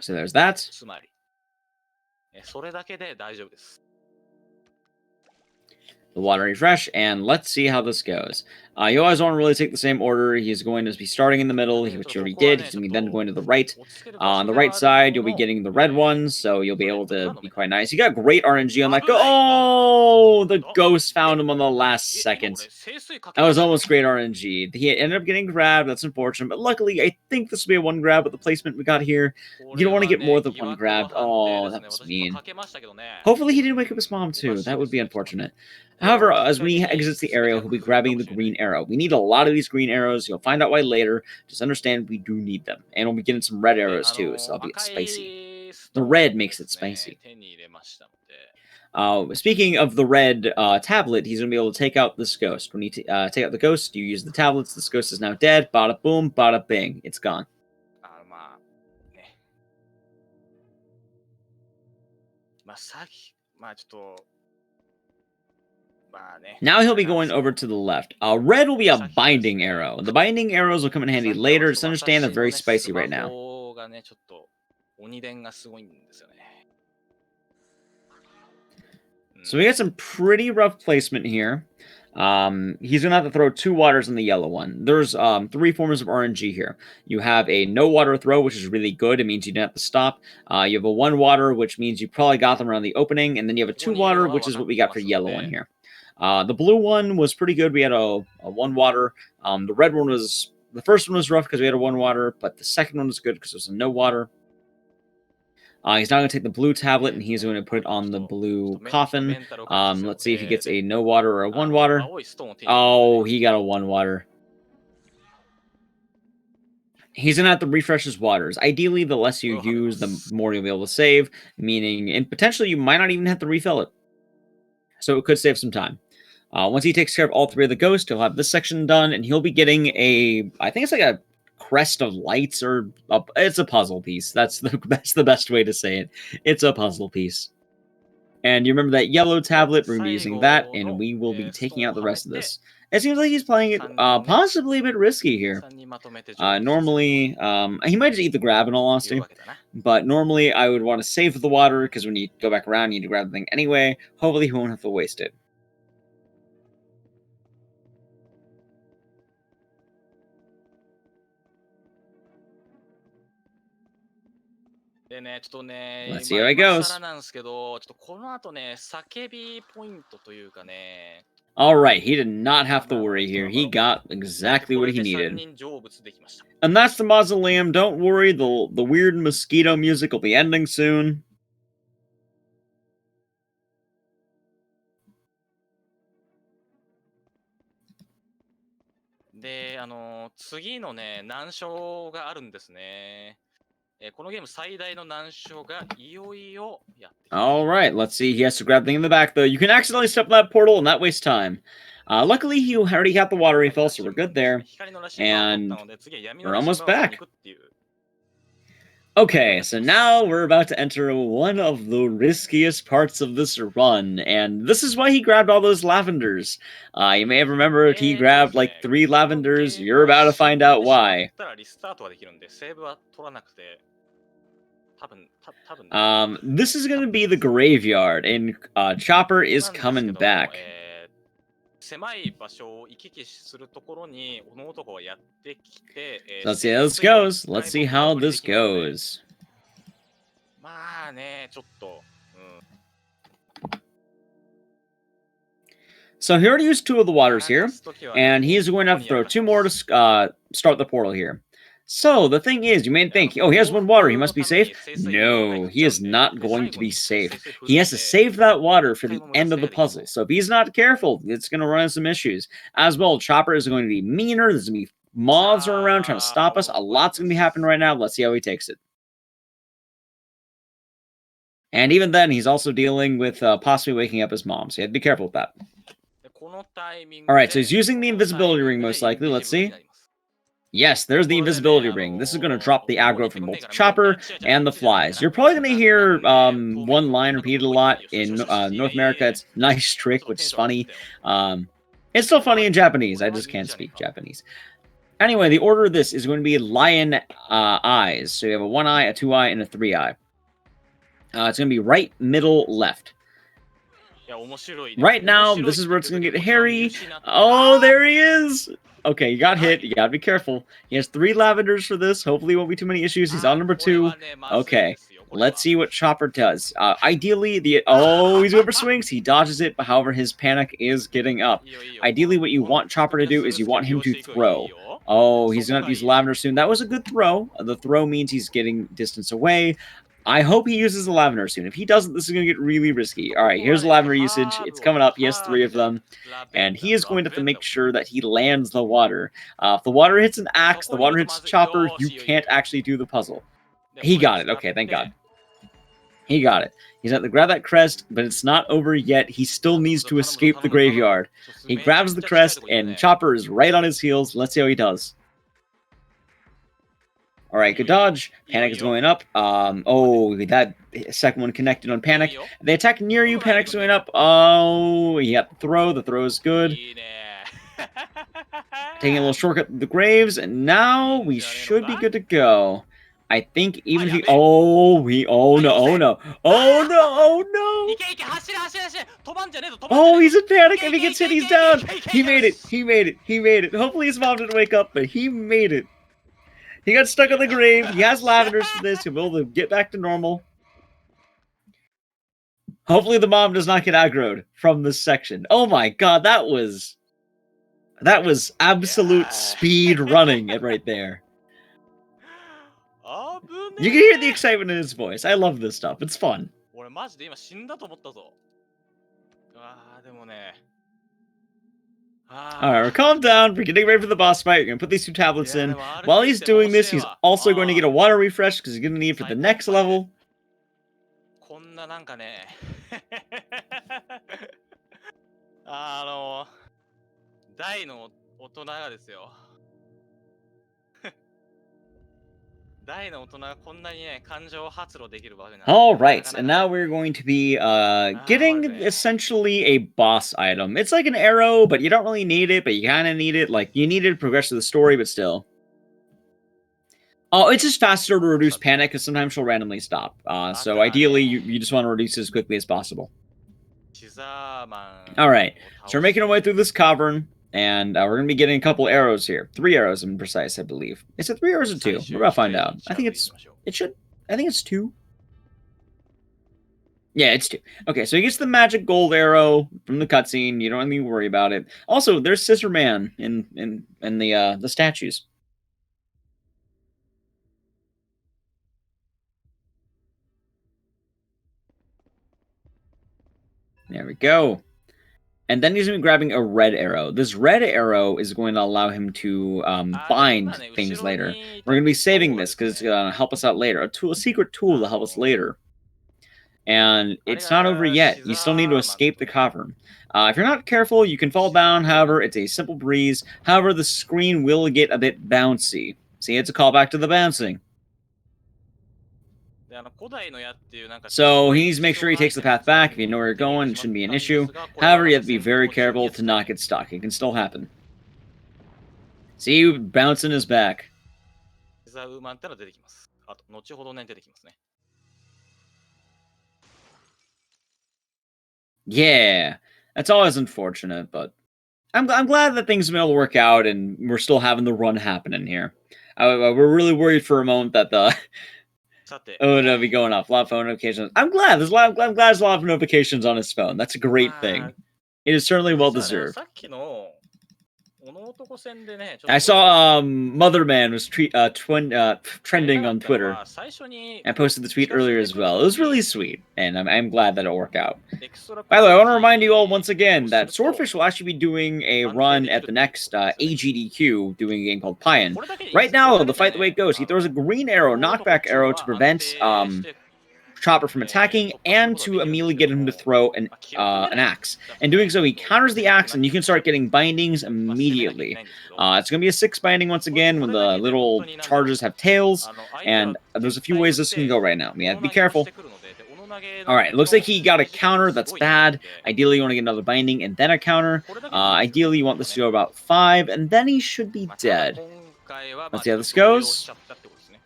there's that. The water refresh, and let's see how this goes. You always want to really take the same order. He's going to be starting in the middle, which he already did. He's going to be then going to the right. On the right side, you'll be getting the red ones, so you'll be able to be quite nice. You got great RNG on that. Oh, the ghost found him on the last second. That was almost great RNG. He ended up getting grabbed. That's unfortunate, but luckily, I think this will be a 1 grab with the placement we got here. You don't want to get more than 1 grab. Oh, that was mean. Hopefully, he didn't wake up his mom, too. That would be unfortunate. However, as when he exits the area, he'll be grabbing the green arrow. We need a lot of these green arrows. You'll find out why later. Just understand we do need them. And we'll be getting some red arrows too, so that'll be spicy. The red makes it spicy. Speaking of the red tablet, he's going to be able to take out this ghost. When you take out the ghost, you use the tablets. This ghost is now dead. Bada boom, bada bing. It's gone. Now he'll be going over to the left. Red will be a binding arrow. The binding arrows will come in handy later. Just understand they're very spicy right now. So we got some pretty rough placement here. He's going to have to throw 2 waters on the yellow one. There's 3 forms of RNG here. You have a no water throw, which is really good. It means you don't have to stop. You have a 1 water, which means you probably got them around the opening. And then you have a 2 water, which is what we got for yellow one here. The blue one was pretty good. We had a 1 water. The red one was... The first one was rough because we had a 1 water, but the second one was good because it was a no water. He's now going to take the blue tablet and he's going to put it on the blue coffin. Let's see if he gets a no water or a 1 water. Oh, he got a 1 water. He's going to have to refresh his waters. Ideally, the less you use, the more you'll be able to save, meaning, and potentially you might not even have to refill it. So it could save some time. Once he takes care of all 3 of the ghosts, he'll have this section done, and he'll be getting a, I think it's like a crest of lights, or it's a puzzle piece. That's the best way to say it. It's a puzzle piece. And you remember that yellow tablet? We're going to be using that, and we will be taking out the rest of this. It seems like he's playing it possibly a bit risky here. Normally, he might just eat the grab in all honesty, but normally I would want to save the water, because when you go back around, you need to grab the thing anyway. Hopefully he won't have to waste it. Let's see how it goes. All right, he did not have to worry here. He got exactly what he needed. And that's the mausoleum. Don't worry, the weird mosquito music will be ending soon. All right, let's see. He has to grab the thing in the back, though. You can accidentally step on that portal and that wastes time. Luckily, he already got the water refill, so we're good there. And we're almost back. Okay, so now we're about to enter one of the riskiest parts of this run, and this is why he grabbed all those lavenders. You may have remembered he grabbed like 3 lavenders. You're about to find out why. This is going to be the graveyard, and Chopper is coming back. Let's see how this goes. Let's see how this goes. So he already used 2 of the waters here, and he's going to have to throw 2 more to start the portal here. So the thing is, you may think, oh, he has 1 water, he must be safe. No, he is not going to be safe. He has to save that water for the end of the puzzle. So if he's not careful, it's going to run into some issues. As well, Chopper is going to be meaner. There's going to be mobs around trying to stop us. A lot's going to be happening right now. Let's see how he takes it. And even then, he's also dealing with possibly waking up his mom. So you have to be careful with that. All right, so he's using the invisibility ring most likely. Let's see. Yes, there's the invisibility ring. This is going to drop the aggro from both Chopper and the flies. You're probably going to hear one line repeated a lot in North America. It's nice trick, which is funny. It's still funny in Japanese. I just can't speak Japanese. Anyway, the order of this is going to be lion eyes. So you have a 1 eye, a 2 eye, and a 3 eye. It's going to be right, middle, left. Right now, this is where it's going to get hairy. Oh, there he is! Okay, you got hit. You gotta be careful. He has 3 lavenders for this. Hopefully, won't be too many issues. He's on number 2. Okay, let's see what Chopper does. Ideally, he's going for swings. He dodges it, but however, his panic is getting up. Ideally, what you want Chopper to do is you want him to throw. Oh, he's gonna have to use lavender soon. That was a good throw. The throw means he's getting distance away. I hope he uses the lavender soon. If he doesn't, this is going to get really risky. All right, here's the lavender usage. It's coming up. He has 3 of them. And he is going to have to make sure that he lands the water. If the water hits an axe, the water hits Chopper, you can't actually do the puzzle. He got it. Okay, thank God. He got it. He's going to grab that crest, but it's not over yet. He still needs to escape the graveyard. He grabs the crest, and Chopper is right on his heels. Let's see how he does. All right, good dodge. Panic is going up. Oh, that second one connected on Panic. They attack near you. Panic's going up. Oh, he got the throw. The throw is good. Taking a little shortcut to the graves, and now we should be good to go. I think even if he... Oh no, oh no. Oh no, oh no. Oh, he's in panic. If he gets hit, he's down. He made it. He made it. He made it. Hopefully his mom didn't wake up, but he made it. He got stuck on the grave. He has lavenders for this. He'll be able to get back to normal. Hopefully the mom does not get aggroed from this section. Oh my god, that was absolute speed running right there. You can hear the excitement in his voice. I love this stuff. It's fun. Alright, calm down. We're getting ready for the boss fight. We're going to put these 2 tablets in. While he's doing this, he's also going to get a water refresh because he's going to need it for the next level. Alright, and now we're going to be getting essentially a boss item. It's like an arrow, but you don't really need it, but you kind of need it. Like, you need it to progress through the story, but still. Oh, it's just faster to reduce Panic, because sometimes she'll randomly stop. So ideally, you just want to reduce it as quickly as possible. Alright, so we're making our way through this cavern. And we're going to be getting a couple arrows here. 3 arrows, in precise, I believe. Is it 3 arrows or 2? We're about to find out. I think it's 2. Yeah, it's 2. Okay, so he gets the magic gold arrow from the cutscene. You don't need to worry about it. Also, there's Scissor Man in the statues. There we go. And then he's going to be grabbing a red arrow. This red arrow is going to allow him to bind things later. We're going to be saving this because it's going to help us out later. A secret tool to help us later. And it's not over yet. You still need to escape the cavern. If you're not careful, you can fall down. However, it's a simple breeze. However, the screen will get a bit bouncy. See, it's a callback to the bouncing. So he needs to make sure he takes the path back. If you know where you're going, it shouldn't be an issue. However, you have to be very careful to not get stuck. It can still happen. See you bouncing his back. Yeah, that's always unfortunate, but I'm glad that things have been able to work out and we're still having the run happening here. We're really worried for a moment that the it'll be going off. A lot of phone notifications. I'm glad there's a lot of notifications on his phone. That's a great thing. It is certainly well deserved. I saw Motherman was trending on Twitter. I posted the tweet earlier as well. It was really sweet, and I'm glad that it worked out. By the way, I want to remind you all once again that Swordfish will actually be doing a run at the next AGDQ, doing a game called Pyan. Right now, the fight the way it goes, he throws a green arrow, knockback arrow, to prevent Chopper from attacking and to immediately get him to throw an axe. And doing so, he counters the axe, and you can start getting bindings immediately. It's going to be a 6 binding once again when the little charges have tails, and there's a few ways this can go right now. You have to be careful. Alright, it looks like he got a counter. That's bad. Ideally, you want to get another binding and then a counter. Ideally, you want this to go about 5, and then he should be dead. Let's see how this goes.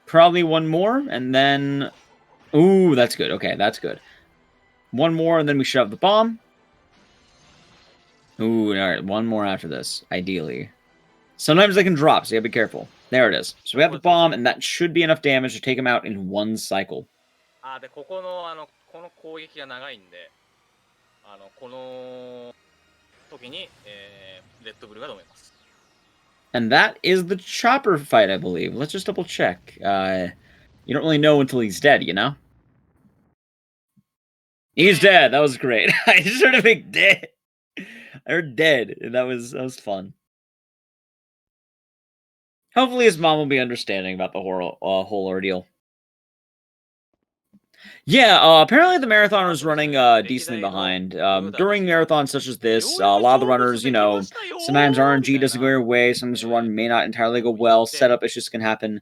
Probably one more, and then... Ooh, that's good. Okay, that's good. One more, and then we should have the bomb. Ooh, alright, one more after this, ideally. Sometimes they can drop, so you gotta be careful. There it is. So we have the bomb, and that should be enough damage to take him out in one cycle. And that is the Chopper fight, I believe. Let's just double check. You don't really know until he's dead, you know? He's dead. That was great. I just heard a big dead. I heard dead, and that was fun. Hopefully his mom will be understanding about the whole ordeal. Yeah, apparently the marathon was running decently behind. During marathons such as this, a lot of the runners, you know, sometimes RNG doesn't go your way, sometimes the run may not entirely go well, setup issues can happen.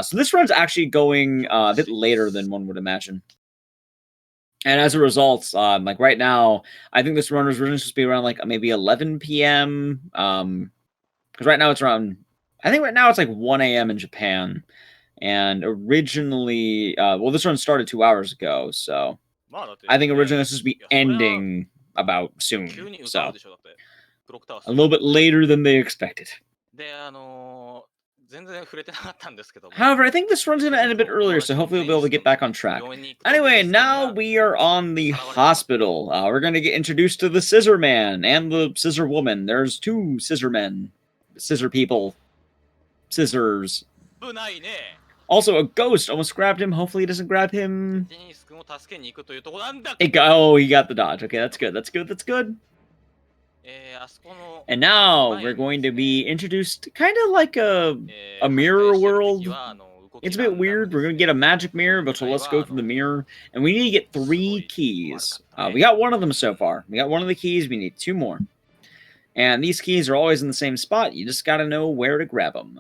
So this run's actually going a bit later than one would imagine. And as a result, like right now, I think this run is really supposed to be around like maybe 11 p.m. Because right now it's around, I think right now it's like 1 a.m. in Japan. And originally, well, this run started 2 hours ago, so I think originally this was supposed to be ending about soon. So a little bit later than they expected. However, I think this run's going to end a bit earlier, so hopefully we'll be able to get back on track. Anyway, now we are on the hospital. We're going to get introduced to the Scissor Man and the Scissor Woman. There's 2 Scissor Men. Scissor people. Scissors. Also, a ghost almost grabbed him. Hopefully it doesn't grab him. He got the dodge. Okay, that's good. That's good. That's good. And now we're going to be introduced kind of like a mirror world. It's a bit weird. We're going to get a magic mirror, but so let's go through the mirror. And we need to get 3 keys. We got one of them so far. We got one of the keys. We need 2 more. And these keys are always in the same spot. You just got to know where to grab them.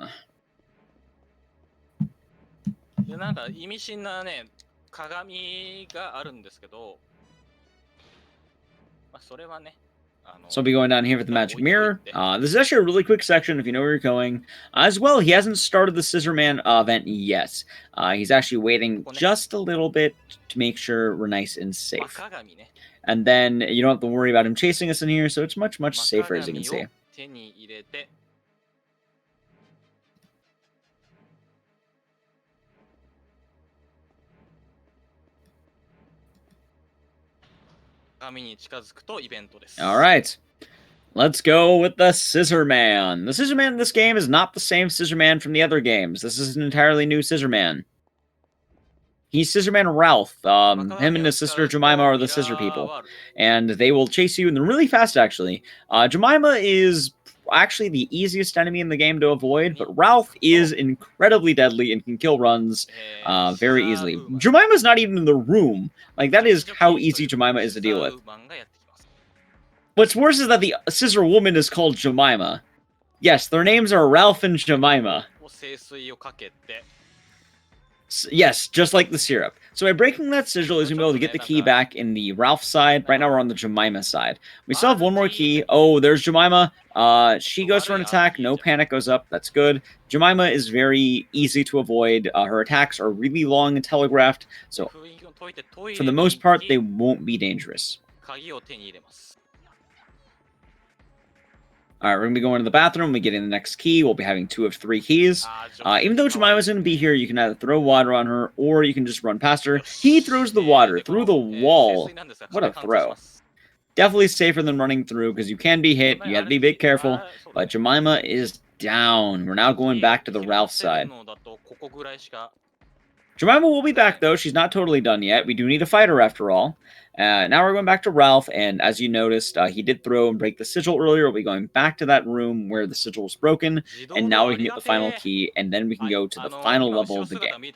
So I'll be going down here with the magic mirror. This is actually a really quick section if you know where you're going. As well, he hasn't started the Scissor Man event yet. He's actually waiting just a little bit to make sure we're nice and safe. And then you don't have to worry about him chasing us in here, so it's much, much safer as you can see. 紙に近づくとイベントです。 Alright. Let's go with the Scissor Man. The Scissor Man in this game is not the same Scissor Man from the other games. This is an entirely new Scissor Man. He's Scissor Man Ralph. Him and his sister Jemima are the Scissor People. And they will chase you, and they're really fast, actually. Jemima is actually the easiest enemy in the game to avoid, but Ralph is incredibly deadly and can kill runs very easily. Jemima's not even in the room. Like, that is how easy Jemima is to deal with. What's worse is that the Scissor Woman is called Jemima. Yes, their names are Ralph and Jemima. Yes, just like the syrup. So by breaking that sigil, is going to be able to get the key back in the Ralph side. Right now we're on the Jemima side. We still have one more key. Oh, there's Jemima. She goes for an attack. No panic goes up. That's good. Jemima is very easy to avoid. Her attacks are really long and telegraphed. So for the most part, they won't be dangerous. Alright, we're going to be going to the bathroom, we get in the next key, we'll be having 2 of 3 keys. Even though Jemima's going to be here, you can either throw water on her, or you can just run past her. He throws the water through the wall. What a throw. Definitely safer than running through, because you can be hit, you have to be a bit careful, but Jemima is down. We're now going back to the Ralph side. Jemima will be back, though. She's not totally done yet. We do need to fight her, after all. Now we're going back to Ralph, and as you noticed, he did throw and break the sigil earlier. We'll be going back to that room where the sigil was broken, and now we can get the final key, and then we can go to the final level of the game.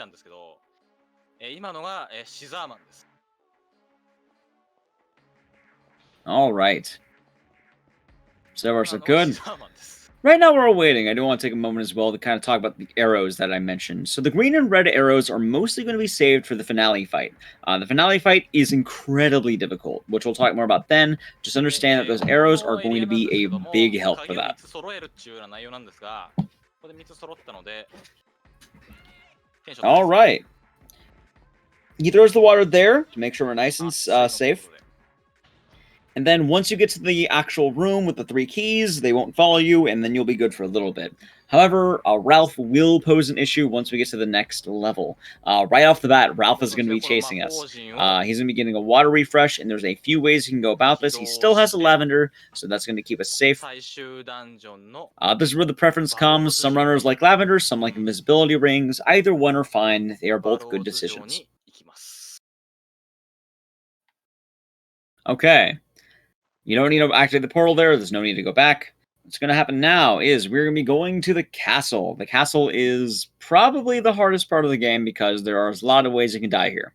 Alright. So far, so good. Right now we're all waiting. I do want to take a moment as well to kind of talk about the arrows that I mentioned. So the green and red arrows are mostly going to be saved for the finale fight. The finale fight is incredibly difficult, which we'll talk more about then. Just understand that those arrows are going to be a big help for that. Alright. He throws the water there to make sure we're nice and safe. And then once you get to the actual room with the 3 keys, they won't follow you, and then you'll be good for a little bit. However, Ralph will pose an issue once we get to the next level. Right off the bat, Ralph is going to be chasing us. He's going to be getting a water refresh, and there's a few ways you can go about this. He still has a lavender, so that's going to keep us safe. This is where the preference comes. Some runners like lavender, some like invisibility rings. Either one are fine. They are both good decisions. Okay. You don't need to activate the portal there. There's no need to go back. What's going to happen now is we're going to be going to the castle. The castle is probably the hardest part of the game because there are a lot of ways you can die here.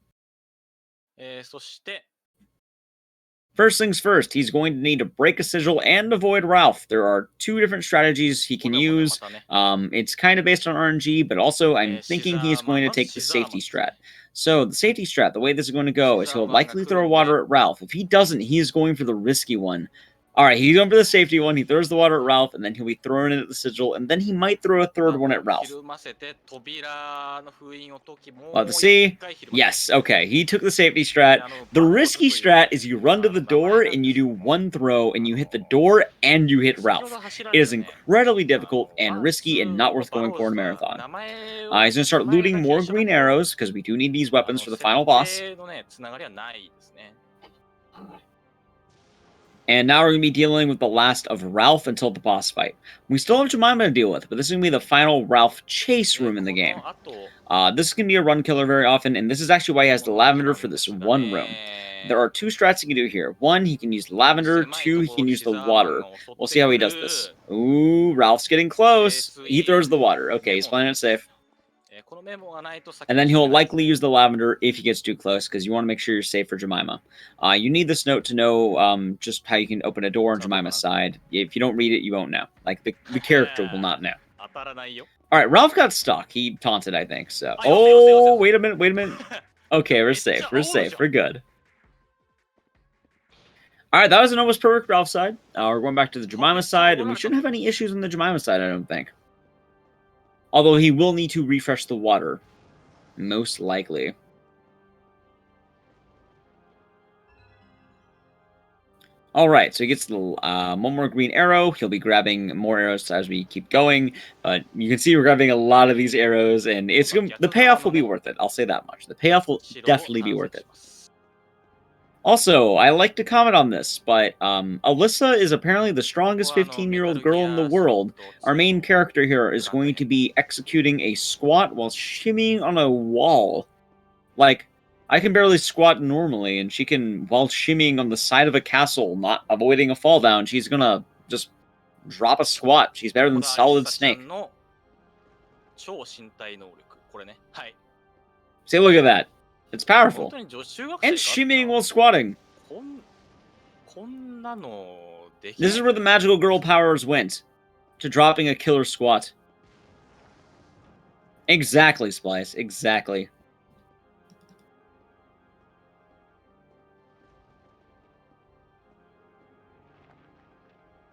First things first, he's going to need to break a sigil and avoid Ralph. There are 2 different strategies he can use. It's kind of based on RNG, but also I'm thinking he's going to take the safety strat. So the safety strat, the way this is going to go is he'll likely throw water at Ralph. If he doesn't, he is going for the risky one. Alright, he's going for the safety one. He throws the water at Ralph, and then he'll be throwing it at the sigil, and then he might throw a third one at Ralph. We'll have to see. Yes, okay, he took the safety strat. The risky strat is you run to the door, and you do 1 throw, and you hit the door, and you hit Ralph. It is incredibly difficult and risky and not worth going for in a marathon. He's going to start looting more green arrows, because we do need these weapons for the final boss. And now we're going to be dealing with the last of Ralph until the boss fight. We still have Jemima to deal with, but this is going to be the final Ralph chase room in the game. This is going to be a run killer very often, and this is actually why he has the lavender for this one room. There are 2 strats he can do here. 1, he can use the lavender. 2, he can use the water. We'll see how he does this. Ooh, Ralph's getting close. He throws the water. Okay, he's playing it safe. And then he'll likely use the lavender if he gets too close, because you want to make sure you're safe for Jemima. You need this note to know just how you can open a door on Jemima's side. If you don't read it, you won't know. Like, the character will not know. Alright, Ralph got stuck. He taunted, I think, so... Oh, wait a minute. Okay, we're safe. We're good. Alright, that was an almost perfect Ralph side. We're going back to the Jemima side, and we shouldn't have any issues on the Jemima side, I don't think. Although he will need to refresh the water. Most likely. Alright, so he gets the, one more green arrow. He'll be grabbing more arrows as we keep going. But you can see we're grabbing a lot of these arrows, and the payoff will be worth it. I'll say that much. The payoff will definitely be worth it. Also, I like to comment on this, but Alyssa is apparently the strongest 15-year-old girl in the world. Our main character here is going to be executing a squat while shimmying on a wall. Like, I can barely squat normally, and she can, while shimmying on the side of a castle, not avoiding a fall down, she's gonna just drop a squat. She's better than Solid Snake. See, look at that. It's powerful. And shimmying while squatting. This is where the magical girl powers went. To dropping a killer squat. Exactly, Splice. Exactly.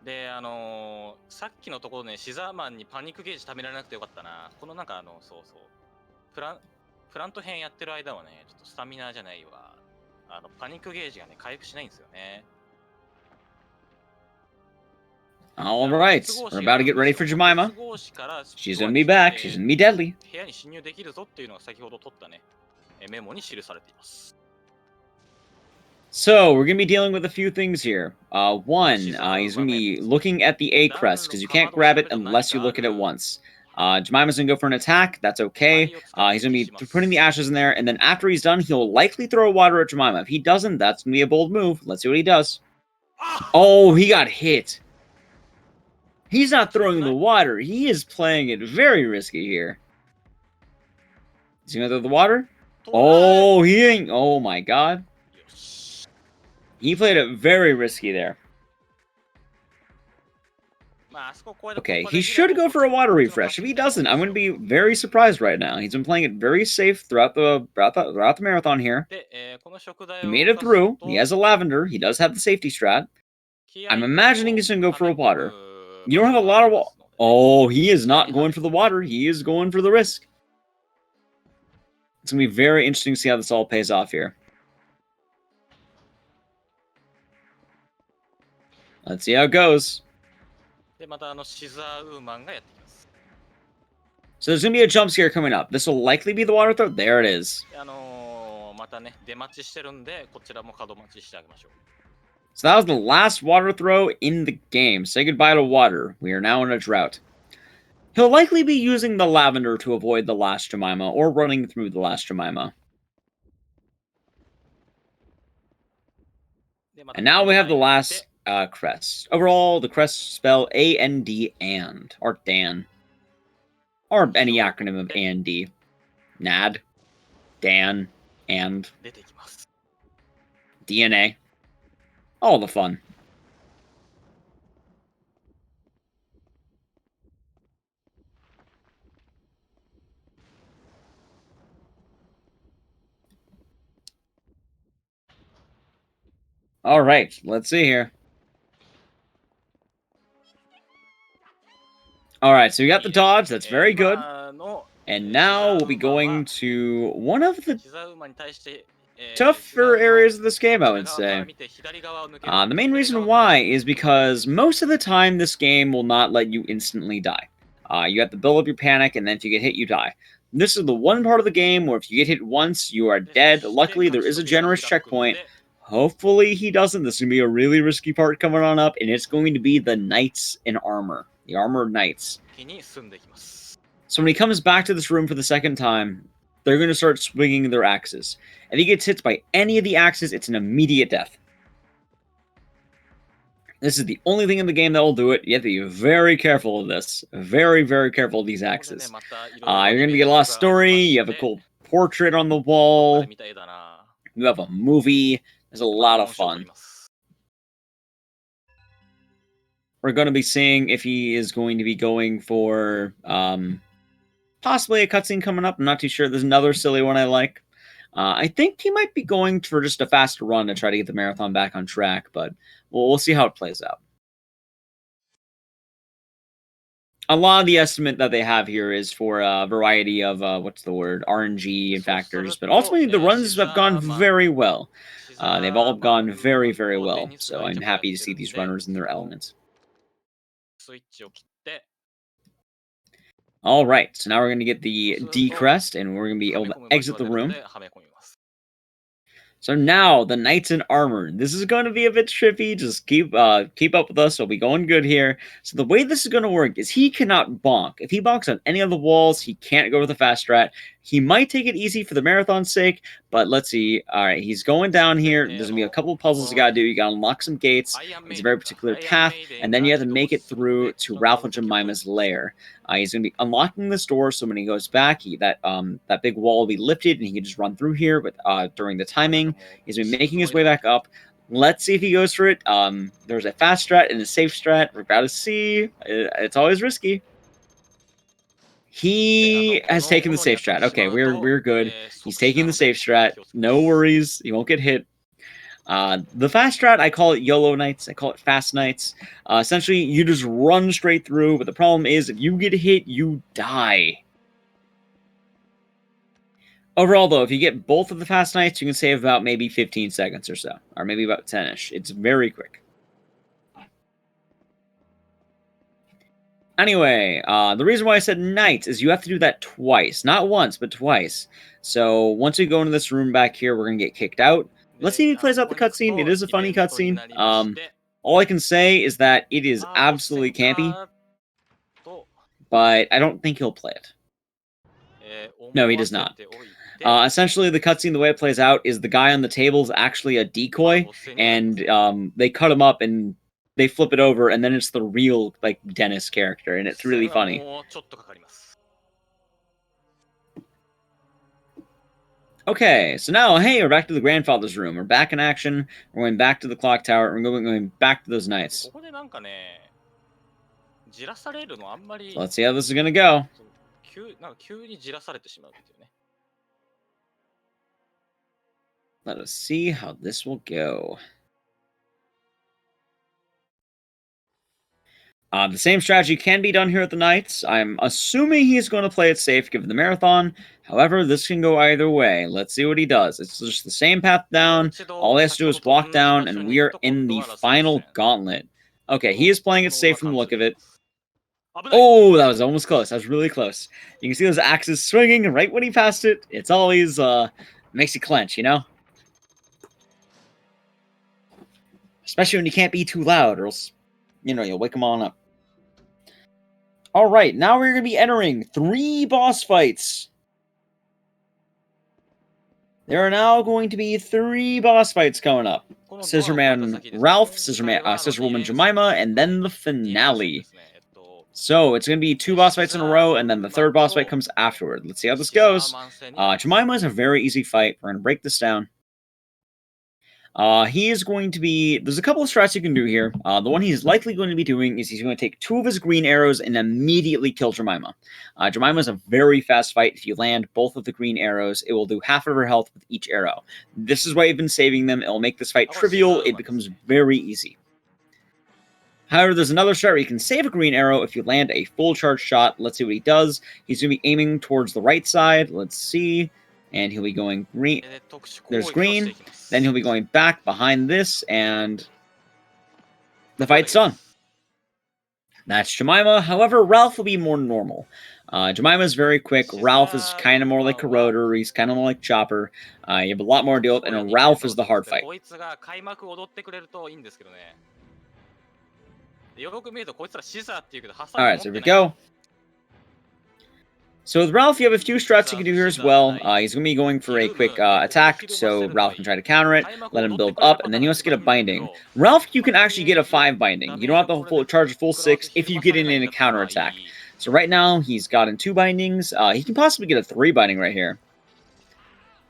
De, さっきのところね、シザーマンにパニックゲージ貯められなくてよかったな。このなんかそうそう。プラント編やってる間はね、ちょっとスタミナじゃないわ。パニックゲージがね、回復しないんですよね。Alright, we're about to get ready for Jemima. She's gonna be back, she's gonna be deadly. 部屋に侵入できるぞっていうのが先ほど取ったね、メモに記されています。So, we're going to be dealing with a few things here. One, he's going to be looking at the A crest, because you can't grab it unless you look at it once. Jemima's going to go for an attack, that's okay. He's going to be putting the ashes in there, and then after he's done, he'll likely throw water at Jemima. If he doesn't, that's going to be a bold move. Let's see what he does. Oh, he got hit. He's not throwing the water. He is playing it very risky here. Is he going to throw the water? Oh, he ain't. Oh, my God. He played it very risky there. Okay, he should go for a water refresh. If he doesn't, I'm going to be very surprised right now. He's been playing it very safe throughout the marathon here. He made it through. He has a lavender. He does have the safety strat. I'm imagining he's going to go for a water. You don't have a lot of water. Oh, he is not going for the water. He is going for the risk. It's going to be very interesting to see how this all pays off here. Let's see how it goes. So there's going to be a jump scare coming up. This will likely be the water throw. There it is. So that was the last water throw in the game. Say goodbye to water. We are now in a drought. He'll likely be using the lavender to avoid the last Jemima, or running through the last Jemima. And now we have the last crest. Overall, the crest spell A-N-D, and. Or Dan. Or any acronym of A-N-D. NAD. Dan. And. DNA. All the fun. Alright, let's see here. Alright, so we got the dodge, that's very good. And now we'll be going to one of the tougher areas of this game, I would say. The main reason why is because most of the time this game will not let you instantly die. You have to build up your panic, and then if you get hit, you die. This is the one part of the game where if you get hit once, you are dead. Luckily, there is a generous checkpoint. Hopefully he doesn't. This is going to be a really risky part coming on up, and it's going to be the Knights in Armor. The Armored Knights. So when he comes back to this room for the second time, they're going to start swinging their axes. If he gets hit by any of the axes, it's an immediate death. This is the only thing in the game that will do it. You have to be very careful of this. Very, very careful of these axes. You're going to get a lot of story. You have a cool portrait on the wall. You have a movie. There's a lot of fun. We're going to be seeing if he is going to be going for possibly a cutscene coming up. I'm not too sure. There's another silly one I like. I think he might be going for just a fast run to try to get the marathon back on track, but we'll see how it plays out. A lot of the estimate that they have here is for a variety of, RNG and factors, but ultimately the runs have gone very well. They've all gone very, very well, so I'm happy to see these runners in their elements. Alright, so now we're going to get the D crest, and we're going to be able to exit the room. So now, the knights in armor. This is going to be a bit trippy. Just keep up with us. We'll be going good here. So the way this is going to work is he cannot bonk. If he bonks on any of the walls, he can't go with a fast strat. He might take it easy for the marathon's sake, but let's see. All right, he's going down here. There's going to be a couple of puzzles you got to do. You got to unlock some gates. It's a very particular path, and then you have to make it through to Ralph and Jemima's lair. He's going to be unlocking this door, so when he goes back, that big wall will be lifted, and he can just run through here with during the timing. He's been making his way back up. Let's see if he goes for it. There's a fast strat and a safe strat. We're about to see. It's always risky. He has taken the safe strat. Okay, we're good. He's taking the safe strat. No worries. He won't get hit. The fast strat, I call it YOLO nights. I call it fast nights. Essentially, you just run straight through, but the problem is if you get hit, you die. Overall, though, if you get both of the fast nights, you can save about maybe 15 seconds or so, or maybe about 10-ish. It's very quick. Anyway, the reason why I said nights is you have to do that twice. Not once, but twice. So once we go into this room back here, we're going to get kicked out. Let's see if he plays out the cutscene. It is a funny cutscene. All I can say is that it is absolutely campy, but I don't think he'll play it. No, he does not. Essentially, the cutscene, the way it plays out, is the guy on the table is actually a decoy, and they cut him up and they flip it over, and then it's the real, like, Dennis character, and it's really funny. Okay, so now, hey, we're back to the grandfather's room. We're back in action. We're going back to the clock tower. We're going back to those knights. So let's see how this is going to go. Let us see how this will go. The same strategy can be done here at the Knights. I'm assuming he's going to play it safe given the marathon. However, this can go either way. Let's see what he does. It's just the same path down. All he has to do is walk down, and we are in the final gauntlet. Okay, he is playing it safe from the look of it. Oh, that was almost close. That was really close. You can see those axes swinging right when he passed it. It's always, makes you clench, you know? Especially when you can't be too loud, or else, you know, you'll wake them all up. Alright, now we're going to be entering 3 boss fights. There are now going to be 3 boss fights coming up. Scissorman Ralph, Scissorwoman Jemima, and then the finale. So, it's going to be 2 boss fights in a row, and then the 3rd boss fight comes afterward. Let's see how this goes. Jemima is a very easy fight. We're going to break this down. He is going to be... There's a couple of strats you can do here. The one he's likely going to be doing is he's going to take 2 of his green arrows and immediately kill Jemima. Jemima is a very fast fight. If you land both of the green arrows, it will do half of her health with each arrow. This is why you've been saving them. It will make this fight trivial. It becomes very easy. However, there's another strat where you can save a green arrow if you land a full charge shot. Let's see what he does. He's going to be aiming towards the right side. Let's see. And he'll be going green. There's green. Then he'll be going back behind this, and the fight's done. That's Jemima. However, Ralph will be more normal. Jemima is very quick. Ralph is kind of more like Corroder. He's kind of more like Chopper. You have a lot more to deal with, and Ralph is the hard fight. Alright, so here we go. So with Ralph, you have a few strats you can do here as well. He's going to be going for a quick attack, so Ralph can try to counter it, let him build up, and then he wants to get a binding. Ralph, you can actually get a 5 binding. You don't have to charge a full 6 if you get in a counter attack. So right now, he's gotten 2 bindings. He can possibly get a 3 binding right here.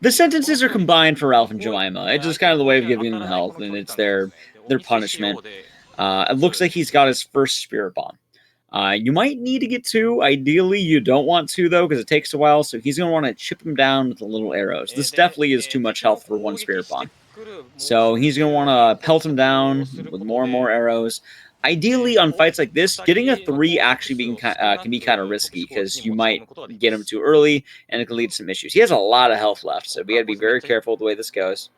The sentences are combined for Ralph and Jemima. It's just kind of the way of giving them health, and it's their punishment. It looks like he's got his first Spirit Bomb. You might need to get 2. Ideally, you don't want 2, though, because it takes a while, so he's going to want to chip him down with the little arrows. This definitely is too much health for 1 Spirit Bomb. So he's going to want to pelt him down with more and more arrows. Ideally, on fights like this, getting a 3 actually can be kind of risky, because you might get him too early, and it can lead to some issues. He has a lot of health left, so we got to be very careful with the way this goes.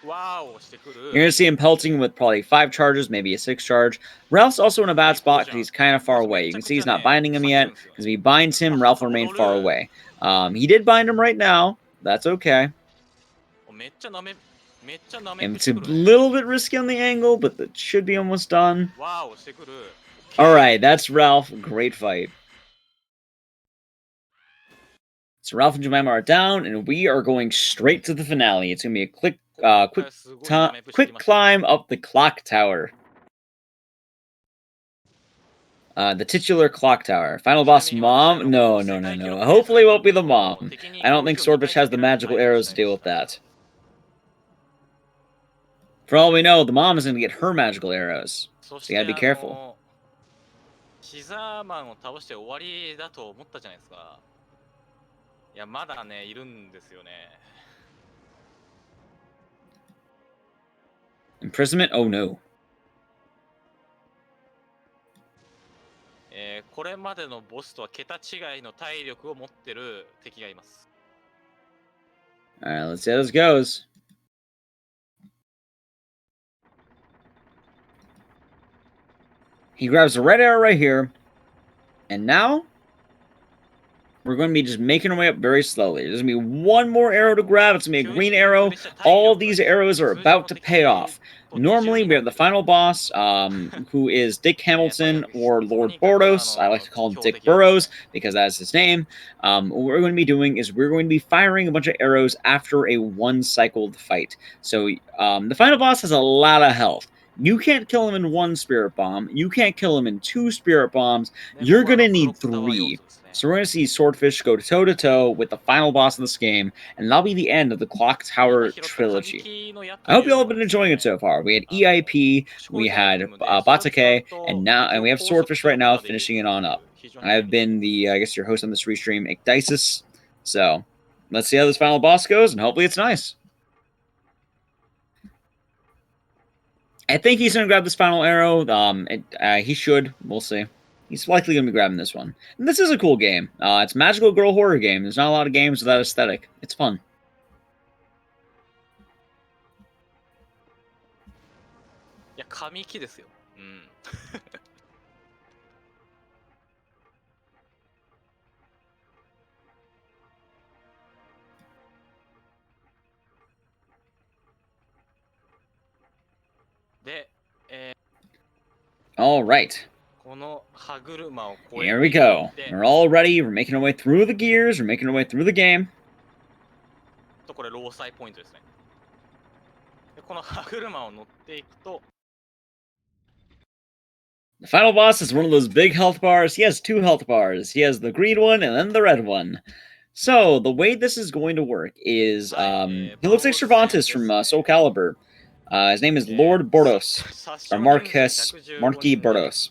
You're going to see him pelting with probably 5 charges, maybe a 6 charge. Ralph's also in a bad spot because he's kind of far away. You can see he's not binding him yet, because if he binds him, Ralph will remain far away. He did bind him right now. That's okay. めっちゃなめ And く it's し a てくるね。 little bit risky on the angle, but that should be almost done. わーをしてくる。 Alright, that's Ralph. Great fight. So Ralph and Jemima are down, and we are going straight to the finale. It's going to be a quick 今回はすごいなめくしてき quick ました。 climb up the clock tower. The titular clock tower. Final boss mom? No. Hopefully it won't be the mom. I don't think Swordfish has the magical arrows to deal with that. For all we know, the mom is going to get her magical arrows. そ So you gotta be careful. シザーマンを倒して終わりだと思ったじゃないですか。いや、まだね、いるんですよね。 Imprisonment? Oh no. これまでのボスとは桁違いの体力を持ってる敵がいます。 Alright, let's see how this goes. He grabs the red arrow right here. And now, we're going to be just making our way up very slowly. There's going to be one more arrow to grab. It's going to be a green arrow. All these arrows are about to pay off. Normally, we have the final boss, who is Dick Hamilton or Lord Bordos. I like to call him Dick Burrows because that's his name. What we're going to be doing is we're going to be firing a bunch of arrows after a one-cycled fight. So the final boss has a lot of health. You can't kill him in one spirit bomb. You can't kill him in 2 spirit bombs. You're going to need 3. So we're going to see Swordfish go toe-to-toe with the final boss of this game, and that'll be the end of the Clock Tower Trilogy. I hope you all have been enjoying it so far. We had Eip, we had batake, and we have Swordfish right now finishing it on up. I've been your host on this Restream, Eip25. So let's see how this final boss goes, and hopefully it's nice. I think he's going to grab this final arrow. He should. We'll see. He's likely going to be grabbing this one. And this is a cool game. It's a magical girl horror game. There's not a lot of games with that aesthetic. It's fun. いや、神木ですよ。うん。で、All right. この歯車を越えて Here we go. We're all ready. We're making our way through the gears. We're making our way through the game. これ労災ポイントですね。でこの歯車を乗っていくと The final boss is one of those big health bars. He has 2 health bars. He has the green one and then the red one. So the way this is going to work is he looks like Cervantes from Soul Calibur. His name is Lord Bordos, or Marquis Bordos.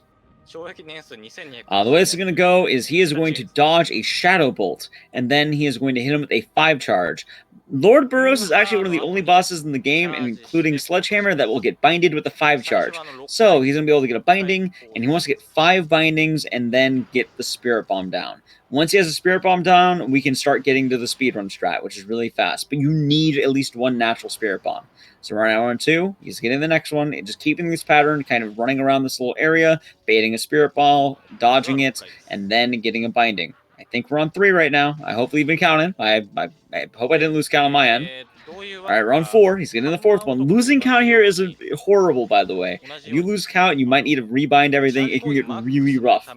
懲役年数2200 The way this is going to go is he is going to dodge a Shadow Bolt, and then he is going to hit him with a 5 charge. Lord Burrows is actually one of the only bosses in the game, including Sledgehammer, that will get binded with a 5 charge. So he's going to be able to get a binding, and he wants to get 5 bindings and then get the Spirit Bomb down. Once he has a Spirit Bomb down, we can start getting to the speedrun strat, which is really fast. But you need at least 1 natural Spirit Bomb. So right now on 2, he's getting the next one, and just keeping this pattern, kind of running around this little area, baiting a Spirit Ball, dodging it, and then getting a binding. I think we're on 3 right now. I hope you've been counting. I hope I didn't lose count on my end. Alright, we're on 4. He's getting the 4th one. Losing count here is horrible, by the way. If you lose count, you might need to rebind everything. It can get really rough.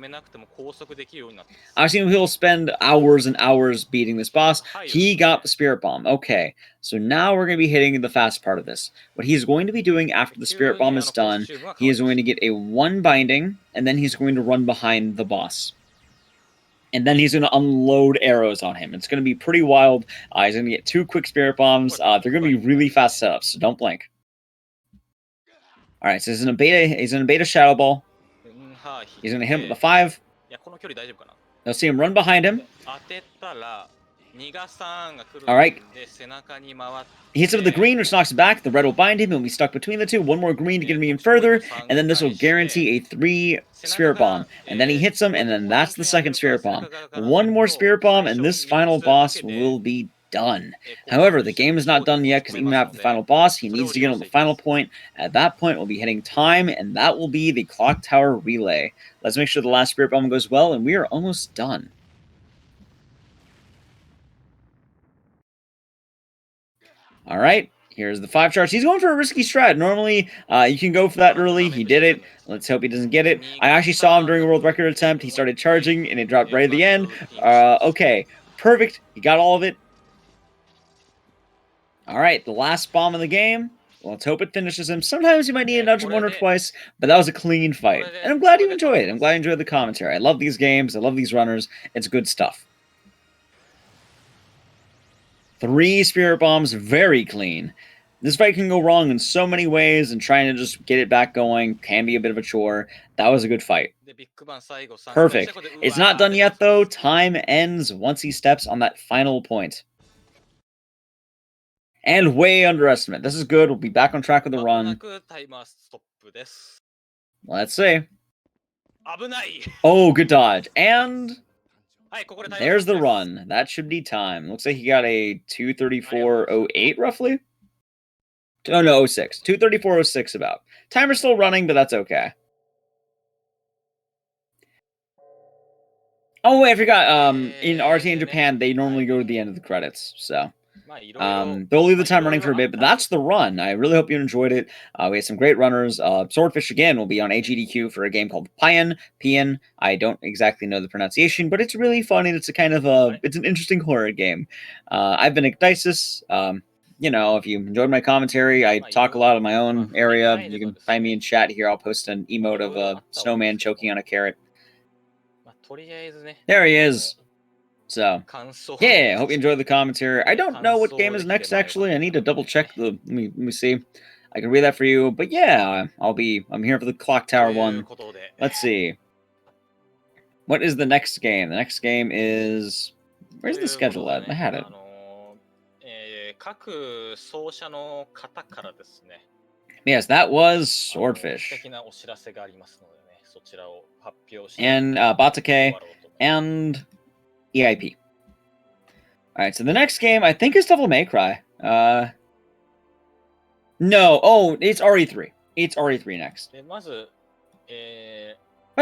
I've seen he'll spend hours and hours beating this boss. He got the Spirit Bomb. Okay, so now we're going to be hitting the fast part of this. What he's going to be doing after the Spirit Bomb is done, he is going to get a 1 binding, and then he's going to run behind the boss. And then he's going to unload arrows on him. It's going to be pretty wild. He's going to get 2 quick Spirit Bombs. They're going to be really fast setups, so don't blink. Alright, so he's in a beta Shadow Ball. He's going to hit him with the 5. You'll see him run behind him. Alright. He hits him with the green, which knocks back. The red will bind him. He'll be stuck between the 2. 1 more green to get him even further. And then this will guarantee a 3 Spirit Bomb. And then he hits him, and then that's the 2nd Spirit Bomb. 1 more Spirit Bomb, and this final boss will be done. However, the game is not done yet, because even after the final boss, he needs to get on the final point. At that point, we'll be hitting time, and that will be the Clock Tower Relay. Let's make sure the last Spirit Bomb goes well, and we are almost done. Alright, Here's the 5 charge. He's going for a risky strat. Normally, you can go for that early. He did it. Let's hope he doesn't get it. I actually saw him during a world record attempt. He started charging, and it dropped right at the end. Okay, perfect. He got all of it. All right, the last bomb of the game. Well, let's hope it finishes him. Sometimes you might need a nudge one or twice, but that was a clean fight. And I'm glad you enjoyed it. I'm glad you enjoyed the commentary. I love these games. I love these runners. It's good stuff. 3 spirit bombs, very clean. This fight can go wrong in so many ways, and trying to just get it back going can be a bit of a chore. That was a good fight. Perfect. It's not done yet, though. Time ends once he steps on that final point. And way underestimate. This is good. We'll be back on track with the run. Let's see. Oh, good dodge. And there's the run. That should be time. Looks like he got a 2:34.08 roughly. Oh, no, 06. 2:34.06 about. Timer's still running, but that's okay. Oh, wait, I forgot. In RTA in Japan, they normally go to the end of the credits, so... they'll leave the time running for a bit, but that's the run. I really hope you enjoyed it. We had some great runners. Swordfish, again, will be on AGDQ for a game called Pian. I don't exactly know the pronunciation, but it's really fun, and it's a kind of it's an interesting horror game. I've been Ecdysis. You know, if you enjoyed my commentary, I talk a lot in my own area. You can find me in chat here. I'll post an emote of a snowman choking on a carrot. There he is. So, yeah, I hope you enjoyed the commentary. I don't know what game is next, actually. I need to double check the... Let me see. I can read that for you. But yeah, I'm here for the Clock Tower one. Let's see. What is the next game? The next game is... Where's the schedule at? I had it. Yes, that was Swordfish. And batake and Eip. Alright, so the next game I think is Devil May Cry. No, oh, it's RE3. It's RE3 next. Oh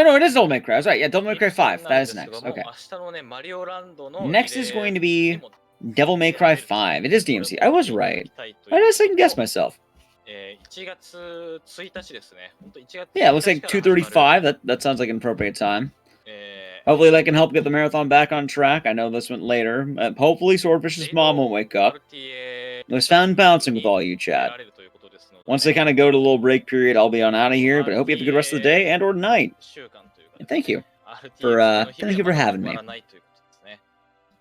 no, it is Devil May Cry. That's right, yeah, Devil May Cry 5. That is next. Okay. Next is going to be Devil May Cry 5. It is DMC. I was right. Why did I second guess myself? Yeah, it looks like 2:35. That sounds like an appropriate time. Hopefully that can help get the marathon back on track. I know this went later. Hopefully Swordfish's mom won't wake up. It was found bouncing with all you, chat. Once they kind of go to a little break period, I'll be on out of here. But I hope you have a good rest of the day and or night. And thank you for having me.